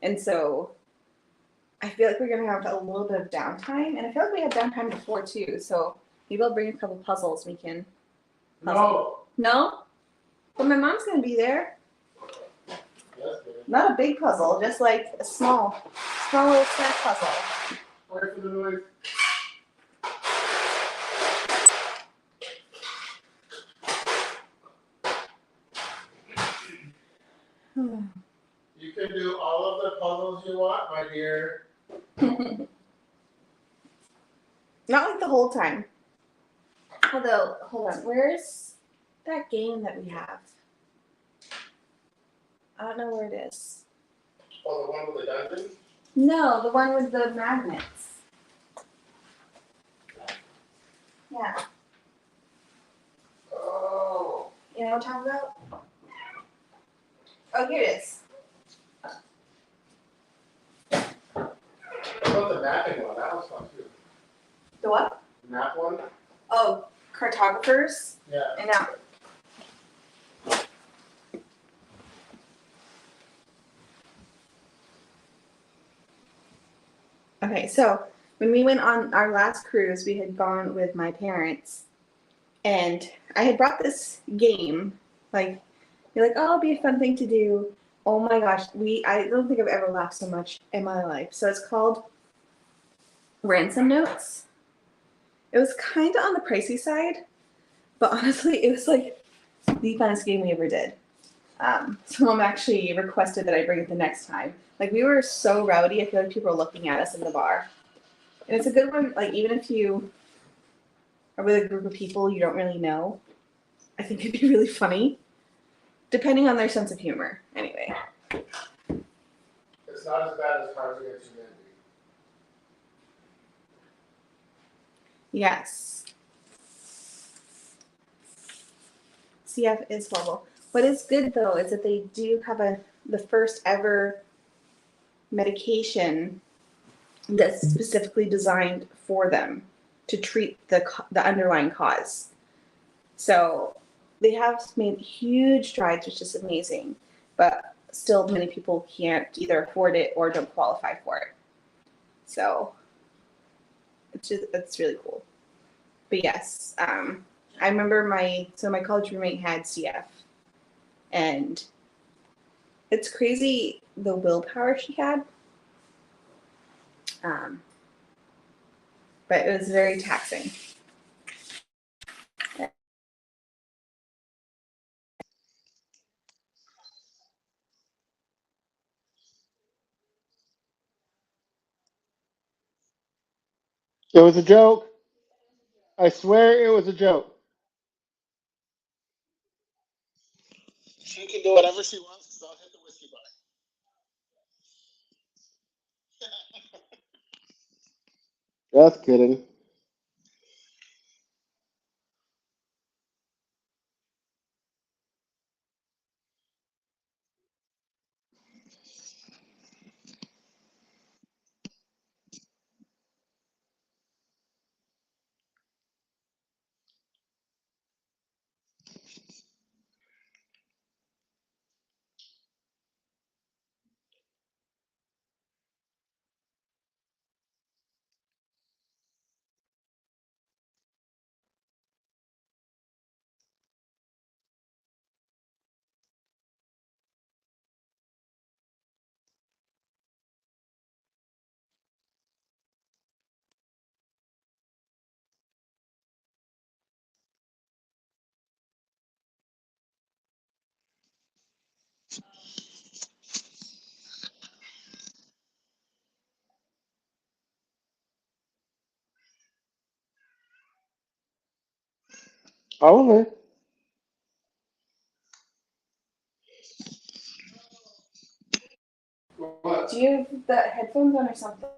and so I feel like we're gonna have a little bit of downtime, and I feel like we had downtime before too. So maybe I'll bring a couple puzzles we can. No. No, but my mom's gonna be there. Yes, baby. Not a big puzzle, just like a small little snack puzzle. Sorry for the noise. You can do all of the puzzles you want, my dear. Not like the whole time. Although, hold on, where's that game that we have? I don't know where it is. Oh, the one with the dungeon? No, the one with the magnets. Yeah. Oh. You know what I'm talking about? Oh, here it is. What about the mapping one? That was fun too. The what? Map one? Oh, cartographers. Yeah. I know. Okay, so when we went on our last cruise, we had gone with my parents, and I had brought this game. Like, you're like, oh, it'll be a fun thing to do. Oh my gosh, I don't think I've ever laughed so much in my life. So it's called Ransom Notes. It was kind of on the pricey side, but honestly, it was like the funnest game we ever did. So Mom actually requested that I bring it the next time. Like, we were so rowdy, I feel like people were looking at us in the bar. And it's a good one, like, even if you are with a group of people you don't really know, I think it'd be really funny, depending on their sense of humor. Anyway. It's not as bad as Cards Against Humanity. Yes. CF is horrible. What is good, though, is that they do have the first ever medication that's specifically designed for them to treat the underlying cause. So they have made huge strides, which is amazing, but still many people can't either afford it or don't qualify for it. So it's really cool. But yes, I remember my college roommate had CF, and it's crazy the willpower she had. But it was very taxing. It was a joke. I swear it was a joke. She can do whatever she wants because I'll hit the whiskey bar. Just kidding. Probably. What? Do you have the headphones on or something?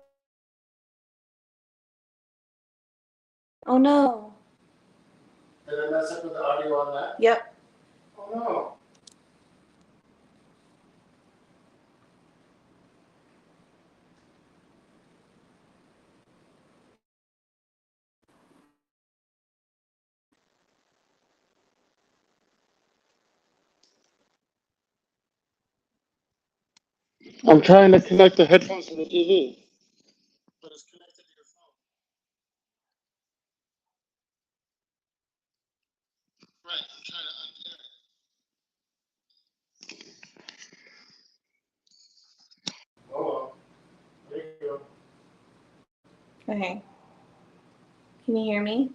Oh no. Did I mess up with the audio on that? Yep. Oh no. I'm trying to connect the headphones to the TV, but it's connected to your phone. Right, I'm trying to unpair it. Oh well. There you go. Okay. Can you hear me?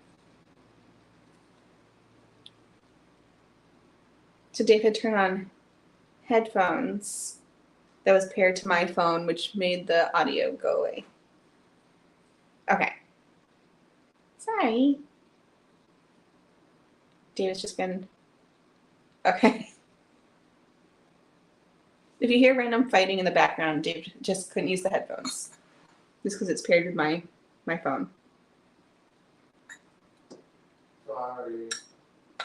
So Dave had turned on headphones that was paired to my phone, which made the audio go away. Okay. Sorry. Dave's just been. Okay. If you hear random fighting in the background, Dave just couldn't use the headphones. Just because it's paired with my phone. Sorry.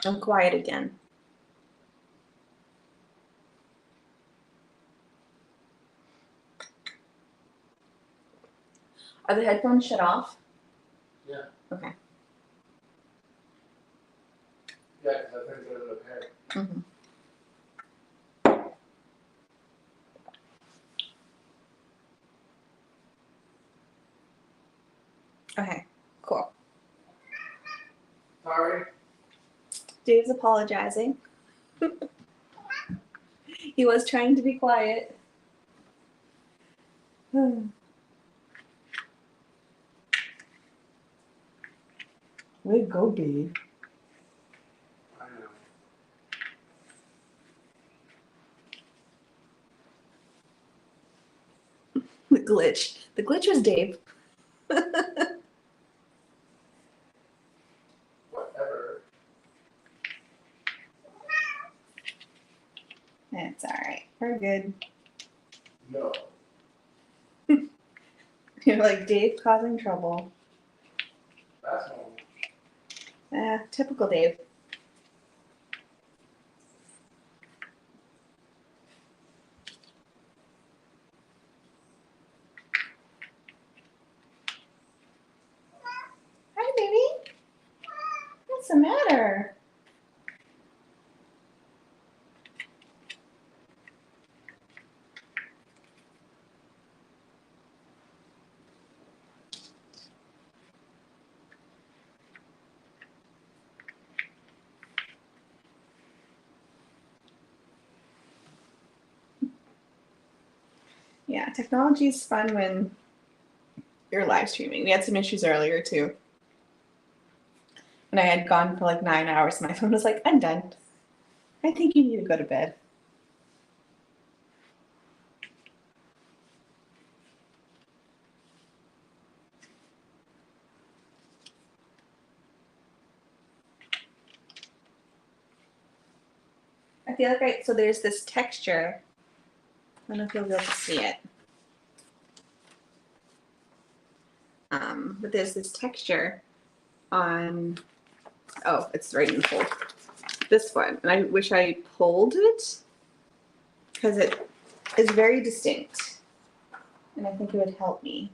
I'm quiet again. Are the headphones shut off? Yeah. Okay. Yeah, because I think they're in the pair. Mm-hmm. Okay, cool. Sorry. Dave's apologizing. He was trying to be quiet. Way to go, Dave. I know. The glitch. The glitch was Dave. Whatever. It's alright. We're good. No. You're like, Dave causing trouble. That's normal. Typical Dave. Hi, baby. What's the matter? Yeah, technology is fun when you're live streaming. We had some issues earlier too. And I had gone for like 9 hours. My phone was like, I'm done. I think you need to go to bed. I feel like so there's this texture. I don't know if you'll be able to see it. But there's this texture on, oh, it's right in the fold. This one, and I wish I pulled it because it is very distinct, and I think it would help me.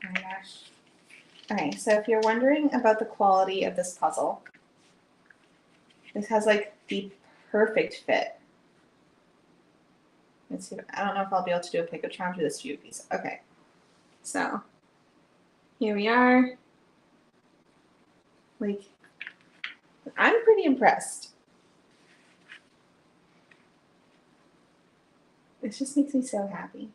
Oh my gosh. Okay, so if you're wondering about the quality of this puzzle, this has like the perfect fit. Let's see. I don't know if I'll be able to do a pick of charm to this few piece. Okay, so here we are. Like, I'm pretty impressed. It just makes me so happy.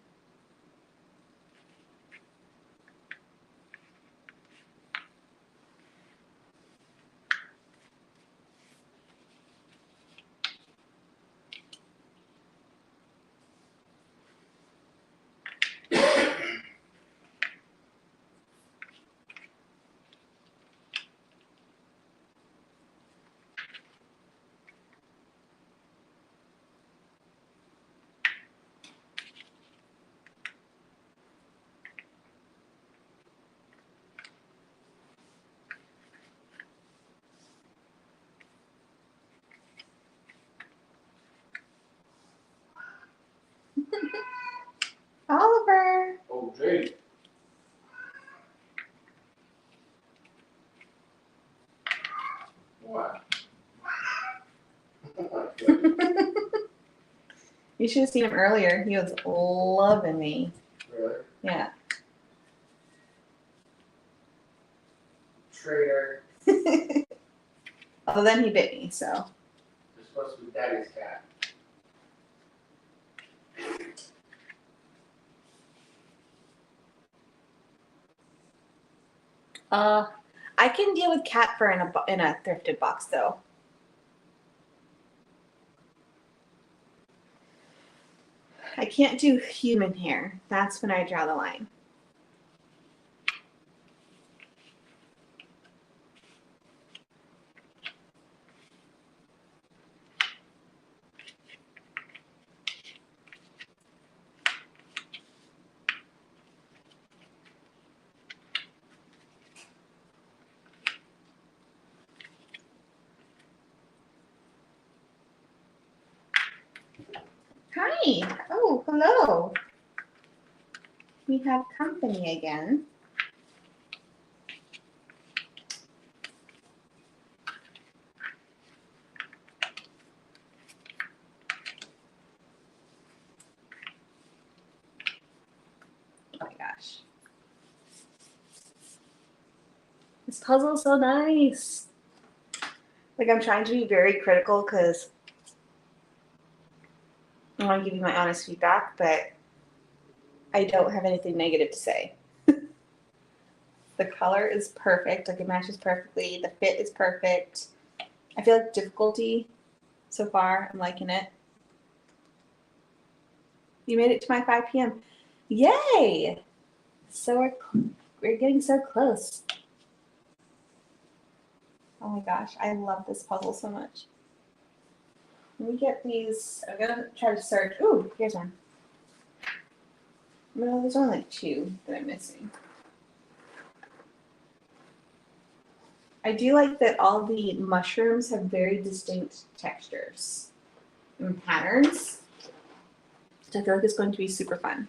Oliver. Oh, Jake. What? You should have seen him earlier. He was loving me. Really? Yeah. Traitor. Although then he bit me, so. You're supposed to be daddy's cat. I can deal with cat fur in a thrifted box though. I can't do human hair. That's when I draw the line. Hi. Oh, hello. We have company again. Oh my gosh. This puzzle is so nice. Like, I'm trying to be very critical because I want to give you my honest feedback, but I don't have anything negative to say. The color is perfect. Like, it matches perfectly. The fit is perfect. I feel like difficulty so far, I'm liking it. You made it to my 5 p.m. Yay! So we're getting so close. Oh my gosh, I love this puzzle so much. Let me get these. I'm gonna try to search. Ooh, here's one. No, there's only like 2 that I'm missing. I do like that all the mushrooms have very distinct textures and patterns. So I feel like it's going to be super fun.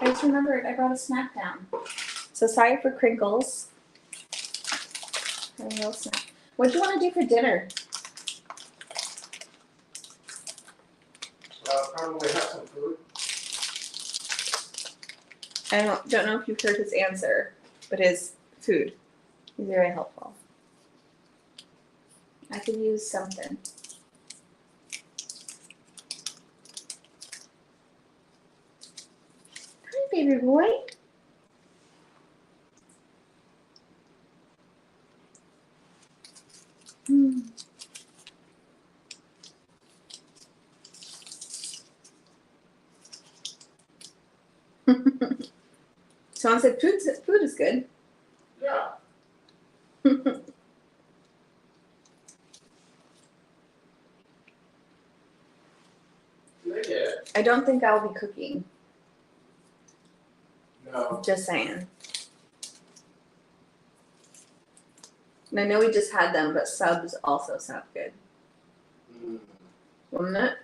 I just remembered I brought a snack down. So sorry for crinkles. A little snack. What do you want to do for dinner? Probably have some food. I don't know if you've heard his answer, but his food is very helpful. I could use something. Hi, baby boy. Hmm. Someone said food is good. Yeah. They get it. I don't think I'll be cooking. No. Just saying. And I know we just had them, but subs also sound good. Mm. Wouldn't it?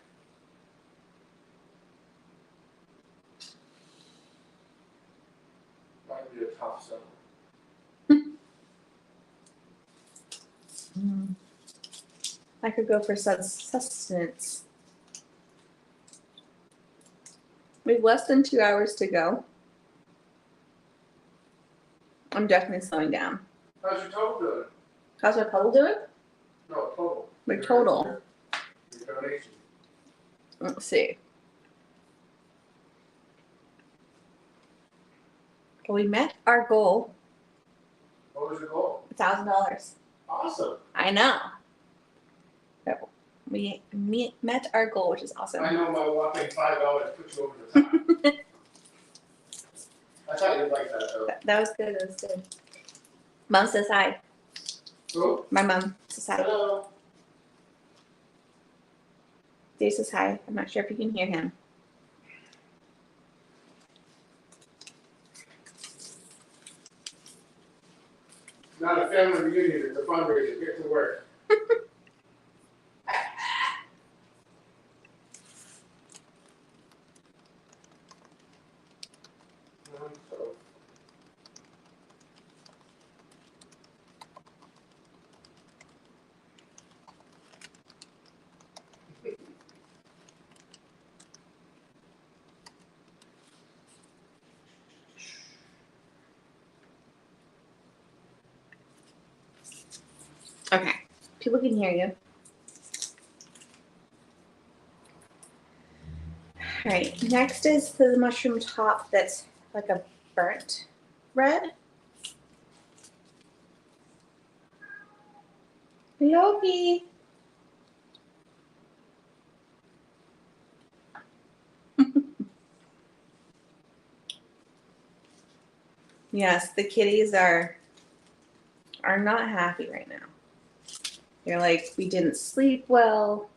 Might be a tough summer. I could go for sustenance. We have less than 2 hours to go. I'm definitely slowing down. How's your total doing? How's my puzzle doing? No, total. My total. Your donation. Let's see. Well, we met our goal. What was your goal? $1,000. Awesome. I know. So we met our goal, which is awesome. I know my whopping $5 put you over the top. I thought you'd like that though. That was good. That was good. Mom says hi. Who? My mom says hi. Hello. Dave says hi. I'm not sure if you can hear him. Not a family reunion, it's a fundraiser. Get to work. So, Okay. People can hear you. All right. Next is the mushroom top that's like a burnt red. Yogi. Yes, the kitties are not happy right now. They're like, we didn't sleep well.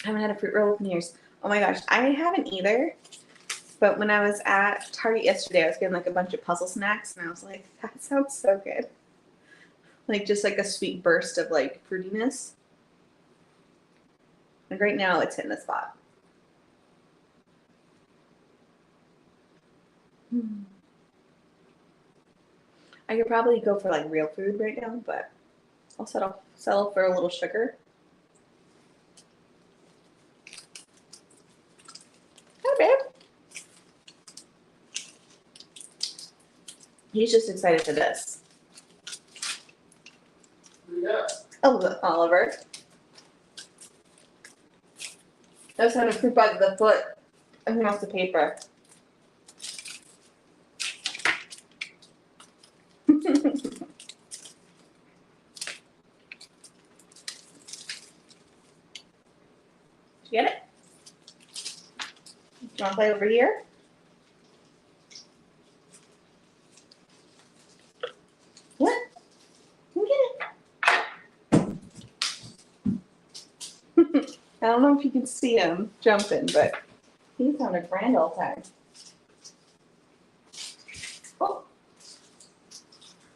I haven't had a fruit roll in years. Oh my gosh, I haven't either. But when I was at Target yesterday, I was getting like a bunch of puzzle snacks, and I was like, that sounds so good. Like just like a sweet burst of like fruitiness. Like right now, it's hitting the spot. I could probably go for like real food right now, but I'll settle for a little sugar. Hi, babe. He's just excited for this. Yeah. Oh, Oliver. I was trying to poop out of the foot. I think off the paper. Did you get it? You want to play over here? What? Come get it. I don't know if you can see him jumping, but he's having a grand old time. Oh.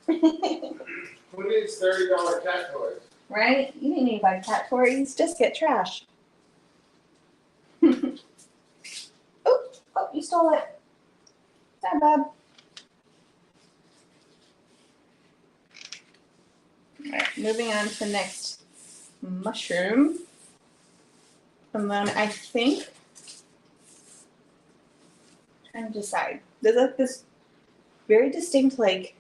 Who needs $30 cat toys? Right? You didn't need to buy cat toys. Just get trash. Oh, you stole it. Bad, bad. Alright, moving on to the next mushroom. And then I think, trying to decide. There's like this very distinct, like,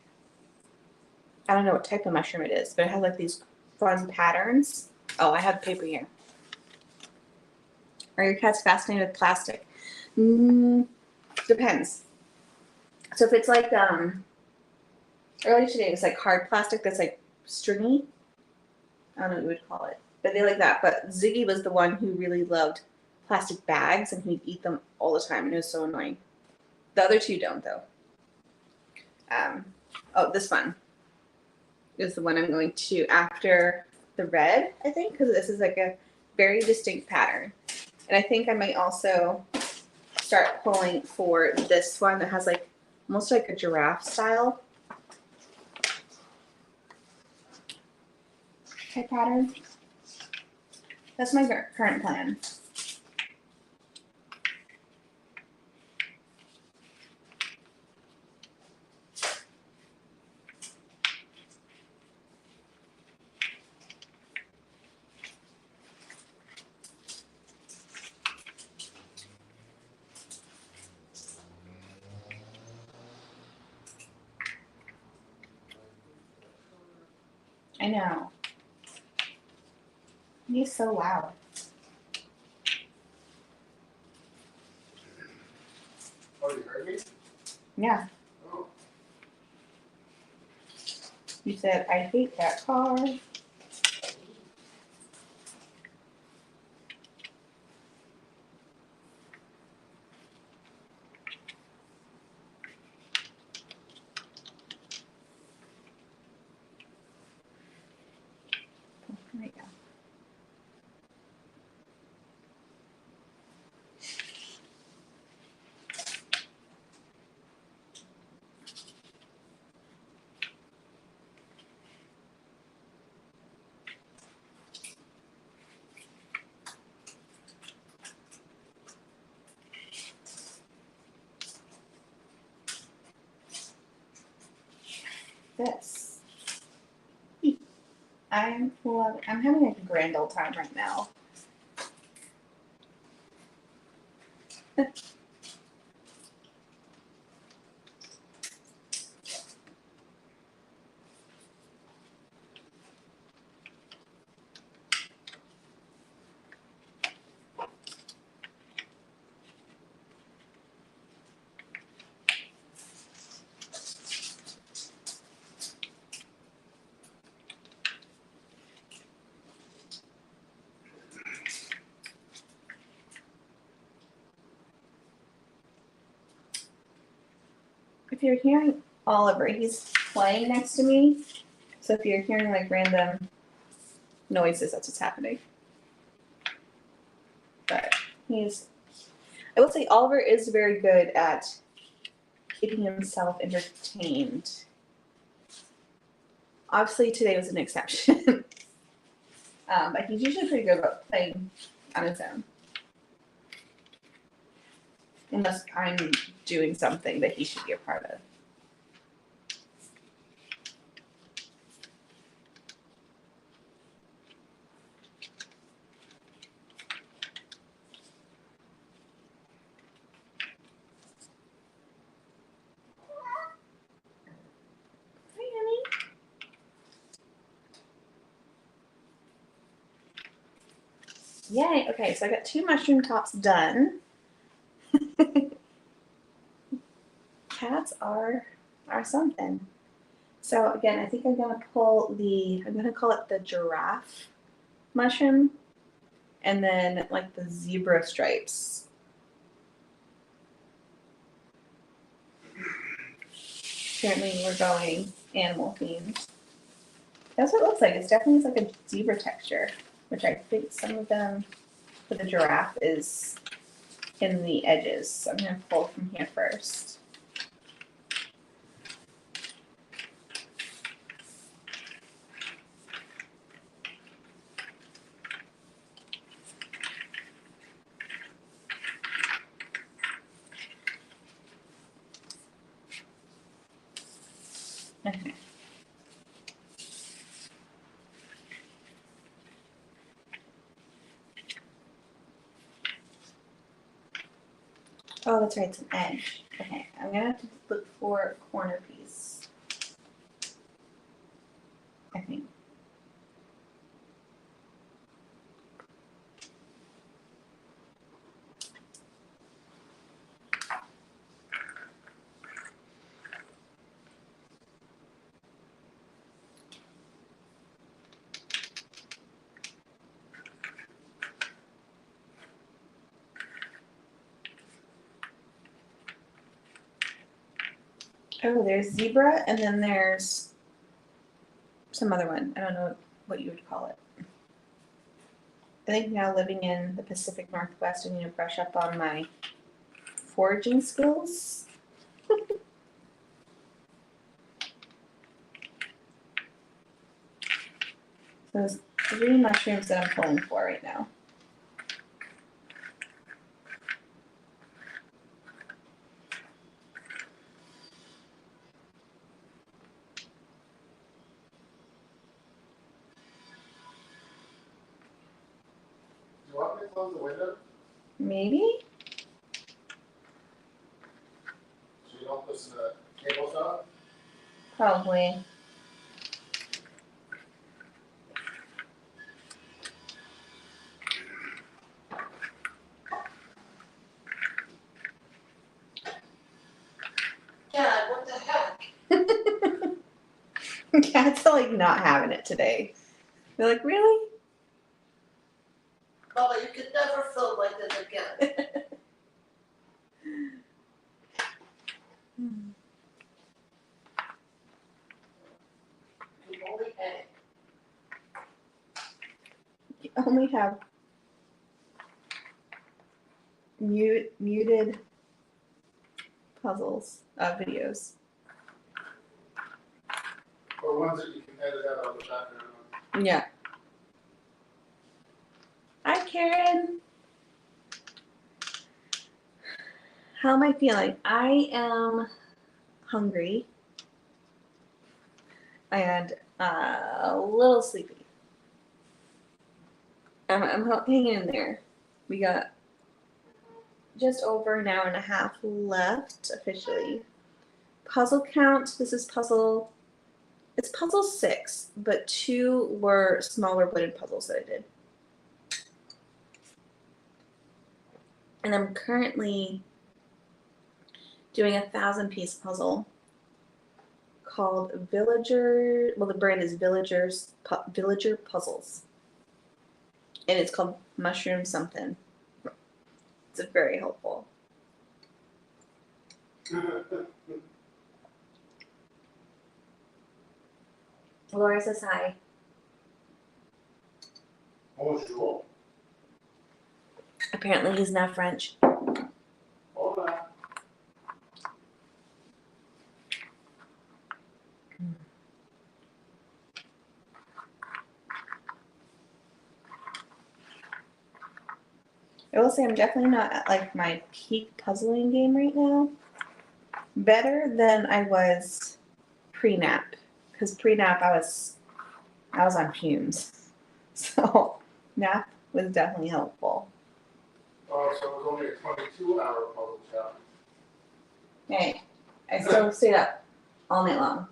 I don't know what type of mushroom it is, but it has like these fun patterns. Oh, I have paper here. Are your cats fascinated with plastic? Depends. So if it's like earlier today it was like hard plastic that's like stringy. I don't know what you would call it, but they like that. But Ziggy was the one who really loved plastic bags, and he'd eat them all the time, and it was so annoying. The other two don't though. Oh, this one is the one I'm going to after the red, I think, because this is like a very distinct pattern. And I think I might also start pulling for this one that has like almost like a giraffe style type pattern. That's my current plan. I know. He's so loud. Oh, you heard me? Yeah. Oh. You said, I hate that car. There you go. This. I'm having a grand old time right now. if you're hearing Oliver, he's playing next to me. So if you're hearing like random noises, that's what's happening. But I will say Oliver is very good at keeping himself entertained. Obviously today was an exception. But he's usually pretty good about playing on his own. Unless I'm doing something that he should be a part of. Hi, honey. Yay, okay, so I got 2 mushroom tops done. Cats are something. So again, I think I'm gonna call it the giraffe mushroom, and then like the zebra stripes. Apparently we're going animal themed. That's what it looks like. It's definitely like a zebra texture, which I think some of them for the giraffe is in the edges. So I'm gonna pull from here first. Okay. Oh, that's right, it's an edge. Okay, I'm gonna have to look for a corner piece. I think. Oh, there's zebra, and then there's some other one. I don't know what you would call it. I think now living in the Pacific Northwest, I need to brush up on my foraging skills. There's 3 mushrooms that I'm pulling for right now. Do you want me to close the window Maybe? so you don't listen to cable stuff? Probably. Dad, what the heck? Cats are like not having it today. They're like, really? Mama, you could never film like this again. You only egg. You only have muted puzzles, videos. Or ones that you can edit out on the background? Yeah. Hi, Karen. How am I feeling? I am hungry and a little sleepy. I'm hanging in there. We got just over an hour and a half left officially. Puzzle count. It's puzzle 6, but 2 were smaller wooden puzzles that I did. And I'm currently doing a 1,000-piece puzzle called Villager. Well, the brand is Villager Puzzles, and it's called Mushroom something. It's very helpful. Laura says hi. Bonjour. Apparently he's not French. Hola. I will say I'm definitely not at like my peak puzzling game right now. Better than I was pre-nap. Because pre-nap I was on fumes. So nap was definitely helpful. Oh, so it was only a 22-hour puzzle challenge. Hey, I still stayed up all night long.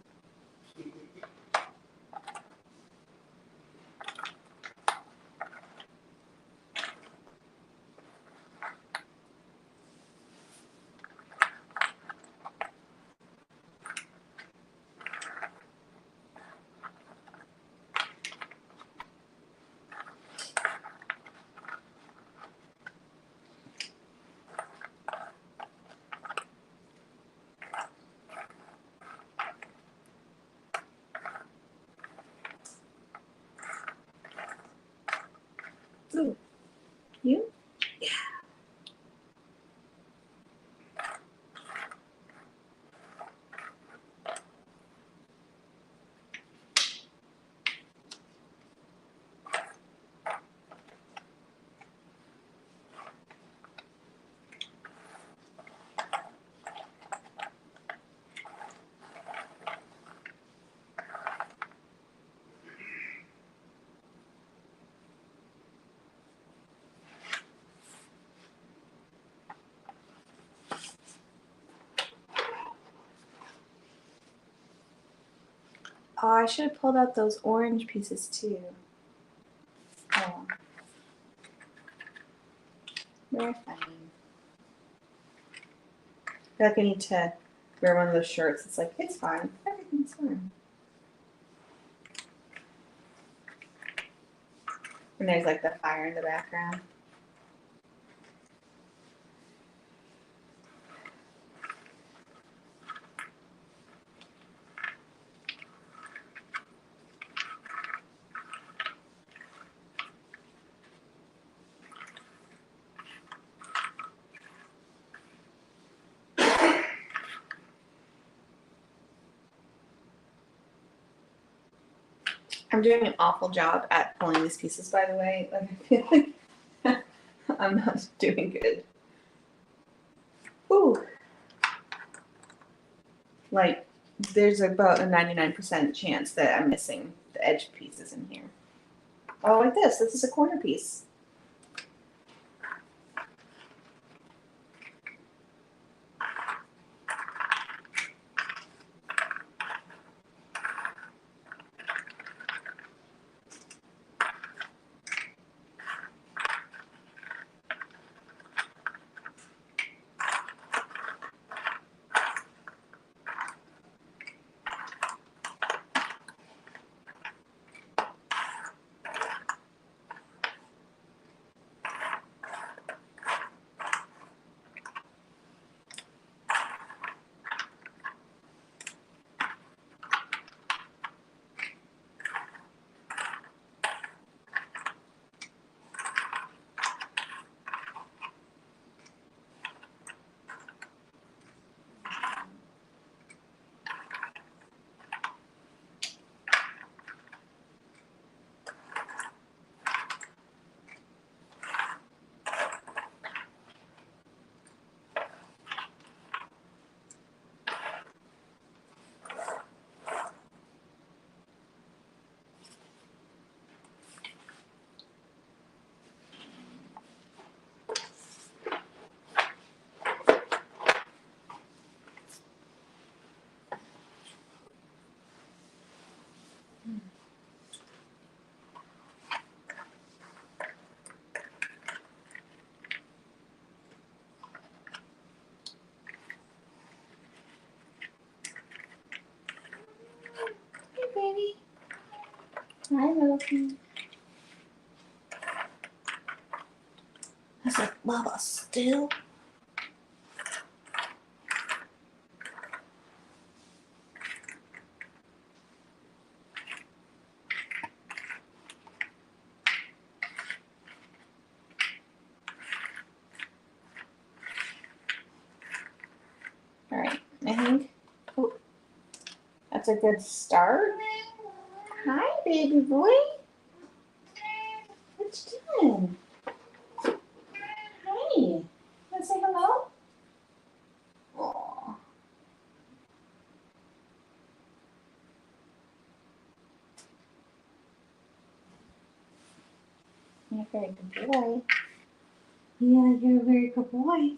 Ooh. You? Yeah. Oh, I should have pulled out those orange pieces too. Oh. Very funny. I feel like I need to wear one of those shirts. It's like, it's fine. Everything's fine. And there's like the fire in the background. I'm doing an awful job at pulling these pieces, by the way. Like, I feel like I'm not doing good. Ooh. Like, there's about a 99% chance that I'm missing the edge pieces in here. Oh, like this. This is a corner piece. Hey, baby. Hi, Loki. I was like, Mama, still? That's a good start. Hi, baby boy. What you doing? Hi. You want to say hello? Aw. You're a very good boy. Yeah, you're a very good boy.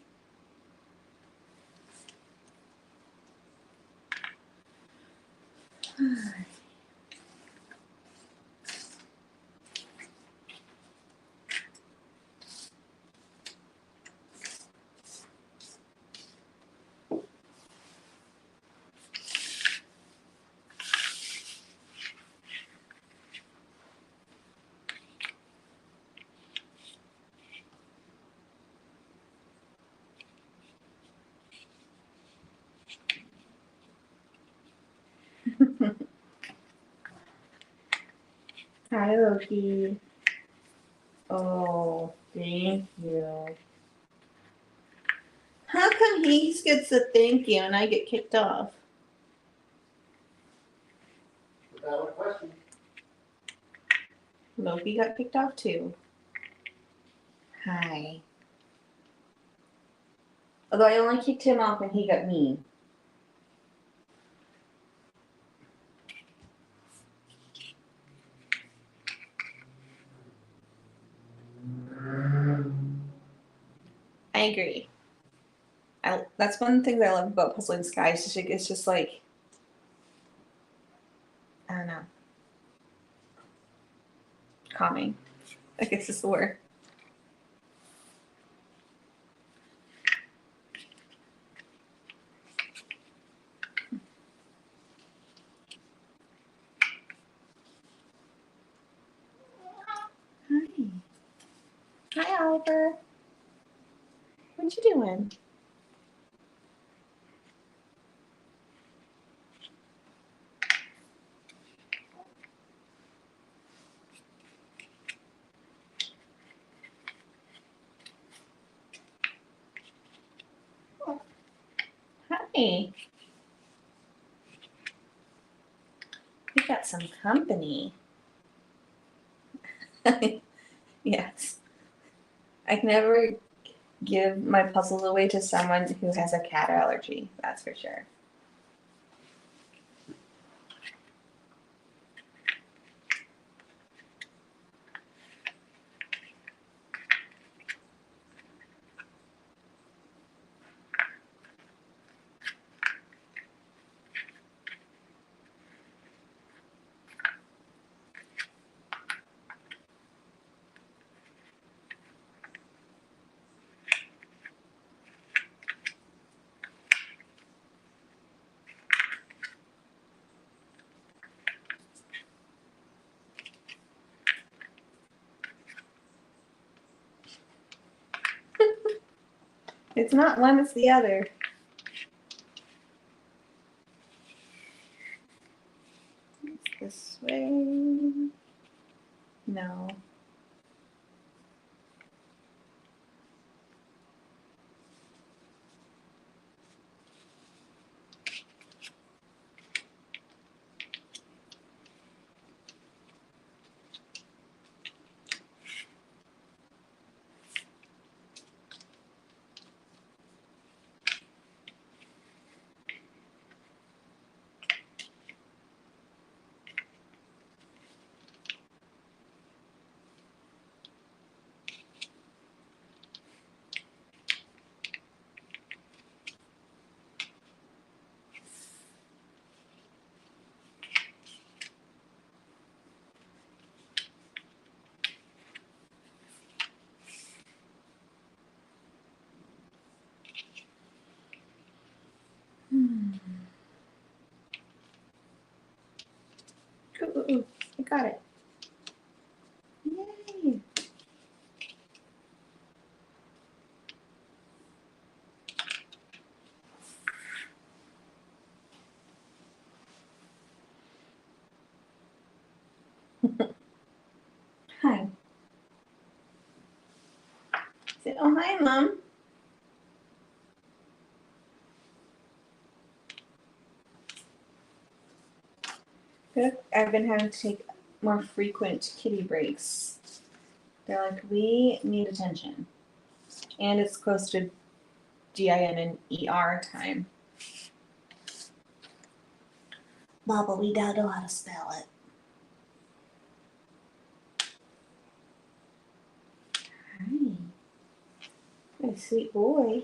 Hi, Loki. Oh, thank you. How come he gets a thank you and I get kicked off? Valid question. Loki got kicked off too. Hi. Although I only kicked him off when he got mean. I agree. That's one thing that I love about Puzzling Skies. It's just like, I don't know, calming. I guess is the word. Hi. Hi, Oliver. What you doing? Hi. We got some company. Yes. I can never give my puzzles away to someone who has a cat allergy. That's for sure. It's not one, it's the other. It's this way. No. Ooh, I got it. Yay. Hi. Say, oh, hi, Mom. I've been having to take more frequent kitty breaks. They're like, we need attention. And it's close to GIN and ER time. Baba, we don't know how to spell it. Hi. What a sweet boy.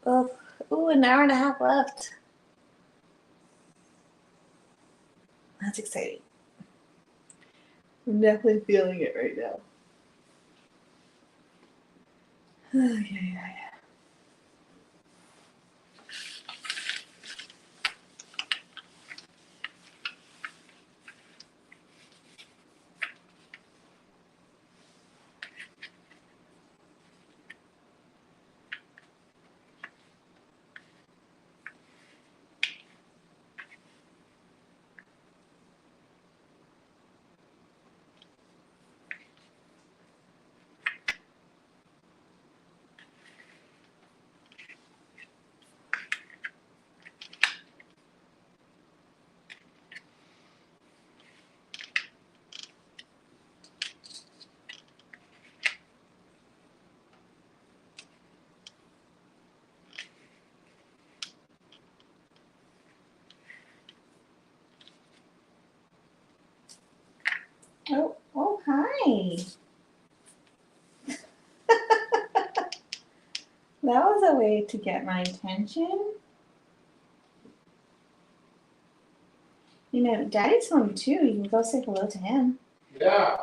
Oh, ooh, an hour and a half left. That's exciting. I'm definitely feeling it right now. Okay. Oh, hi. That was a way to get my attention. You know, Daddy's home too. You can go say hello to him. Yeah.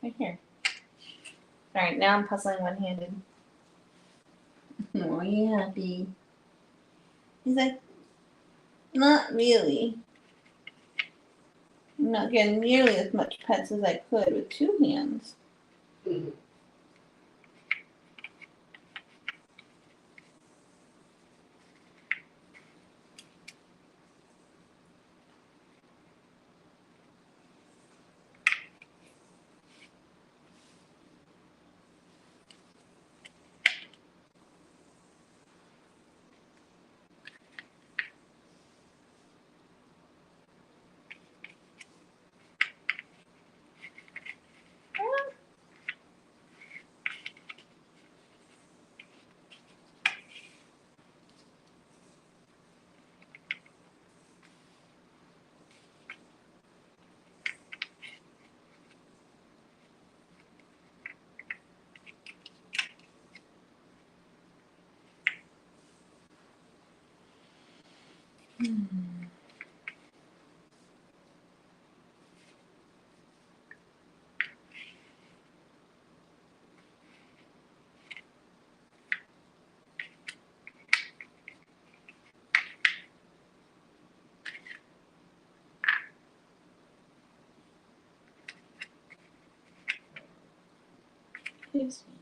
Right here. All right, now I'm puzzling one-handed. Oh, you happy? He's like, not really. I'm not getting nearly as much pets as I could with two hands. Excuse me.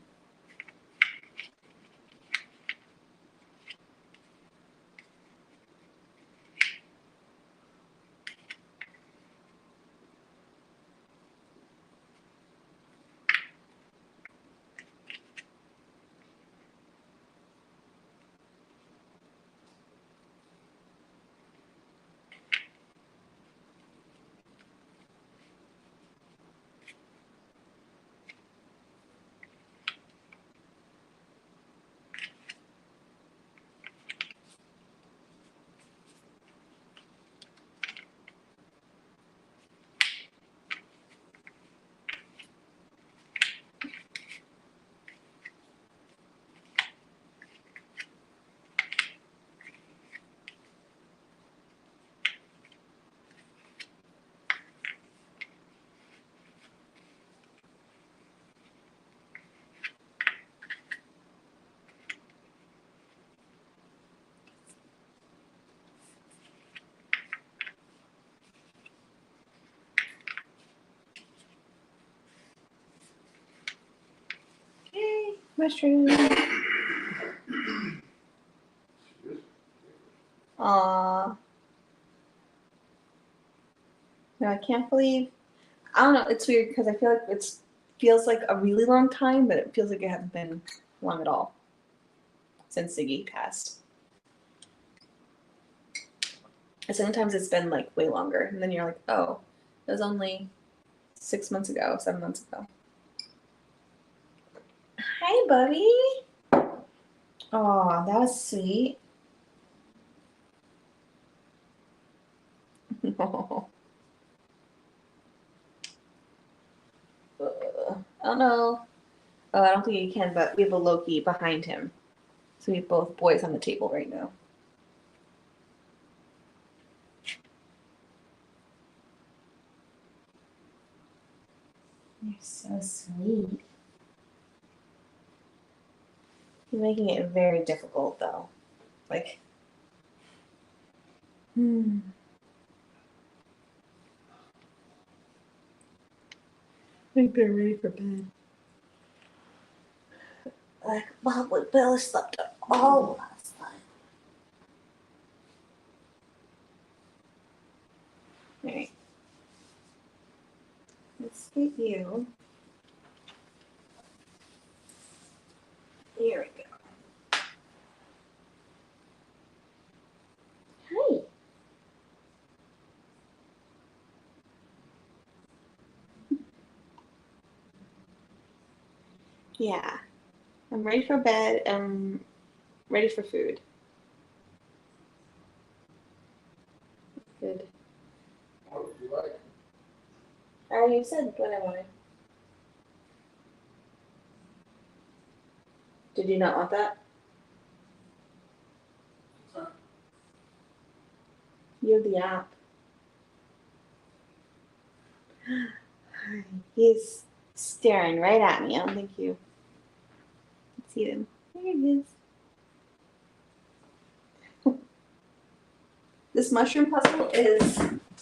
Mushroom. Aw. No, I can't believe. I don't know. It's weird because I feel like it's feels like a really long time, but it feels like it hasn't been long at all since Ziggy passed. And sometimes it's been like way longer, and then you're like, oh, it was only 6 months ago, 7 months ago. Hi, buddy. Oh, that was sweet. Oh. Oh no. Oh, I don't think you can, but we have a Loki behind him. So we have both boys on the table right now. You're so sweet. You're making it very difficult, though. Like, I think they're ready for bed. Like, well, we barely slept at all last night. Alright. Let's get you. Here we go. Hi. Yeah. I'm ready for bed. I'm ready for food. Good. What would you like? I already said what I wanted. Did you not want that? Sorry. You have the app. He's staring right at me. I don't think you can see him. There he is. This mushroom puzzle is.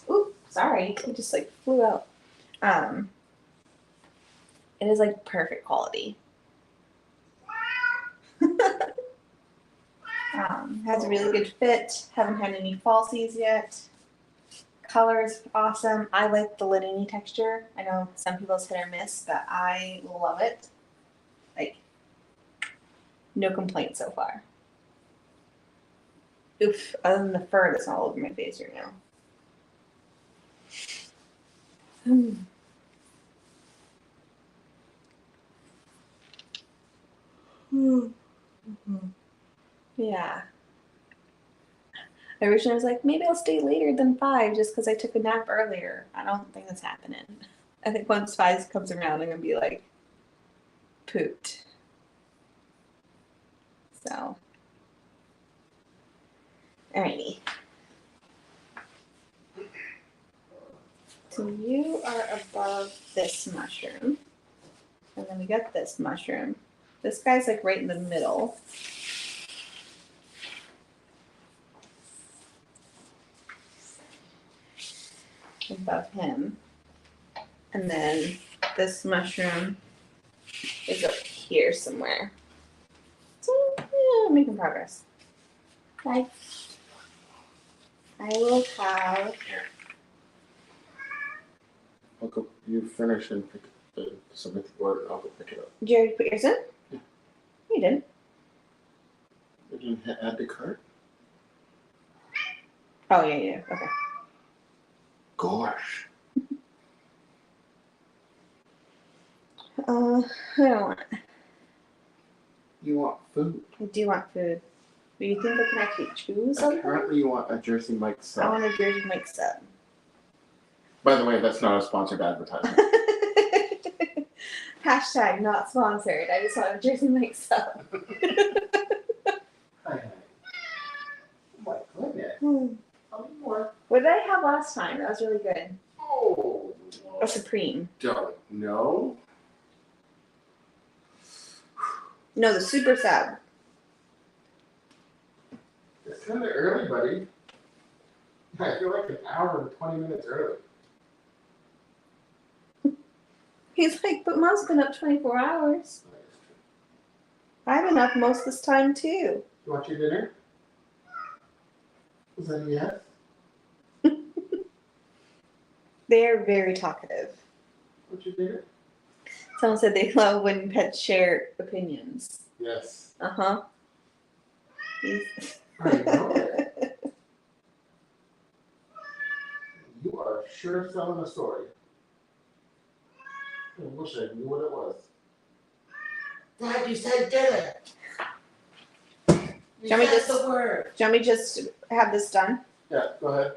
Ooh, sorry. It just like flew out. It is like perfect quality. Has a really good fit. Haven't had any falsies yet. Color is awesome. I like the linen texture. I know some people's hit or miss, but I love it. Like, no complaints so far. Oof, other than the fur that's all over my face right now. Yeah. I originally was like, maybe I'll stay later than 5 just because I took a nap earlier. I don't think that's happening. I think once 5 comes around, I'm going to be like, pooped. So, alrighty. So you are above this mushroom. And then we got this mushroom. This guy's like right in the middle. Above him. And then this mushroom is up here somewhere. So, yeah, making progress. Okay. I will have. I'll go, you finish and submit the order, I'll go pick it up. Did you already put yours in? Yeah. You didn't. You didn't add the cart? Oh, yeah. Okay. Gosh. I don't want. You want food. I do want food. Do you think I can actually choose something? Apparently you want a Jersey Mike I sub. want a Jersey Mike sub. By the way, that's not a sponsored advertisement. Hashtag not sponsored. I just want a Jersey Mike sub. Hi. Oh my goodness. How many more? What did I have last time? That was really good. Oh. A Supreme. Don't know. No, the Super Sub. It's kind of early, buddy. I feel like an hour and 20 minutes early. He's like, but Mom's been up 24 hours. I have enough most this time too. You want your dinner? Was that a yes? They are very talkative. Want your dinner? Someone said they love when pets share opinions. Yes. Uh-huh. I know it. You are sure selling a story. I wish I knew what it was. Dad, you said dinner. You Shall we said just- the word. Do you want me to just have this done? Yeah, go ahead.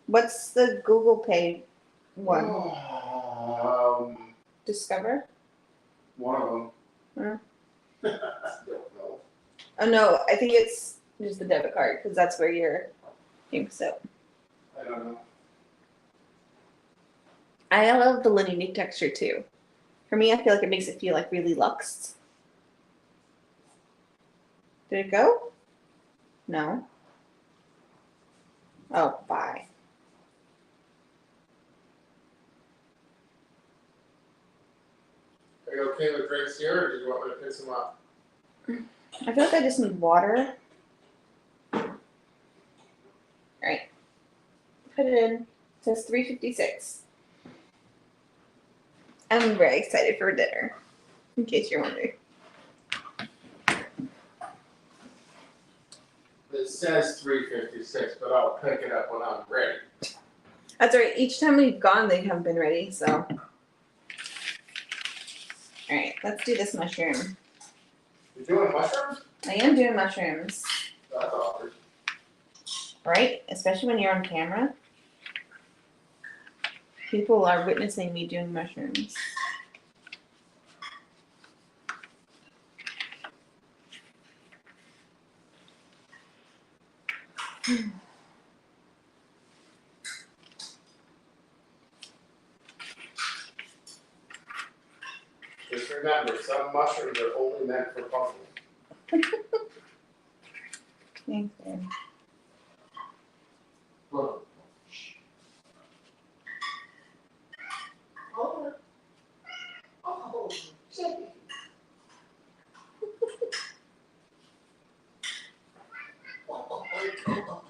What's the Google Pay one? Discover? One of them. Hmm. I don't know. Oh no, I think it's just the debit card because that's where your thing. So I don't know. I love the linear texture too. For me, I feel like it makes it feel like really luxe. Did it go? No. Oh, bye. Are you okay with drinks here, or do you want me to pick some up? I feel like I just need water. Alright. Put it in. It says $3.56. I'm very excited for dinner. In case you're wondering. It says $3.56, but I'll pick it up when I'm ready. That's all right. Each time we've gone, they haven't been ready, so. Alright, let's do this mushroom. You doing mushrooms? I am doing mushrooms. That's awkward. Right? Especially when you're on camera. People are witnessing me doing mushrooms. Just remember, some mushrooms are only meant for puzzling. Thanks, babe. Look. Oh, oh, shit. Oh,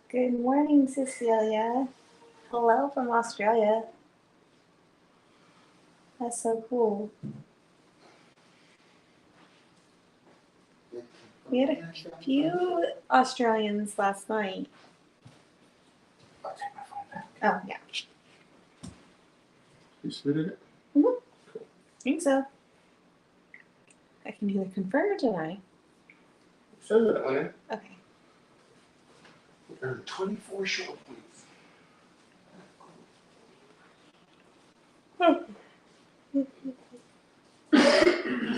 Good morning, Cecilia. Hello from Australia. That's so cool. We had a few Australians last night. I'll take my phone back. Oh, yeah. You submitted it? I think so. I can either confirm or deny. It says it went in. Okay. There are 24 short points.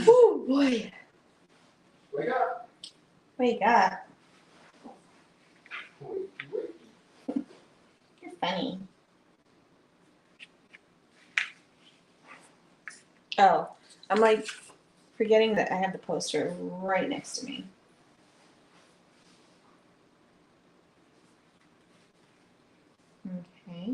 Oh, boy. Wake up. Wake up. Wait. You're funny. Oh, I'm like forgetting that I have the poster right next to me. Okay.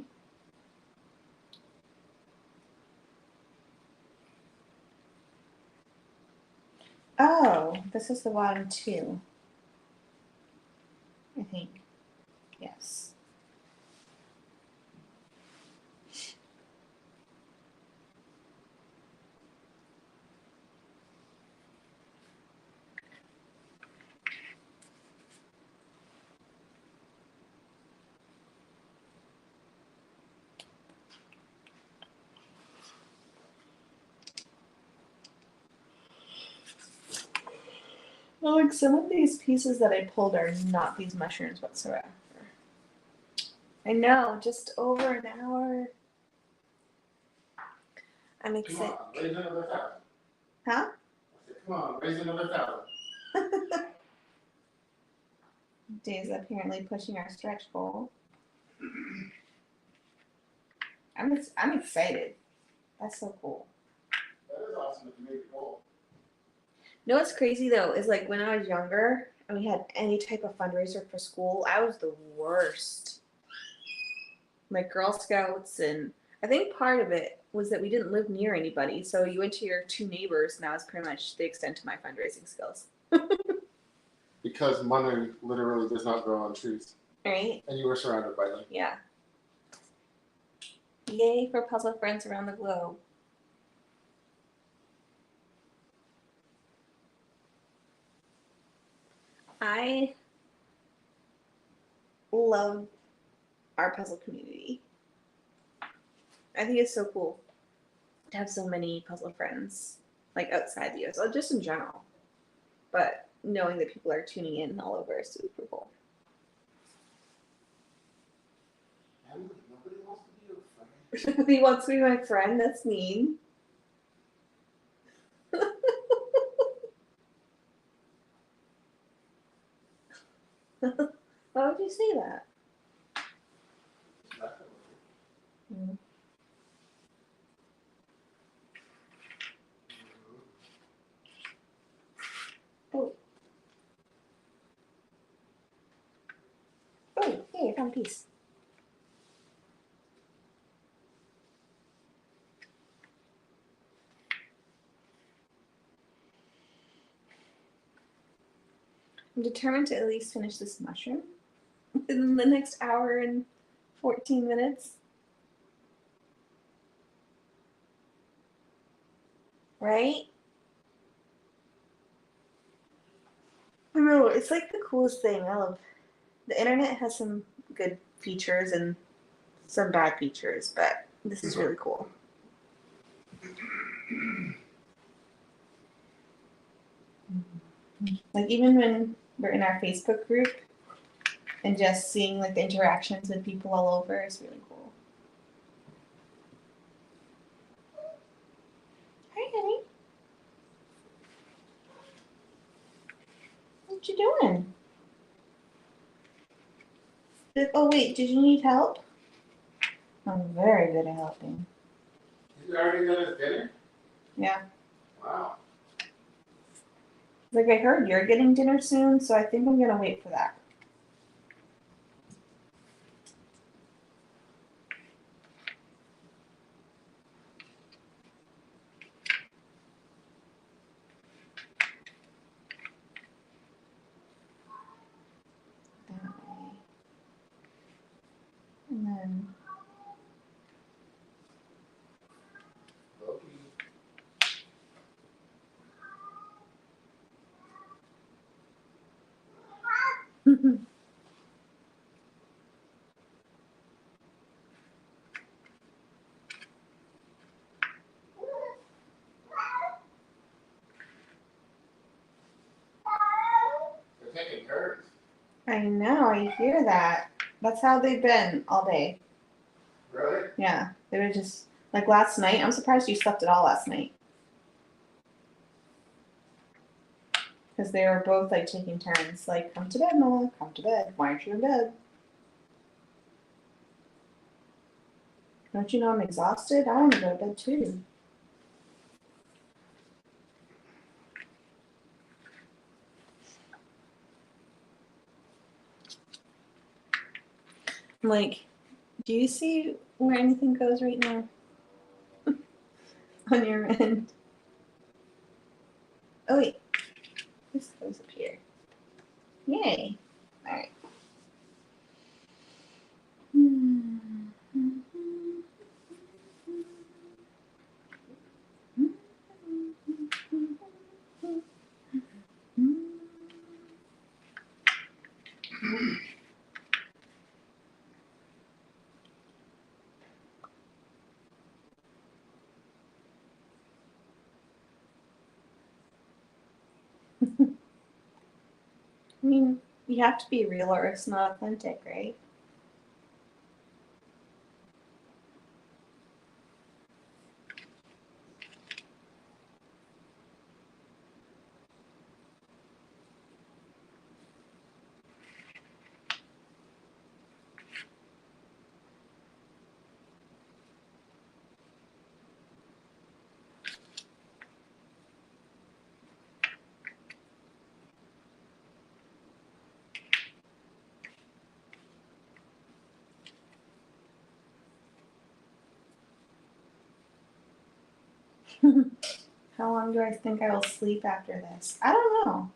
Oh, this is the bottom two. I think. Yes. Well, like some of these pieces that I pulled are not these mushrooms whatsoever. I know, just over an hour. I'm Come excited. on, raise another 1,000. Huh? I said, come on, raise another 1,000. Dave's apparently pushing our stretch goal. I'm excited. That's so cool. That is awesome that you made the goal. You know what's crazy though is like when I was younger and we had any type of fundraiser for school, I was the worst. Like Girl Scouts, and I think part of it was that we didn't live near anybody, so you went to your 2 neighbors, and that was pretty much the extent of my fundraising skills. Because money literally does not grow on trees. Right? And you were surrounded by them. Yeah. Yay for puzzle friends around the globe. I love our puzzle community. I think it's so cool to have so many puzzle friends, like outside the US, or just in general. But knowing that people are tuning in all over is super cool. Emily, nobody wants to be your friend. He wants to be my friend? That's mean. Why would you say that? Mm. Oh. Oh, hey, I found a piece. I'm determined to at least finish this mushroom within the next hour and 14 minutes. Right? I know, it's like the coolest thing. I love the internet has some good features and some bad features, but this is really cool. Like even when we're in our Facebook group and just seeing like the interactions with people all over is really cool. Hi, honey. What you doing? Oh wait, did you need help? I'm very good at helping. You already done his dinner? Yeah. Wow. Like I heard you're getting dinner soon, so I think I'm gonna wait for that. That way. And then Loki. They're taking turns. I know, I hear that. That's how they've been all day. Really? Yeah. They were just like last night. I'm surprised you slept at all last night. Because they were both like taking turns, like, come to bed, Mama, come to bed. Why aren't you in bed? Don't you know I'm exhausted? I want to go to bed too. I'm like, do you see where anything goes right now? On your end. Oh wait, this goes up here. Yay. Alright. I mean, you have to be real or it's not authentic, right? How long do I think I will sleep after this? I don't know.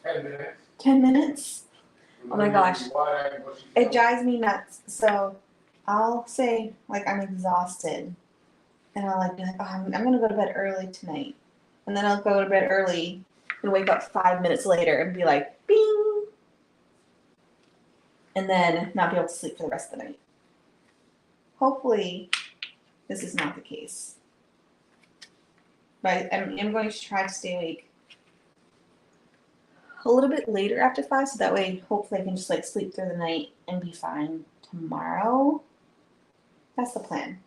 10 minutes. 10 minutes? Oh my gosh. Wide-eyed and bushy It tailed. drives me nuts. So I'll say like I'm exhausted, and I'll like be like, oh, I'm gonna go to bed early tonight, and then I'll go to bed early and wake up 5 minutes later and be like, bing, and then not be able to sleep for the rest of the night. Hopefully, this is not the case. But I'm going to try to stay awake a little bit later after 5, so that way hopefully I can just like sleep through the night and be fine tomorrow. That's the plan.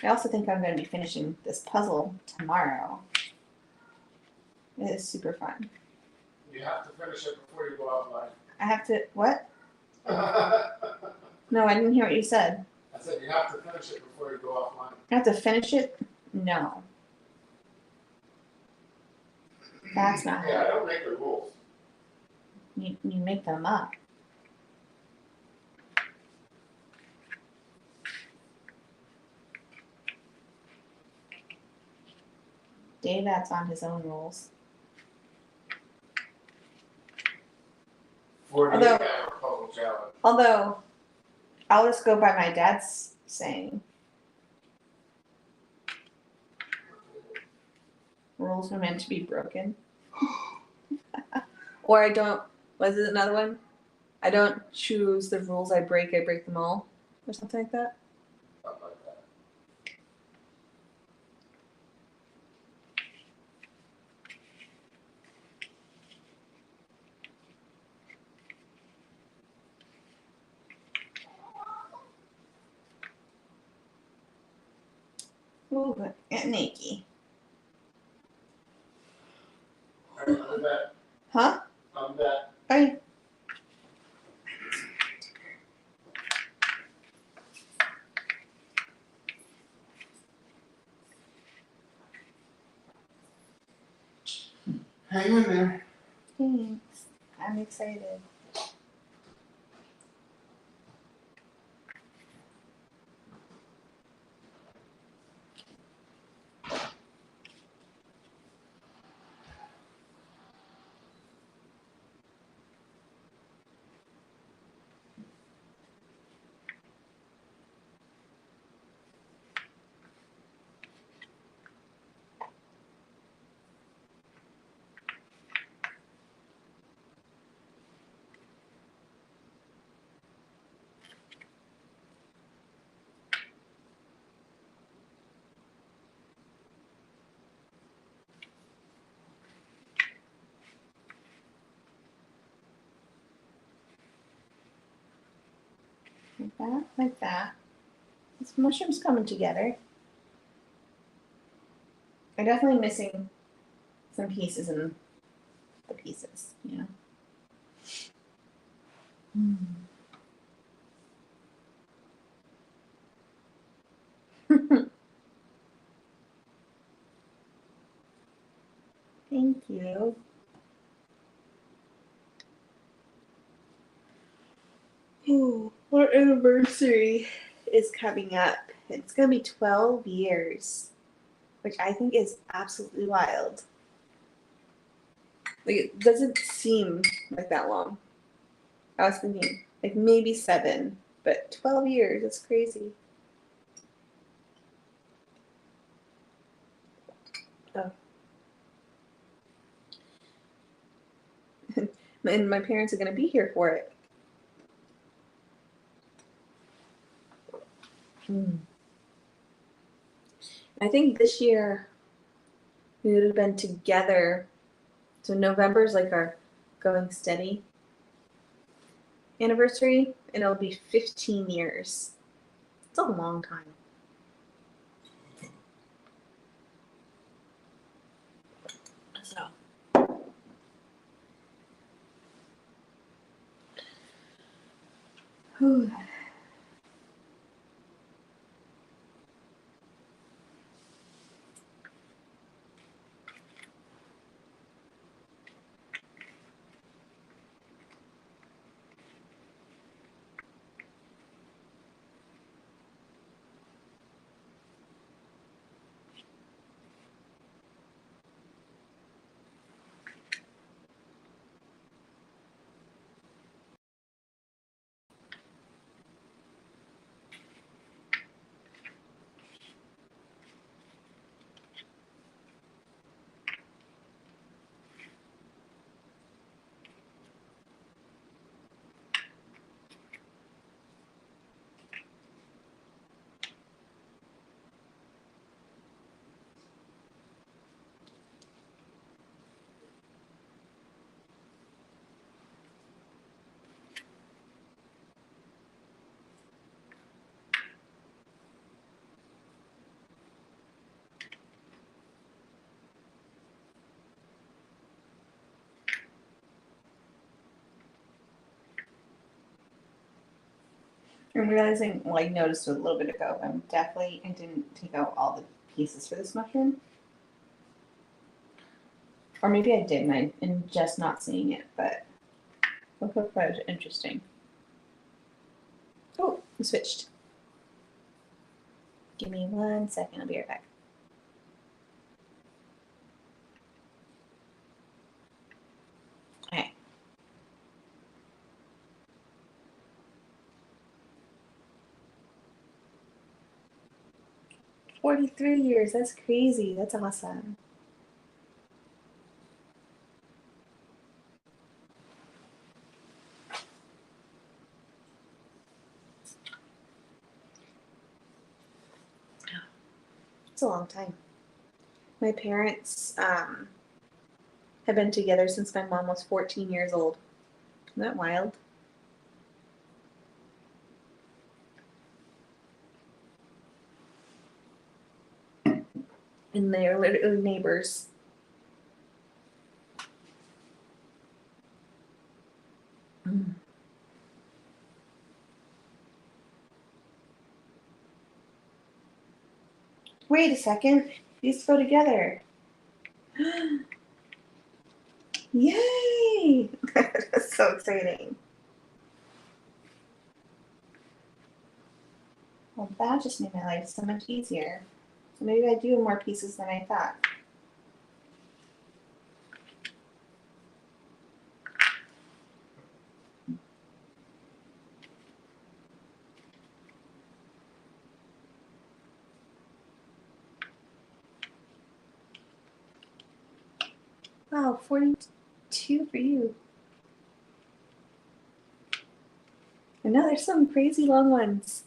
I also think I'm going to be finishing this puzzle tomorrow. It is super fun. You have to finish it before you go I have to, what? offline. No, I didn't hear what you said. I said you have to finish it before you go offline. I have to finish it? No. That's not Yeah, I how don't make the rules. you make them up. Dave adds on his own rules. 48 Although- hour puzzle challenge. Although, I'll just go by my dad's saying. Rules are meant to be broken. Or I don't, was it another one? I don't choose the rules I break them all. Or something like that. Something like that. Ooh, but get naked. Alright, I'm back. Huh? I'm back. Bye. Hang in there. Thanks. I'm excited. Like that, like that. This mushroom's coming together. I'm definitely missing some pieces in the pieces, you know. Thank you. Ooh, our anniversary is coming up. It's gonna be 12 years, which I think is absolutely wild. Like, it doesn't seem like that long. I was thinking like maybe 7, but 12 years, that's crazy. Oh. And my parents are gonna be here for it. I think this year we would have been together. So November's like our going steady anniversary, and it'll be 15 years. It's a long time. So. Whew. I'm realizing, well, I noticed a little bit ago, I didn't take out all the pieces for this mushroom. Or maybe I did, and I'm just not seeing it, but that was interesting. Oh, we switched. Give me 1 second, I'll be right back. Okay. 43 years, that's crazy. That's awesome. It's a long time. My parents have been together since my mom was 14 years old. Isn't that wild? And they're literally neighbors. Mm. Wait a second. These go together. Yay! That's so exciting. Well, that just made my life so much easier. So maybe I do have more pieces than I thought. Wow, 42 for you. And now there's some crazy long ones.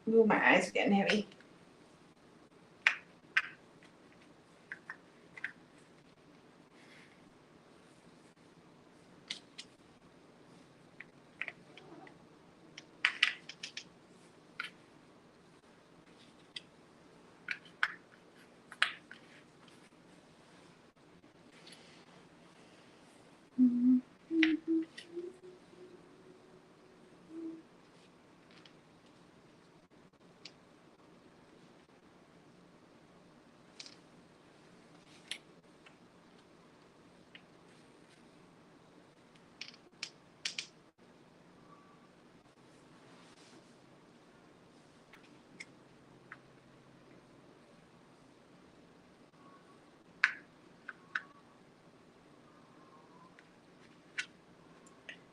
Ooh, my eyes are getting heavy.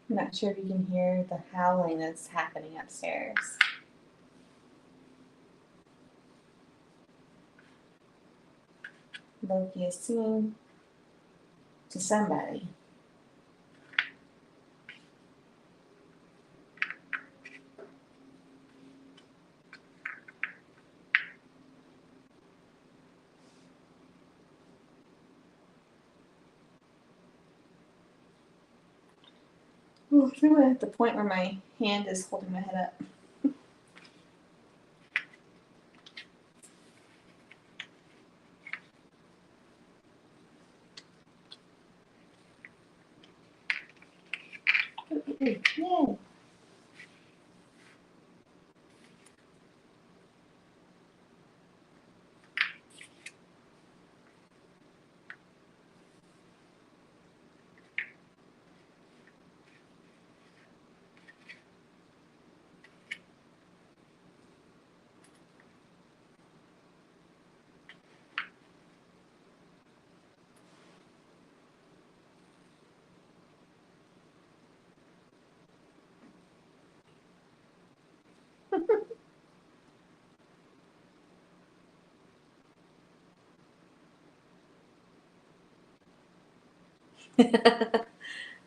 I'm not sure if you can hear the howling that's happening upstairs. Loki is singing to somebody. Ooh, I think I'm at the point where my hand is holding my head up. Yay!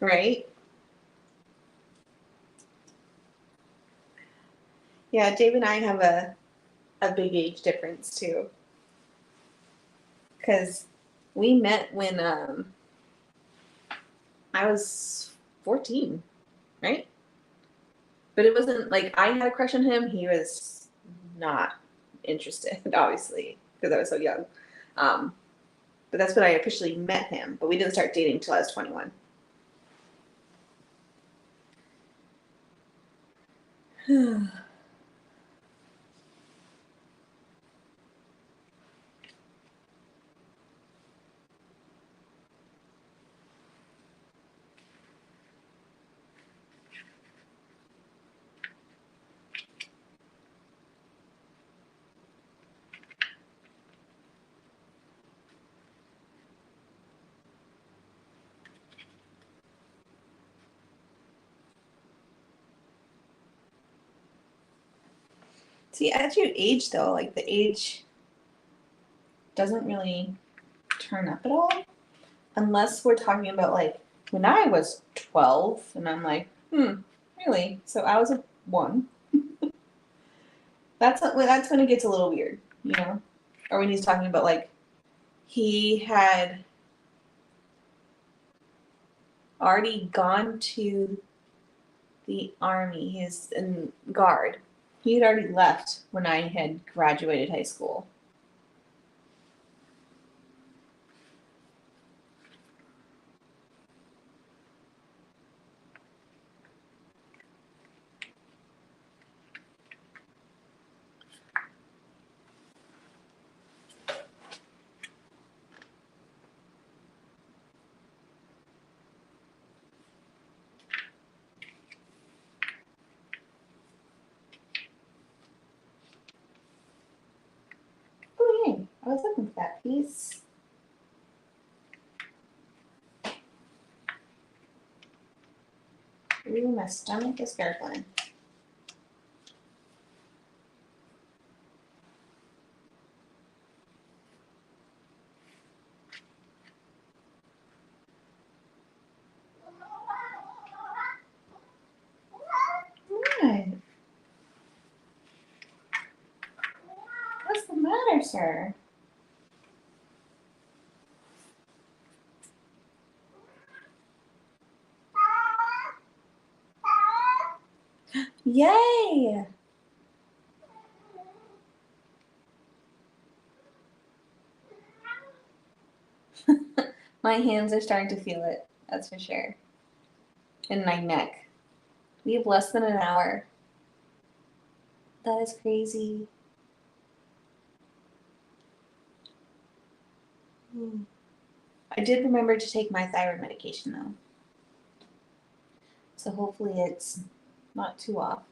Right? Yeah, Dave and I have a big age difference too. Because we met when I was 14, right? But it wasn't like I had a crush on him. He was not interested, obviously, because I was so young. But that's when I officially met him. But we didn't start dating until I was 21. See, as you age, though, like the age doesn't really turn up at all. Unless we're talking about like when I was 12 and I'm like, really? So I was a 1. That's when it gets a little weird, you know? Or when he's talking about like he had already gone to the army. He's in guard. He had already left when I had graduated high school. Oh, yay. I was looking for that piece. Ooh, my stomach is gurgling. What? What's the matter, sir? Yay! My hands are starting to feel it, that's for sure. And my neck. We have less than an hour. That is crazy. I did remember to take my thyroid medication though. So hopefully it's not too off.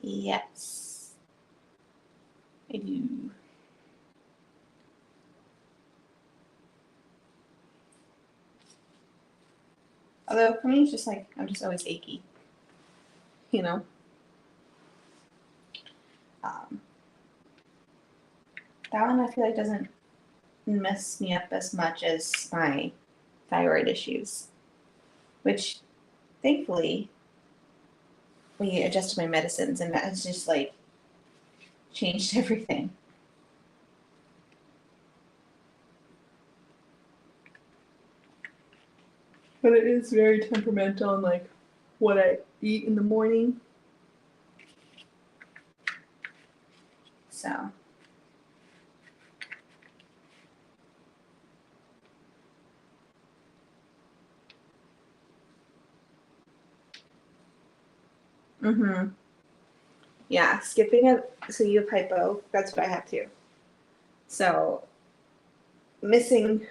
Yes, I do. Although for me, it's just like I'm just always achy, you know. Um, that one I feel like doesn't mess me up as much as my thyroid issues, which thankfully we adjusted my medicines and that has just like changed everything. But it is very temperamental on like what I eat in the morning. So Mm-hmm. Yeah, skipping it. So you have hypo. That's what I have too. So missing.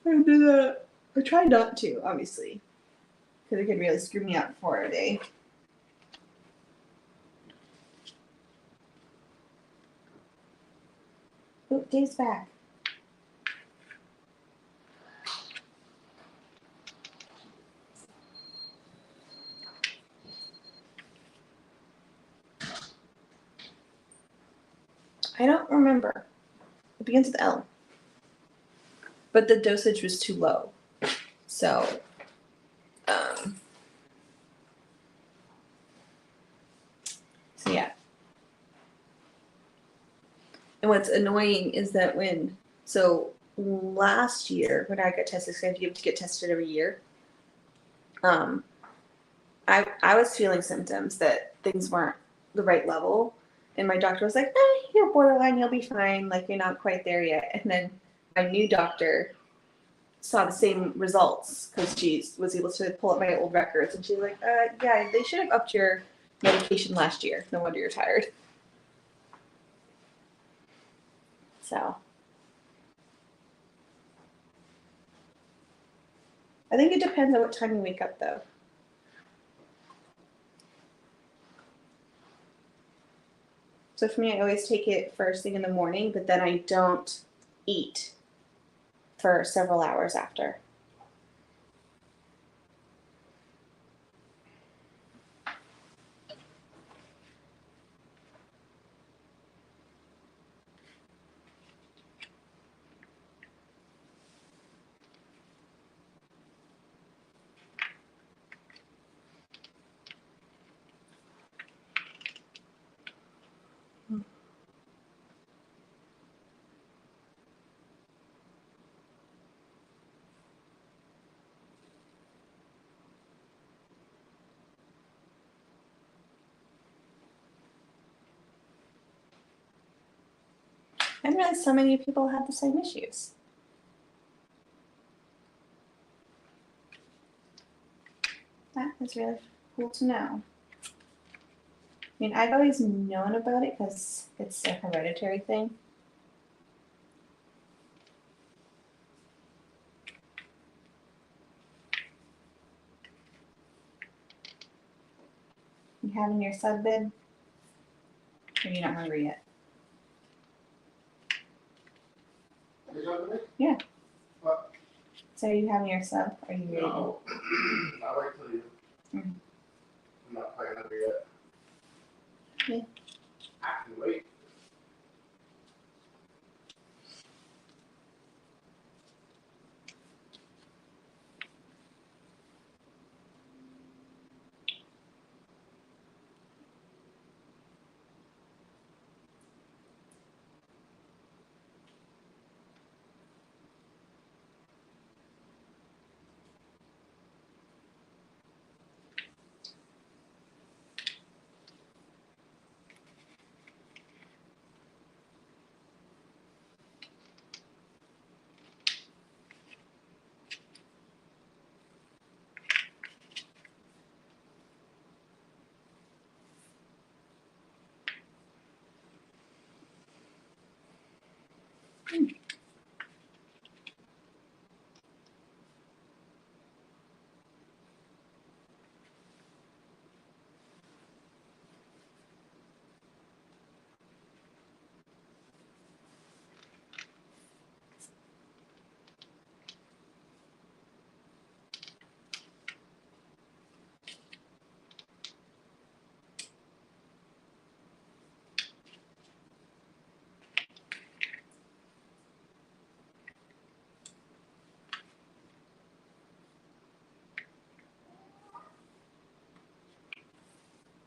I do that. I try not to, obviously, because it could really screw me up for a day. Oh, Dave's back. I don't remember. It begins with L. But the dosage was too low. So, so yeah. And what's annoying is that last year when I got tested, because I have to get tested every year, I was feeling symptoms that things weren't the right level. And my doctor was like, you're borderline, you'll be fine. Like, you're not quite there yet. And then my new doctor saw the same results because she was able to pull up my old records. And she's like, yeah, they should have upped your medication last year. No wonder you're tired. So I think it depends on what time you wake up, though. So for me, I always take it first thing in the morning, but then I don't eat for several hours after. I didn't realize so many people had the same issues. That is really cool to know. I mean, I've always known about it because it's a hereditary thing. You having your sub, babe? Or are you not hungry yet? You talking to me? Yeah. What? So are you having your sub? Or are you ready? No. I'll wait till you. Mhm. I'm not quite hungry yet. Yeah. I can wait.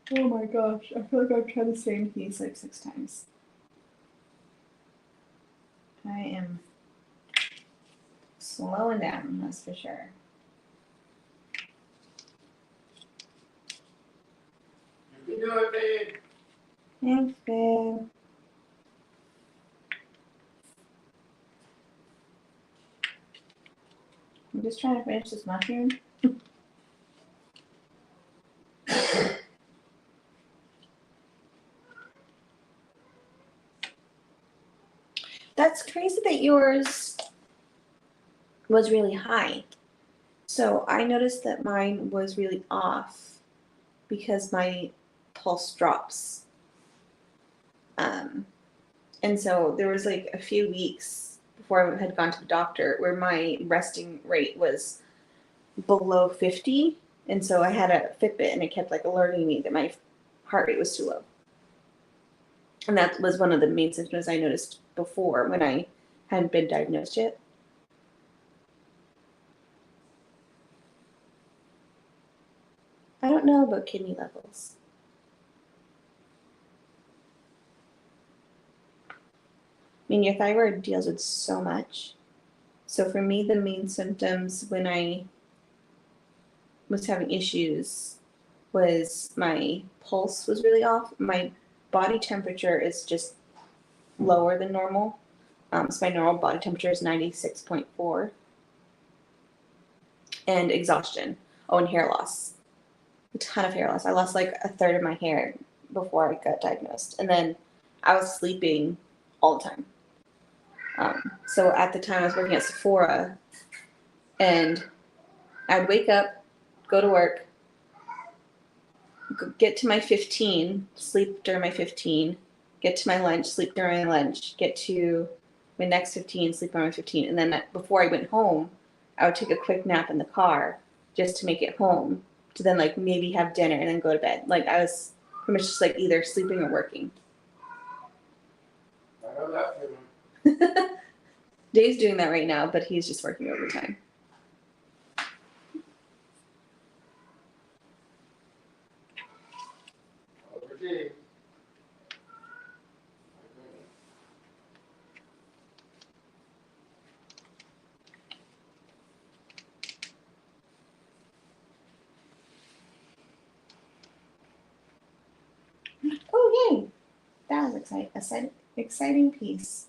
Oh my gosh, I feel like I've tried the same piece like 6 times. I am slowing down, that's for sure. You can do it, babe. Thanks, babe. I'm just trying to finish this mushroom. That's crazy that yours was really high. So I noticed that mine was really off because my pulse drops. And so there was like a few weeks before I had gone to the doctor where my resting rate was below 50. And so I had a Fitbit and it kept like alerting me that my heart rate was too low. And that was one of the main symptoms I noticed before when I hadn't been diagnosed yet. I don't know about kidney levels. I mean, your thyroid deals with so much. So for me, the main symptoms when I was having issues was my pulse was really off. My body temperature is just lower than normal. So my normal body temperature is 96.4. And exhaustion. Oh, and hair loss. A ton of hair loss. I lost like a third of my hair before I got diagnosed. And then I was sleeping all the time. So at the time I was working at Sephora and I'd wake up, go to work, get to my 15, sleep during my 15, get to my lunch, sleep during my lunch, get to my next 15, sleep during my 15. And then before I went home, I would take a quick nap in the car just to make it home to then like maybe have dinner and then go to bed. Like I was pretty much just like either sleeping or working. I know that feeling. Dave's doing that right now, but he's just working overtime. Over G. Oh, yay! That was exciting piece.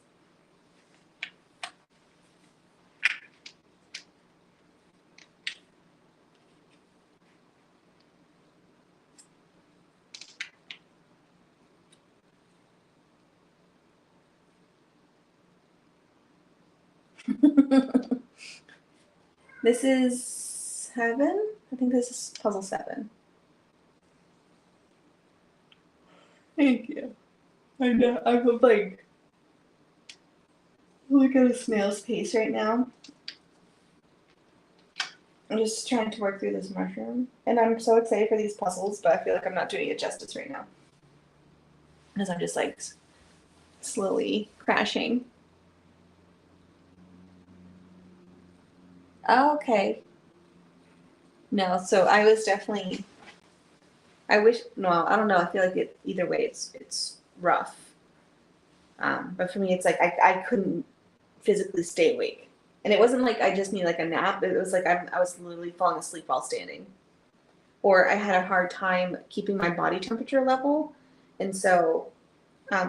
This is 7? I think this is puzzle 7. Thank you. I know. I'm like look at a snail's pace right now. I'm just trying to work through this mushroom. And I'm so excited for these puzzles, but I feel like I'm not doing it justice right now. Because I'm just like slowly crashing. Oh, okay. No, so I was definitely. I wish. No, I don't know. I feel like either way, it's rough. But for me, it's like I couldn't physically stay awake, and it wasn't like I just need like a nap. It was like I was literally falling asleep while standing, or I had a hard time keeping my body temperature level, and so.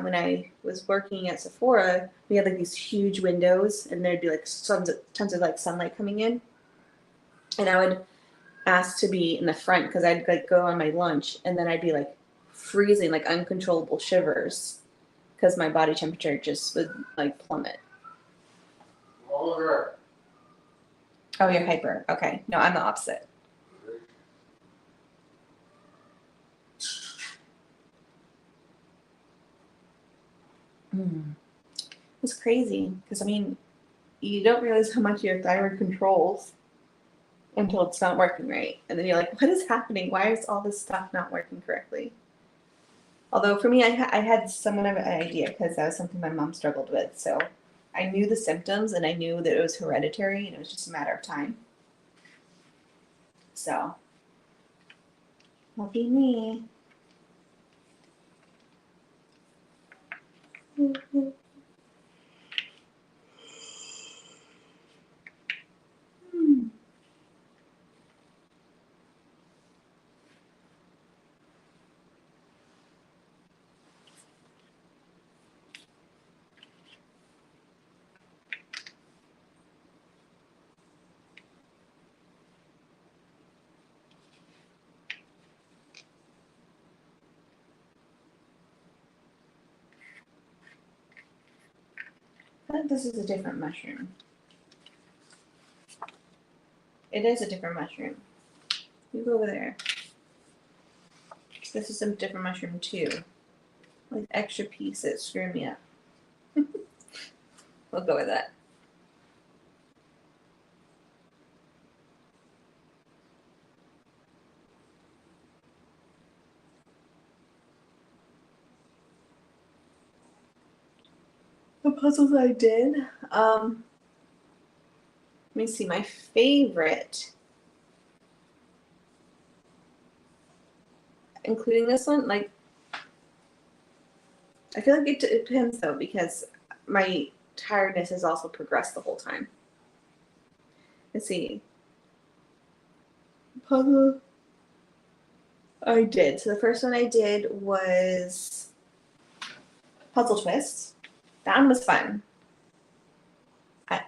When I was working at Sephora, we had like these huge windows, and there'd be like tons of like sunlight coming in, and I would asked to be in the front because I'd like go on my lunch and then I'd be like freezing, like uncontrollable shivers because my body temperature just would like plummet. Over. Oh, you're hyper. Okay. No, I'm the opposite. It's crazy because I mean, you don't realize how much your thyroid controls until it's not working right. And then you're like, what is happening? Why is all this stuff not working correctly? Although for me, I had somewhat of an idea because that was something my mom struggled with. So I knew the symptoms and I knew that it was hereditary and it was just a matter of time. So, lucky me. I think this is a different mushroom. It is a different mushroom. You go over there. This is a different mushroom too. Like extra pieces, screw me up. We'll go with that. The puzzles I did. Let me see, my favorite, including this one, like, I feel like it depends though, because my tiredness has also progressed the whole time. Let's see. Puzzle I did. So the first one I did was Puzzle Twist. That one was fun.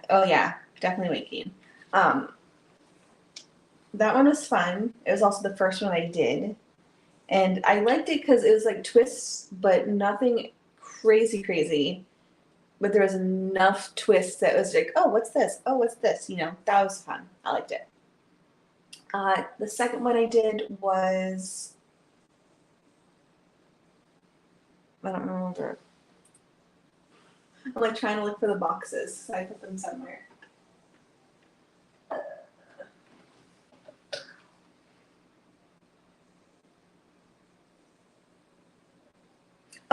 Oh yeah, definitely waking. That one was fun. It was also the first one I did. And I liked it because it was like twists, but nothing crazy. But there was enough twists that was like, oh, what's this? Oh, what's this? You know, that was fun. I liked it. The second one I did was, I don't remember. I'm like trying to look for the boxes, so I put them somewhere.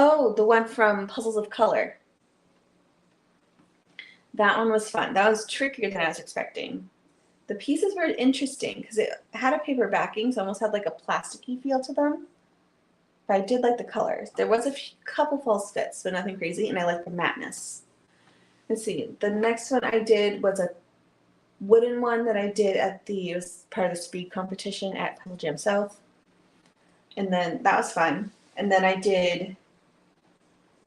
Oh, the one from Puzzles of Color. That one was fun. That was trickier than I was expecting. The pieces were interesting because it had a paper backing, so it almost had like a plasticky feel to them. But I did like the colors. There was a couple false fits, but nothing crazy, and I liked the mattness. Let's see. The next one I did was a wooden one that I did it was part of the speed competition at Puzzle Jam South. And then that was fun. And then I did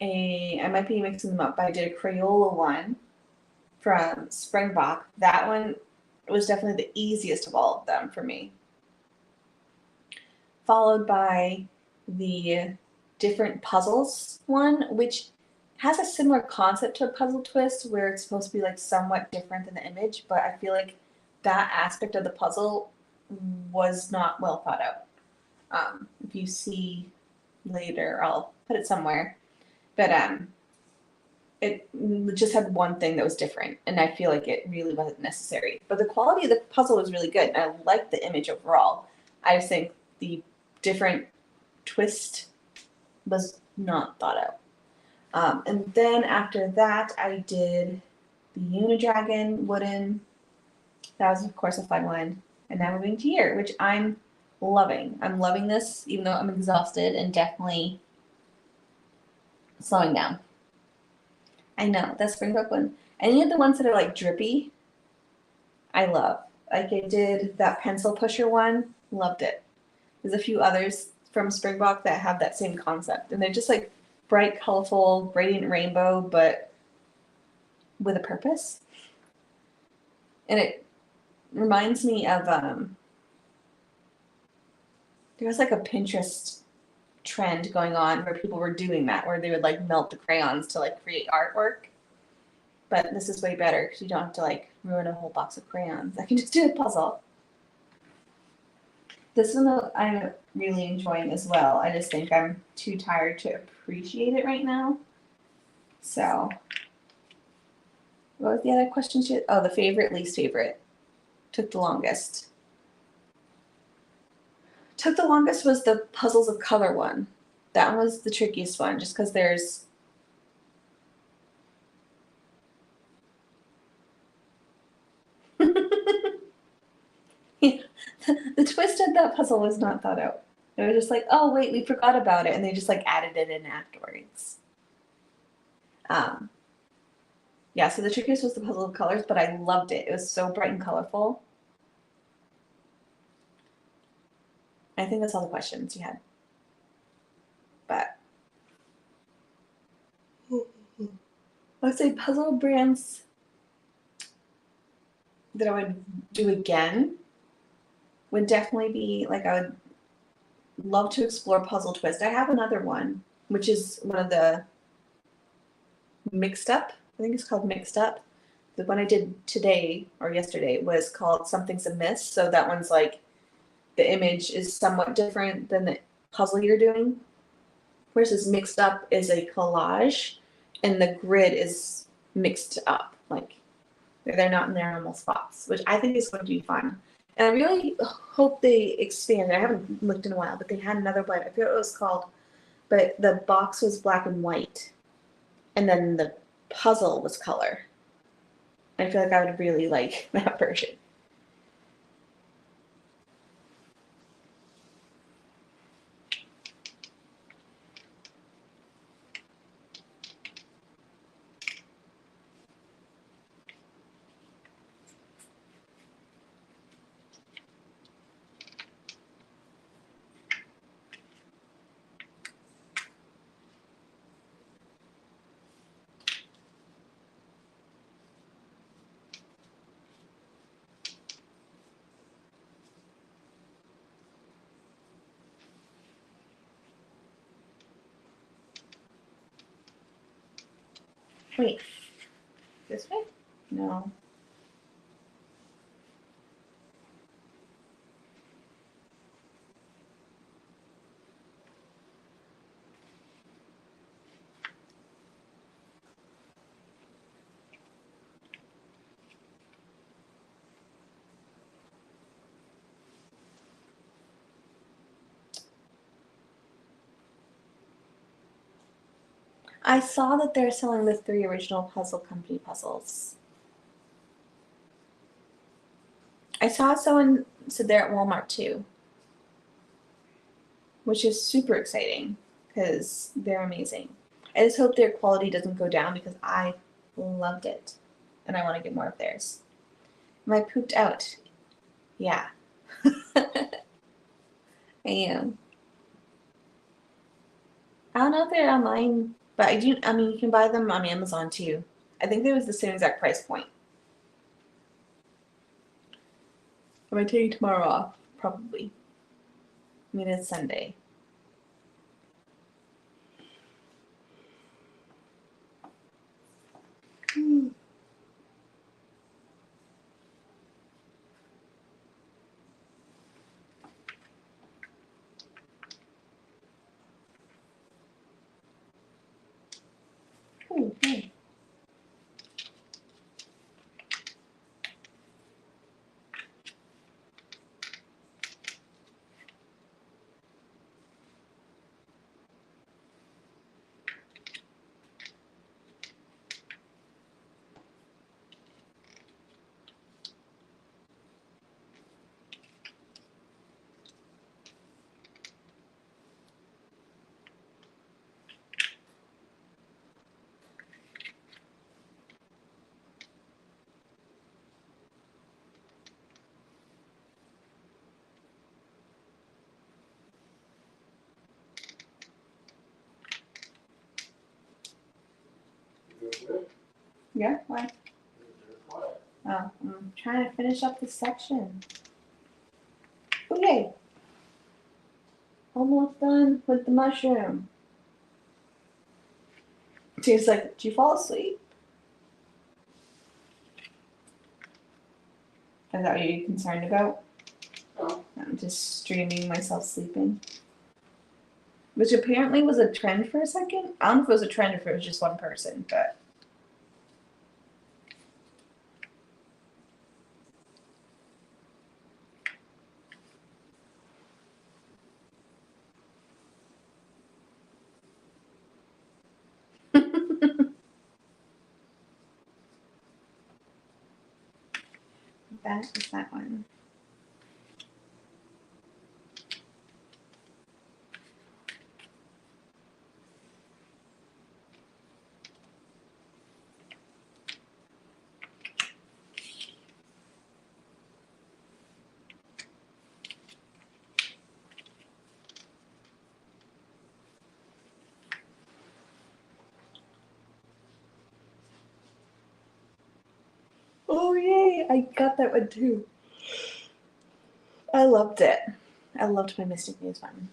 I might be mixing them up, but I did a Crayola one from Springbok. That one was definitely the easiest of all of them for me. Followed by the different puzzles one, which has a similar concept to a puzzle twist where it's supposed to be like somewhat different than the image, but I feel like that aspect of the puzzle was not well thought out. If you see later, I'll put it somewhere. But it just had one thing that was different, and I feel like it really wasn't necessary. But the quality of the puzzle was really good, and I liked the image overall. I just think the different twist was not thought out. And then after that, I did the Unidragon wooden. That was, of course, a fun one. And now moving to here, which I'm loving. I'm loving this, even though I'm exhausted and definitely slowing down. I know, that Springbok one. Any of the ones that are like drippy, I love. Like I did that pencil pusher one, loved it. There's a few others from Springbok that have that same concept. And they're just like bright, colorful, radiant rainbow, but with a purpose. And it reminds me of, there was like a Pinterest trend going on where people were doing that, where they would like melt the crayons to like create artwork. But this is way better because you don't have to like ruin a whole box of crayons. I can just do a puzzle. This one I'm really enjoying as well. I just think I'm too tired to appreciate it right now. So, what was the other question? Oh, the favorite, least favorite. Took the longest. Took the longest was the Puzzles of Color one. That one was the trickiest one, just because there's yeah, the twist of that puzzle was not thought out. They were just like, oh wait, we forgot about it, and they just like added it in afterwards. Yeah, so the trickiest was the Puzzle of Colors, but I loved it. It was so bright and colorful. I think that's all the questions you had. But I would say puzzle brands that I would do again would definitely be, like, I would love to explore Puzzle Twist. I have another one, which is one of the mixed up. think it's called Mixed Up. The one I did today or yesterday was called Something's Amiss. So that one's like the image is somewhat different than the puzzle you're doing. Versus Mixed Up is a collage and the grid is mixed up. Like they're not in their normal spots, which I think is going to be fun. And I really hope they expand. I haven't looked in a while, but they had another one. I forget what it was called, but the box was black and white, and then the puzzle was color. I feel like I would really like that version. Wait, this way? No. I saw that they're selling the 3 original Puzzle Company puzzles. I saw someone said they're at Walmart too, which is super exciting because they're amazing. I just hope their quality doesn't go down because I loved it and I want to get more of theirs. Am I pooped out? Yeah. I am. I don't know if they're online, but I mean, you can buy them on Amazon too. I think they was the same exact price point. Am I taking tomorrow off? Probably. I mean, it's Sunday. Okay. You doing good? Yeah, why? You're quiet. Oh, I'm trying to finish up this section. Okay. Almost done with the mushroom. She's like, did you fall asleep? Is that what you're concerned about? No. I'm just streaming myself sleeping. Which apparently was a trend for a second. I don't know if it was a trend or if it was just one person, but. That is that one. Oh yay! I got that one too. I loved it. I loved my Mystic Muse one.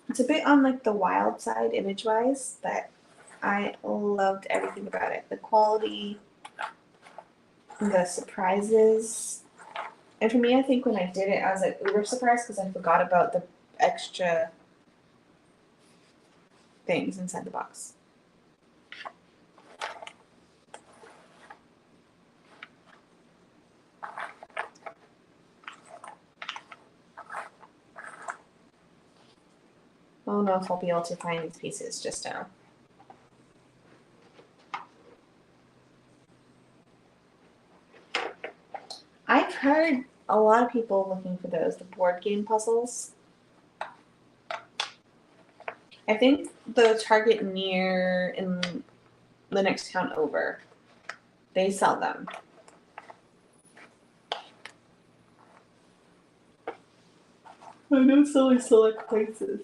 It's a bit on like the wild side image wise, but I loved everything about it. The quality, the surprises. And for me, I think when I did it, I was like uber surprised because I forgot about the extra things inside the box. I don't know if I'll be able to find these pieces just now. I've heard a lot of people looking for those, the board game puzzles. I think the Target near in the next town over, they sell them. I know it's only select places.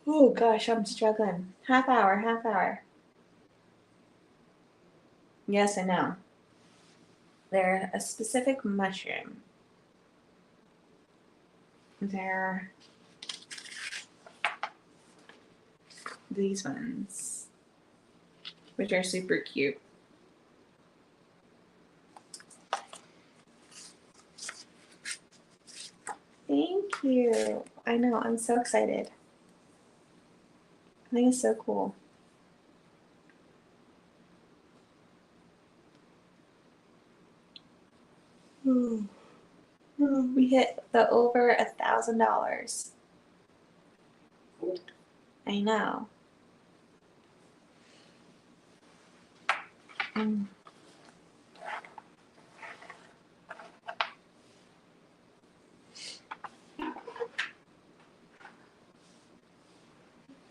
Oh gosh, I'm struggling. Half hour. Yes, I know. They're a specific mushroom. They're these ones, which are super cute. Thank you. I know, I'm so excited. I think it's so cool. We hit the over $1,000. I know. I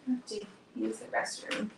have to use the restroom.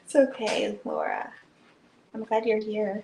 It's okay, Laura. I'm glad you're here.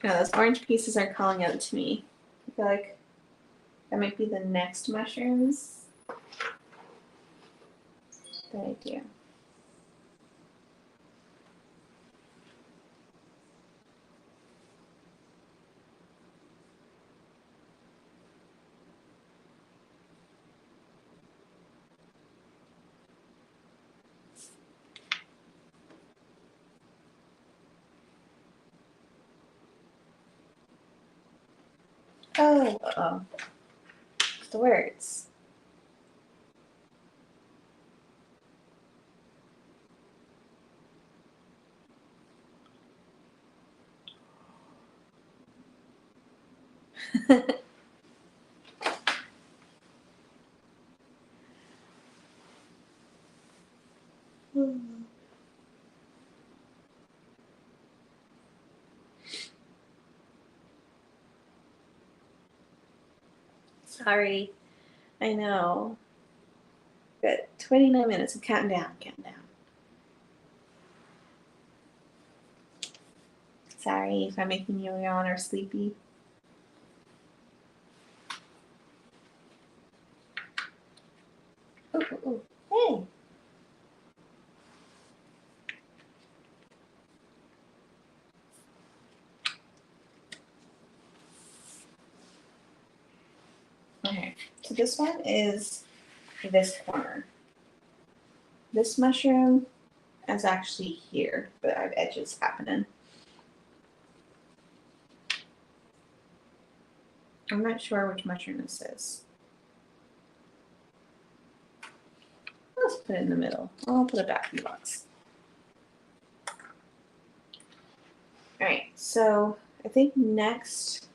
No, those orange pieces are calling out to me. I feel like that might be the next mushrooms that I do. Oh. The words. Sorry. I know. Good. 29 minutes of counting down. Sorry if I'm making you yawn or sleepy. Ooh. Hey. Okay. So this one is this corner. this mushroom is actually here, but I have edges happening. I'm not sure which mushroom this is. Let's put it in the middle. I'll put it back in the box. All right, so I think next,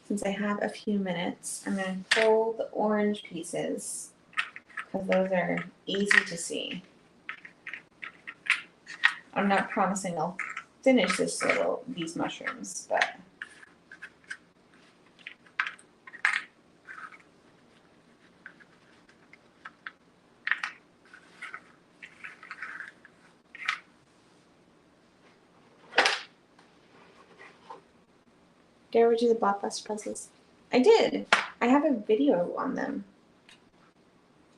since I have a few minutes, I'm going to pull the orange pieces because those are easy to see. I'm not promising I'll finish these mushrooms, but did I ever do the blockbuster puzzles? I did. I have a video on them.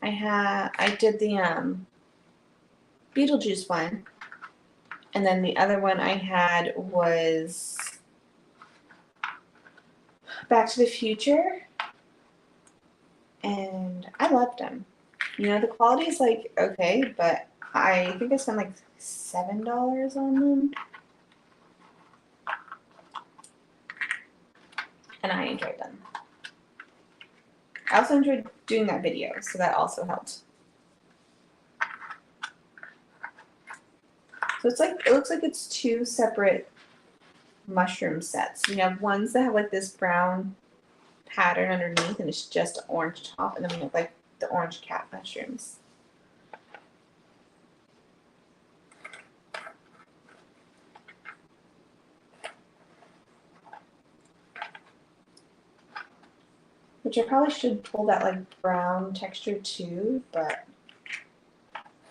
I did the Beetlejuice one, and then the other one I had was Back to the Future, and I loved them. You know, the quality is like okay, but I think I spent like $7 on them, and I enjoyed them. I also enjoyed doing that video, so that also helped. So it's like, it looks like it's two separate mushroom sets. You have ones that have like this brown pattern underneath and it's just orange top, and then we have like the orange cat mushrooms. Which I probably should pull that like brown texture too, but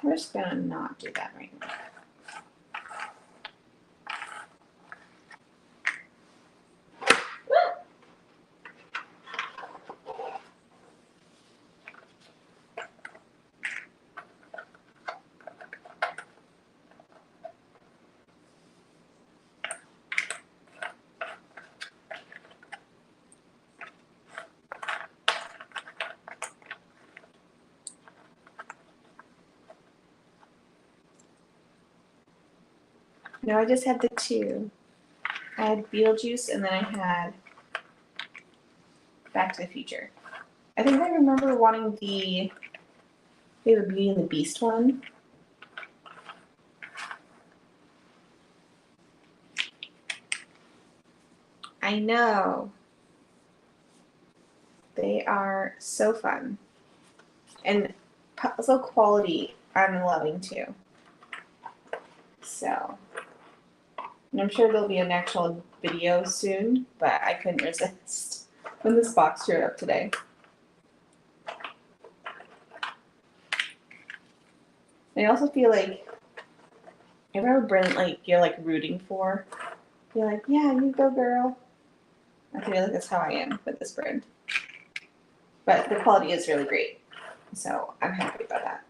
we're just gonna not do that right now. No, I just had the two. I had Beetlejuice and then I had Back to the Future. I think I remember wanting the Beauty and the Beast one. I know. They are so fun. And puzzle quality I'm loving too. So, and I'm sure there'll be an actual video soon, but I couldn't resist when this box showed up today. I also feel like if I were Brent, like you're like rooting for, you're like, yeah, you go girl. I feel like that's how I am with this brand. But the quality is really great. So I'm happy about that.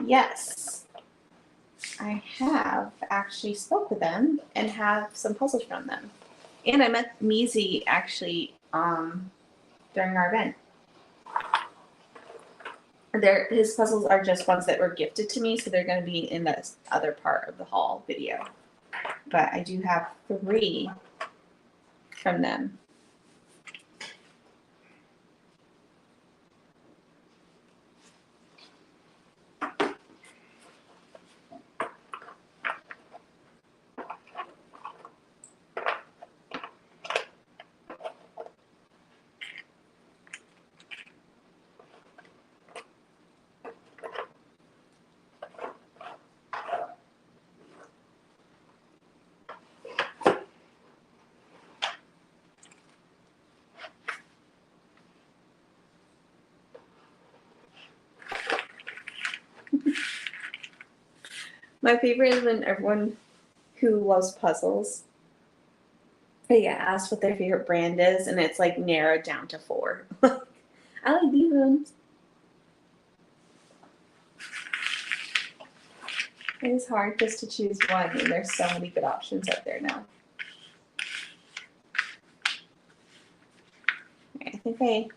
Yes, I have actually spoke with them and have some puzzles from them. And I met Meezy actually during our event. His puzzles are just ones that were gifted to me, so they're going to be in the other part of the haul video. But I do have 3 from them. My favorite is when everyone who loves puzzles, they get asked what their favorite brand is, and it's like narrowed down to 4. I like these ones. It is hard just to choose one, and there's so many good options out there now. Okay, I think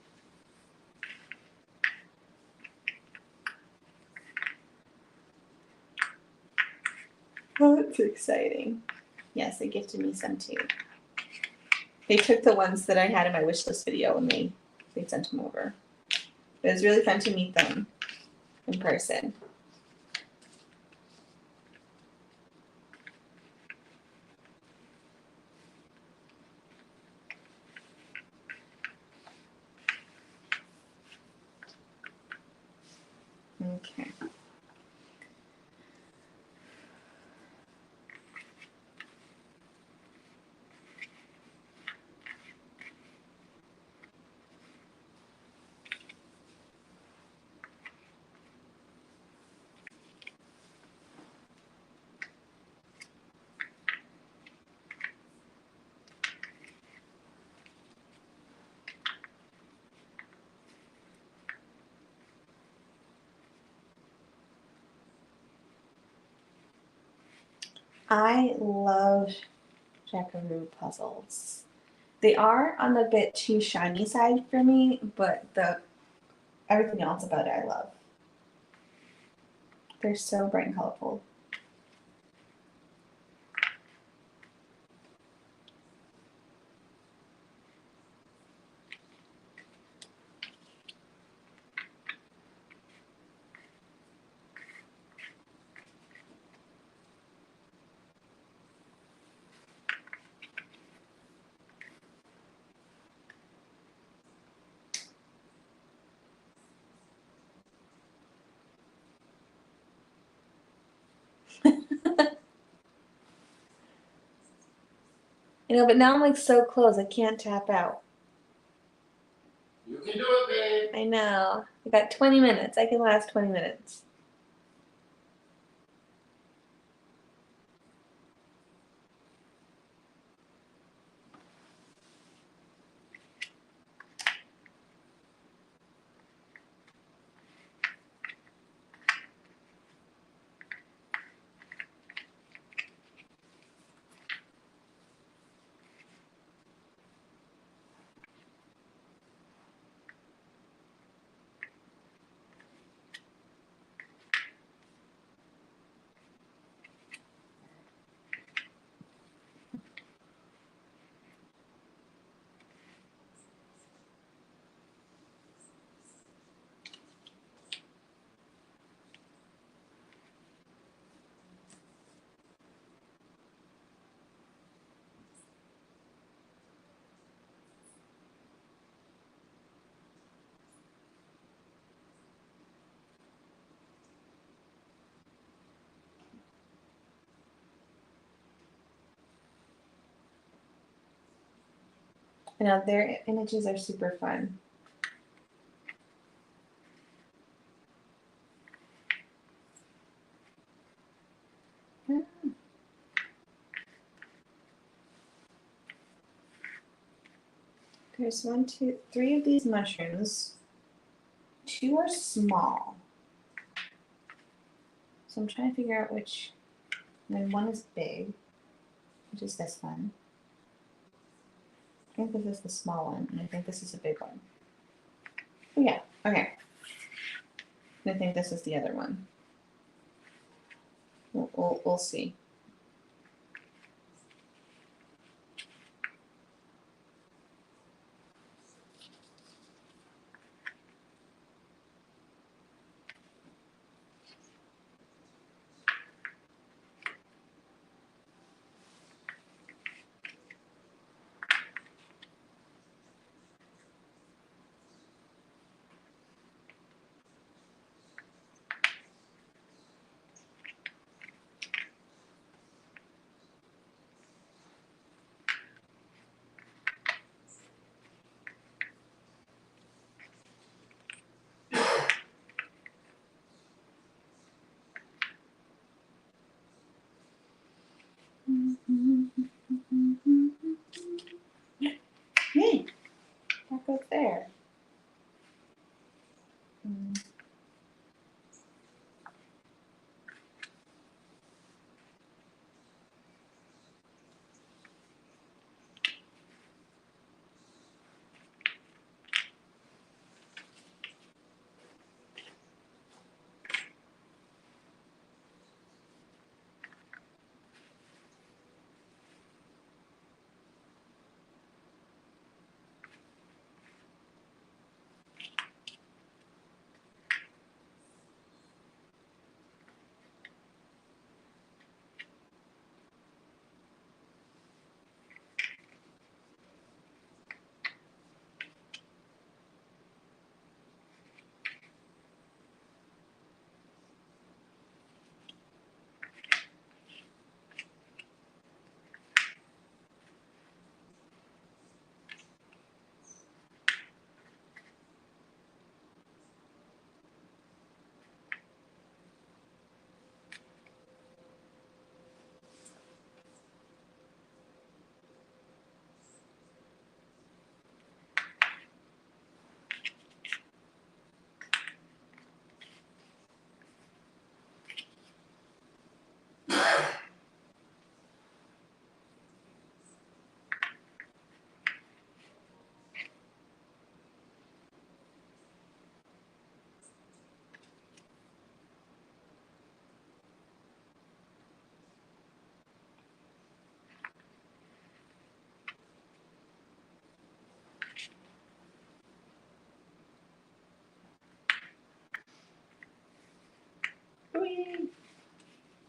oh, it's exciting. Yes, they gifted me some too. They took the ones that I had in my wish list video and they sent them over. It was really fun to meet them in person. Okay. I love Jackaroo puzzles. They are on the bit too shiny side for me, but everything else about it I love. They're so bright and colorful. You know, but now I'm like so close, I can't tap out. You can do it, babe. I know. I got 20 minutes. I can last 20 minutes. I know their images are super fun. There's 1, 2, 3 of these mushrooms. 2 are small. So I'm trying to figure out which. And then 1 is big, which is this one. I think this is the small one, and I think this is a big one. Oh yeah, okay. And I think this is the other one. We'll see.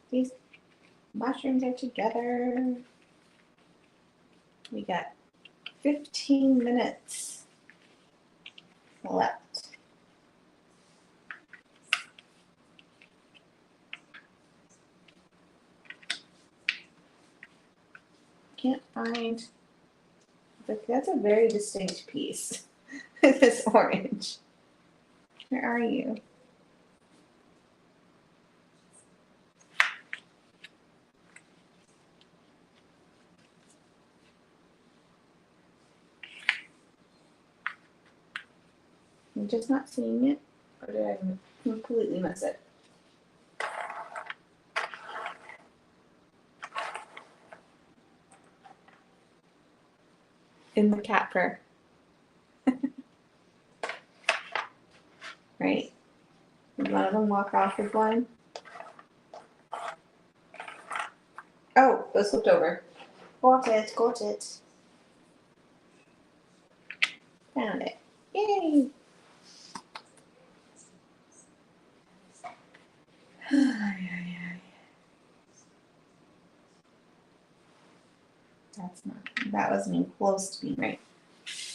These mushrooms are together. We got 15 minutes left. Can't find. That's a very distinct piece. This orange. Where are you? I'm just not seeing it, or did I completely miss it? In the cat fur. Right? Did one of them walk off with one? Oh, it slipped over. Got it, got it. Found it. Yay! That's not, that wasn't even close to being right.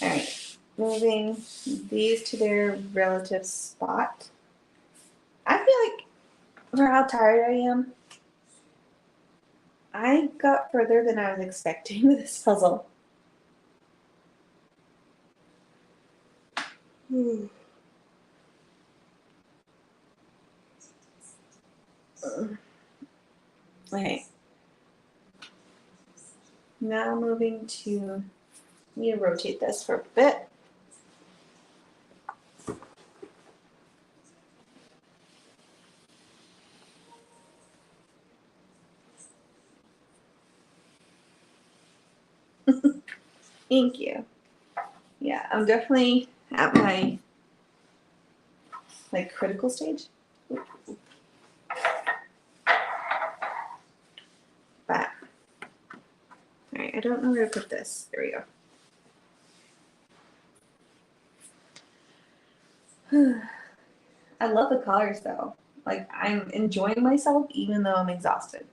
Alright, moving these to their relative spot. I feel like, for how tired I am, I got further than I was expecting with this puzzle. Okay. Now moving to, I need to rotate this for a bit. Thank you. Yeah, I'm definitely at my critical stage. But alright, I don't know where to put this. There we go. I love the colors though. Like I'm enjoying myself even though I'm exhausted.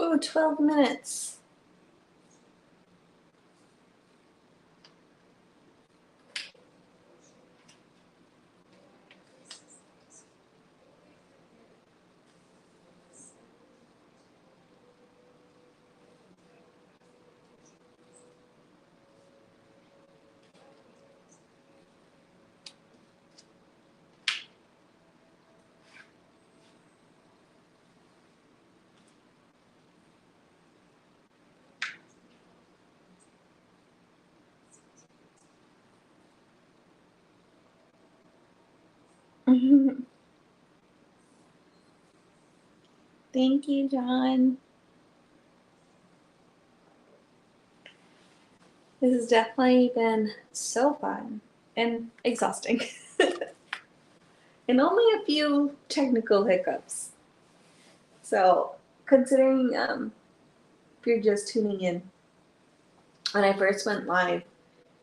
Oh, 12 minutes. Thank you, John. This has definitely been so fun and exhausting. And only a few technical hiccups. So, considering if you're just tuning in, when I first went live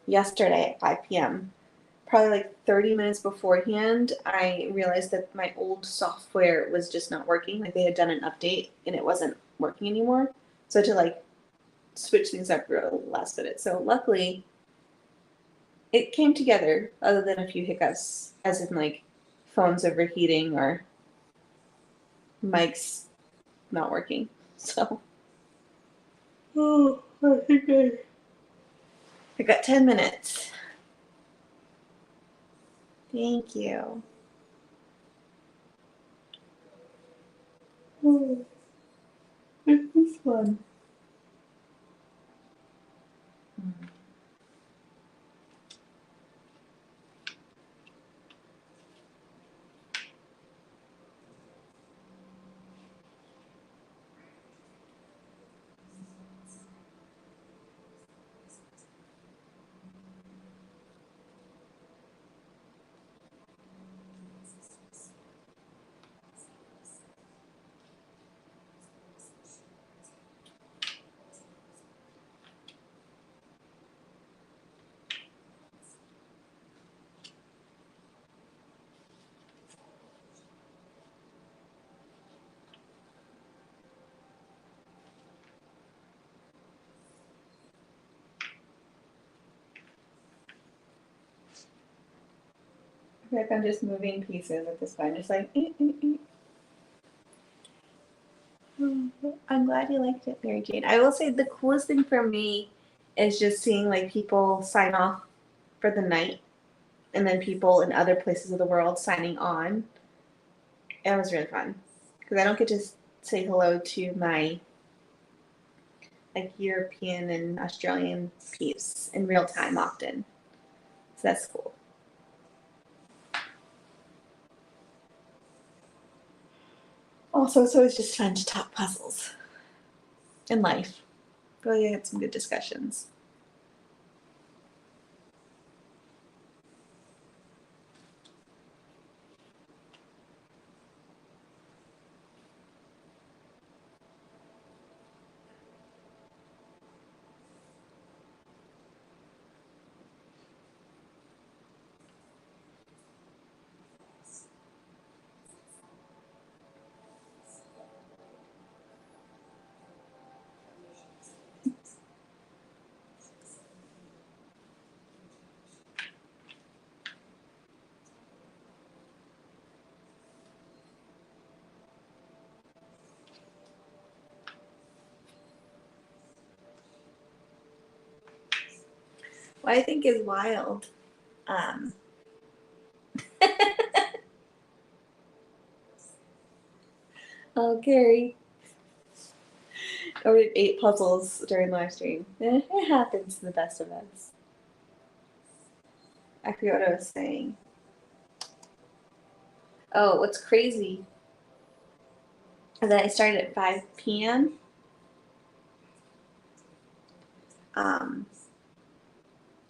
yesterday at 5 p.m., probably like 30 minutes beforehand, I realized that my old software was just not working. Like they had done an update and it wasn't working anymore. So I had to like switch things up real last minute. So luckily, it came together other than a few hiccups, as in like phones overheating or mics not working. So, I think I got 10 minutes. Thank you. This is fun. I feel like I'm just moving pieces at this point, just like. I'm glad you liked it, Mary Jane. I will say the coolest thing for me is just seeing like people sign off for the night, and then people in other places of the world signing on. It was really fun because I don't get to say hello to my like European and Australian peeps in real time often, so that's cool. Also, it's always just fun to talk puzzles in life. Really had some good discussions. What I think is wild. Oh, Gary. I did 8 puzzles during live stream. It happens to the best of us. I forget what I was saying. Oh, what's crazy is that I started at 5 p.m.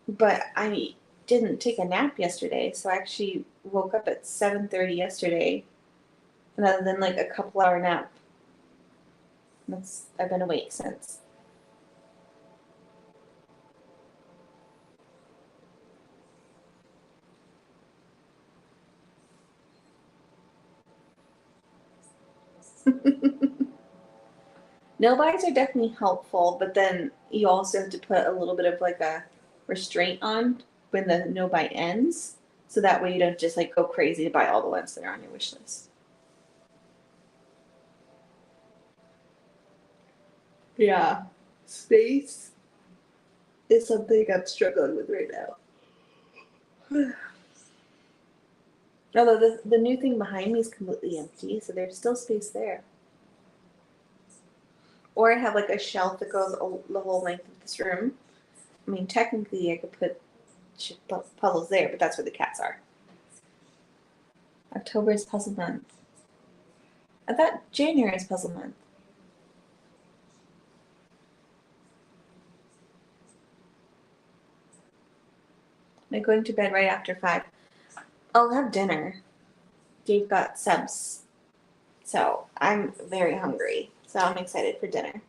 But I didn't take a nap yesterday, so I actually woke up at 7:30 yesterday, and other than like a couple hour nap, I've been awake since. No bites are definitely helpful, but then you also have to put a little bit of like a restraint on when the no bite ends, so that way you don't just like go crazy to buy all the ones that are on your wish list. Yeah, space is something I'm struggling with right now. Although the new thing behind me is completely empty, so there's still space there. Or I have like a shelf that goes the whole length of this room. I mean, technically I could put puzzles there, but that's where the cats are. October is puzzle month. I thought January is puzzle month. I'm going to bed right after 5. I'll have dinner. Dave got subs. So I'm very hungry. So I'm excited for dinner.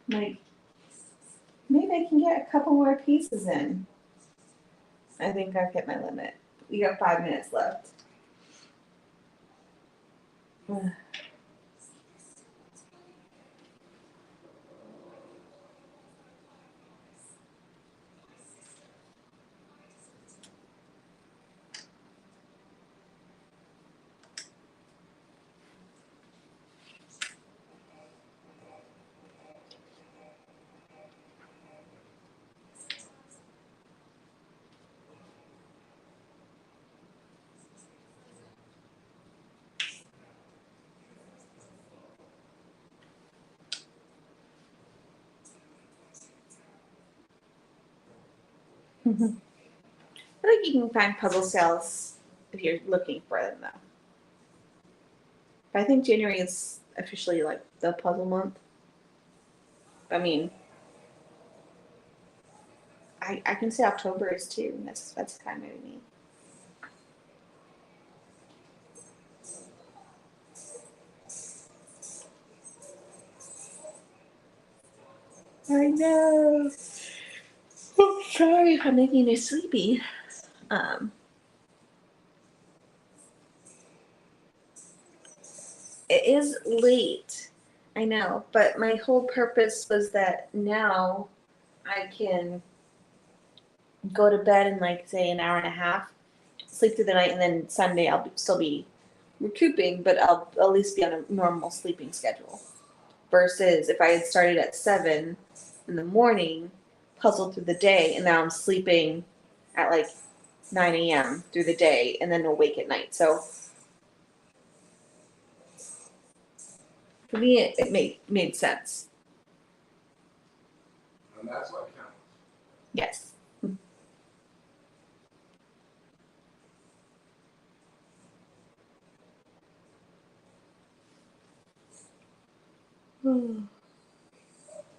Like, maybe I can get a couple more pieces in. I think I've hit my limit. We got 5 minutes left. I think you can find puzzle sales if you're looking for them, though. But I think January is officially like the puzzle month. I mean, I can say October is too. That's kind of neat. I know. Oh, sorry, I'm making you sleepy. It is late. I know, but my whole purpose was that now I can go to bed in like say an hour and a half, sleep through the night, and then Sunday still be recouping, but I'll at least be on a normal sleeping schedule. Versus if I had started at 7 in the morning, puzzled through the day, and now I'm sleeping at like 9 a.m. through the day, and then awake at night. So for me, it made sense. And that's what counts. Yes.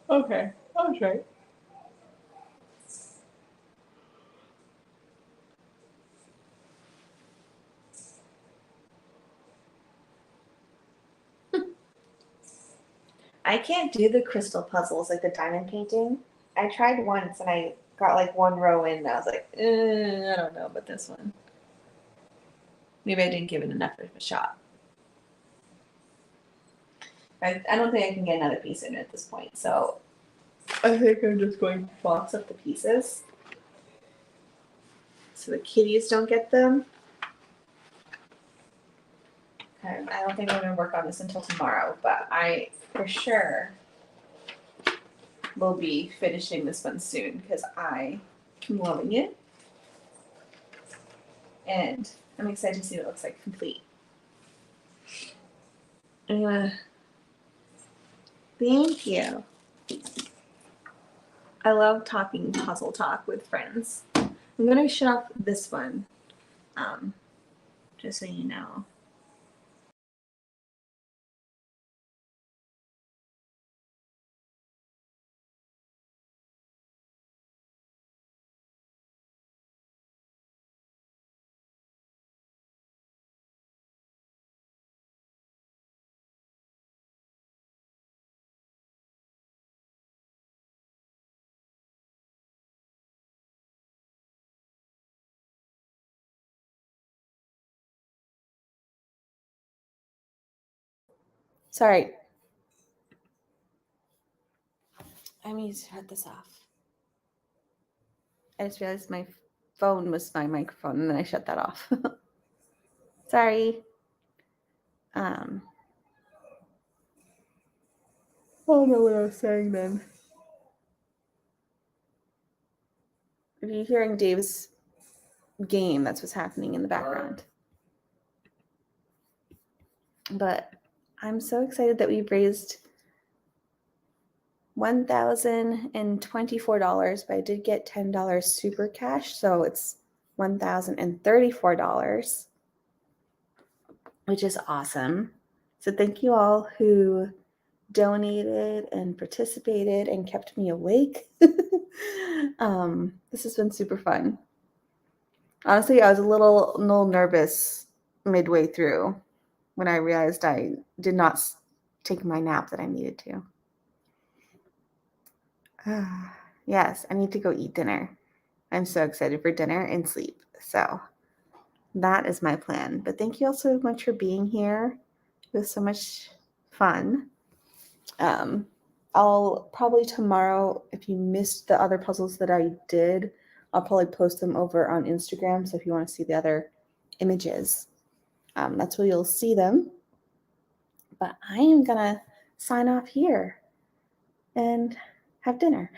Okay, I was right. I can't do the crystal puzzles, like the diamond painting. I tried once and I got like one row in and I was like, I don't know about this one. Maybe I didn't give it enough of a shot. I don't think I can get another piece in at this point, so I think I'm just going to box up the pieces so the kitties don't get them. Okay, I don't think I'm going to work on this until tomorrow, but I for sure will be finishing this one soon because I am loving it. And I'm excited to see what it looks like complete. Thank you. I love talking puzzle talk with friends. I'm gonna shut off this one, just so you know. Sorry. I need to shut this off. I just realized my phone was my microphone and then I shut that off. Sorry. I don't know what I was saying then. If you're hearing Dave's game, that's what's happening in the background. But I'm so excited that we've raised $1,024, but I did get $10 super cash, so it's $1,034, which is awesome. So thank you all who donated and participated and kept me awake. This has been super fun. Honestly, I was a little nervous midway through when I realized I did not take my nap that I needed to. Yes, I need to go eat dinner. I'm so excited for dinner and sleep. So that is my plan. But thank you all so much for being here. It was so much fun. I'll probably tomorrow, if you missed the other puzzles that I did, I'll probably post them over on Instagram. So if you want to see the other images, that's where you'll see them. But I am going to sign off here and have dinner.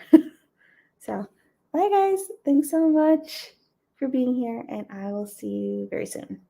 So bye, guys. Thanks so much for being here, and I will see you very soon.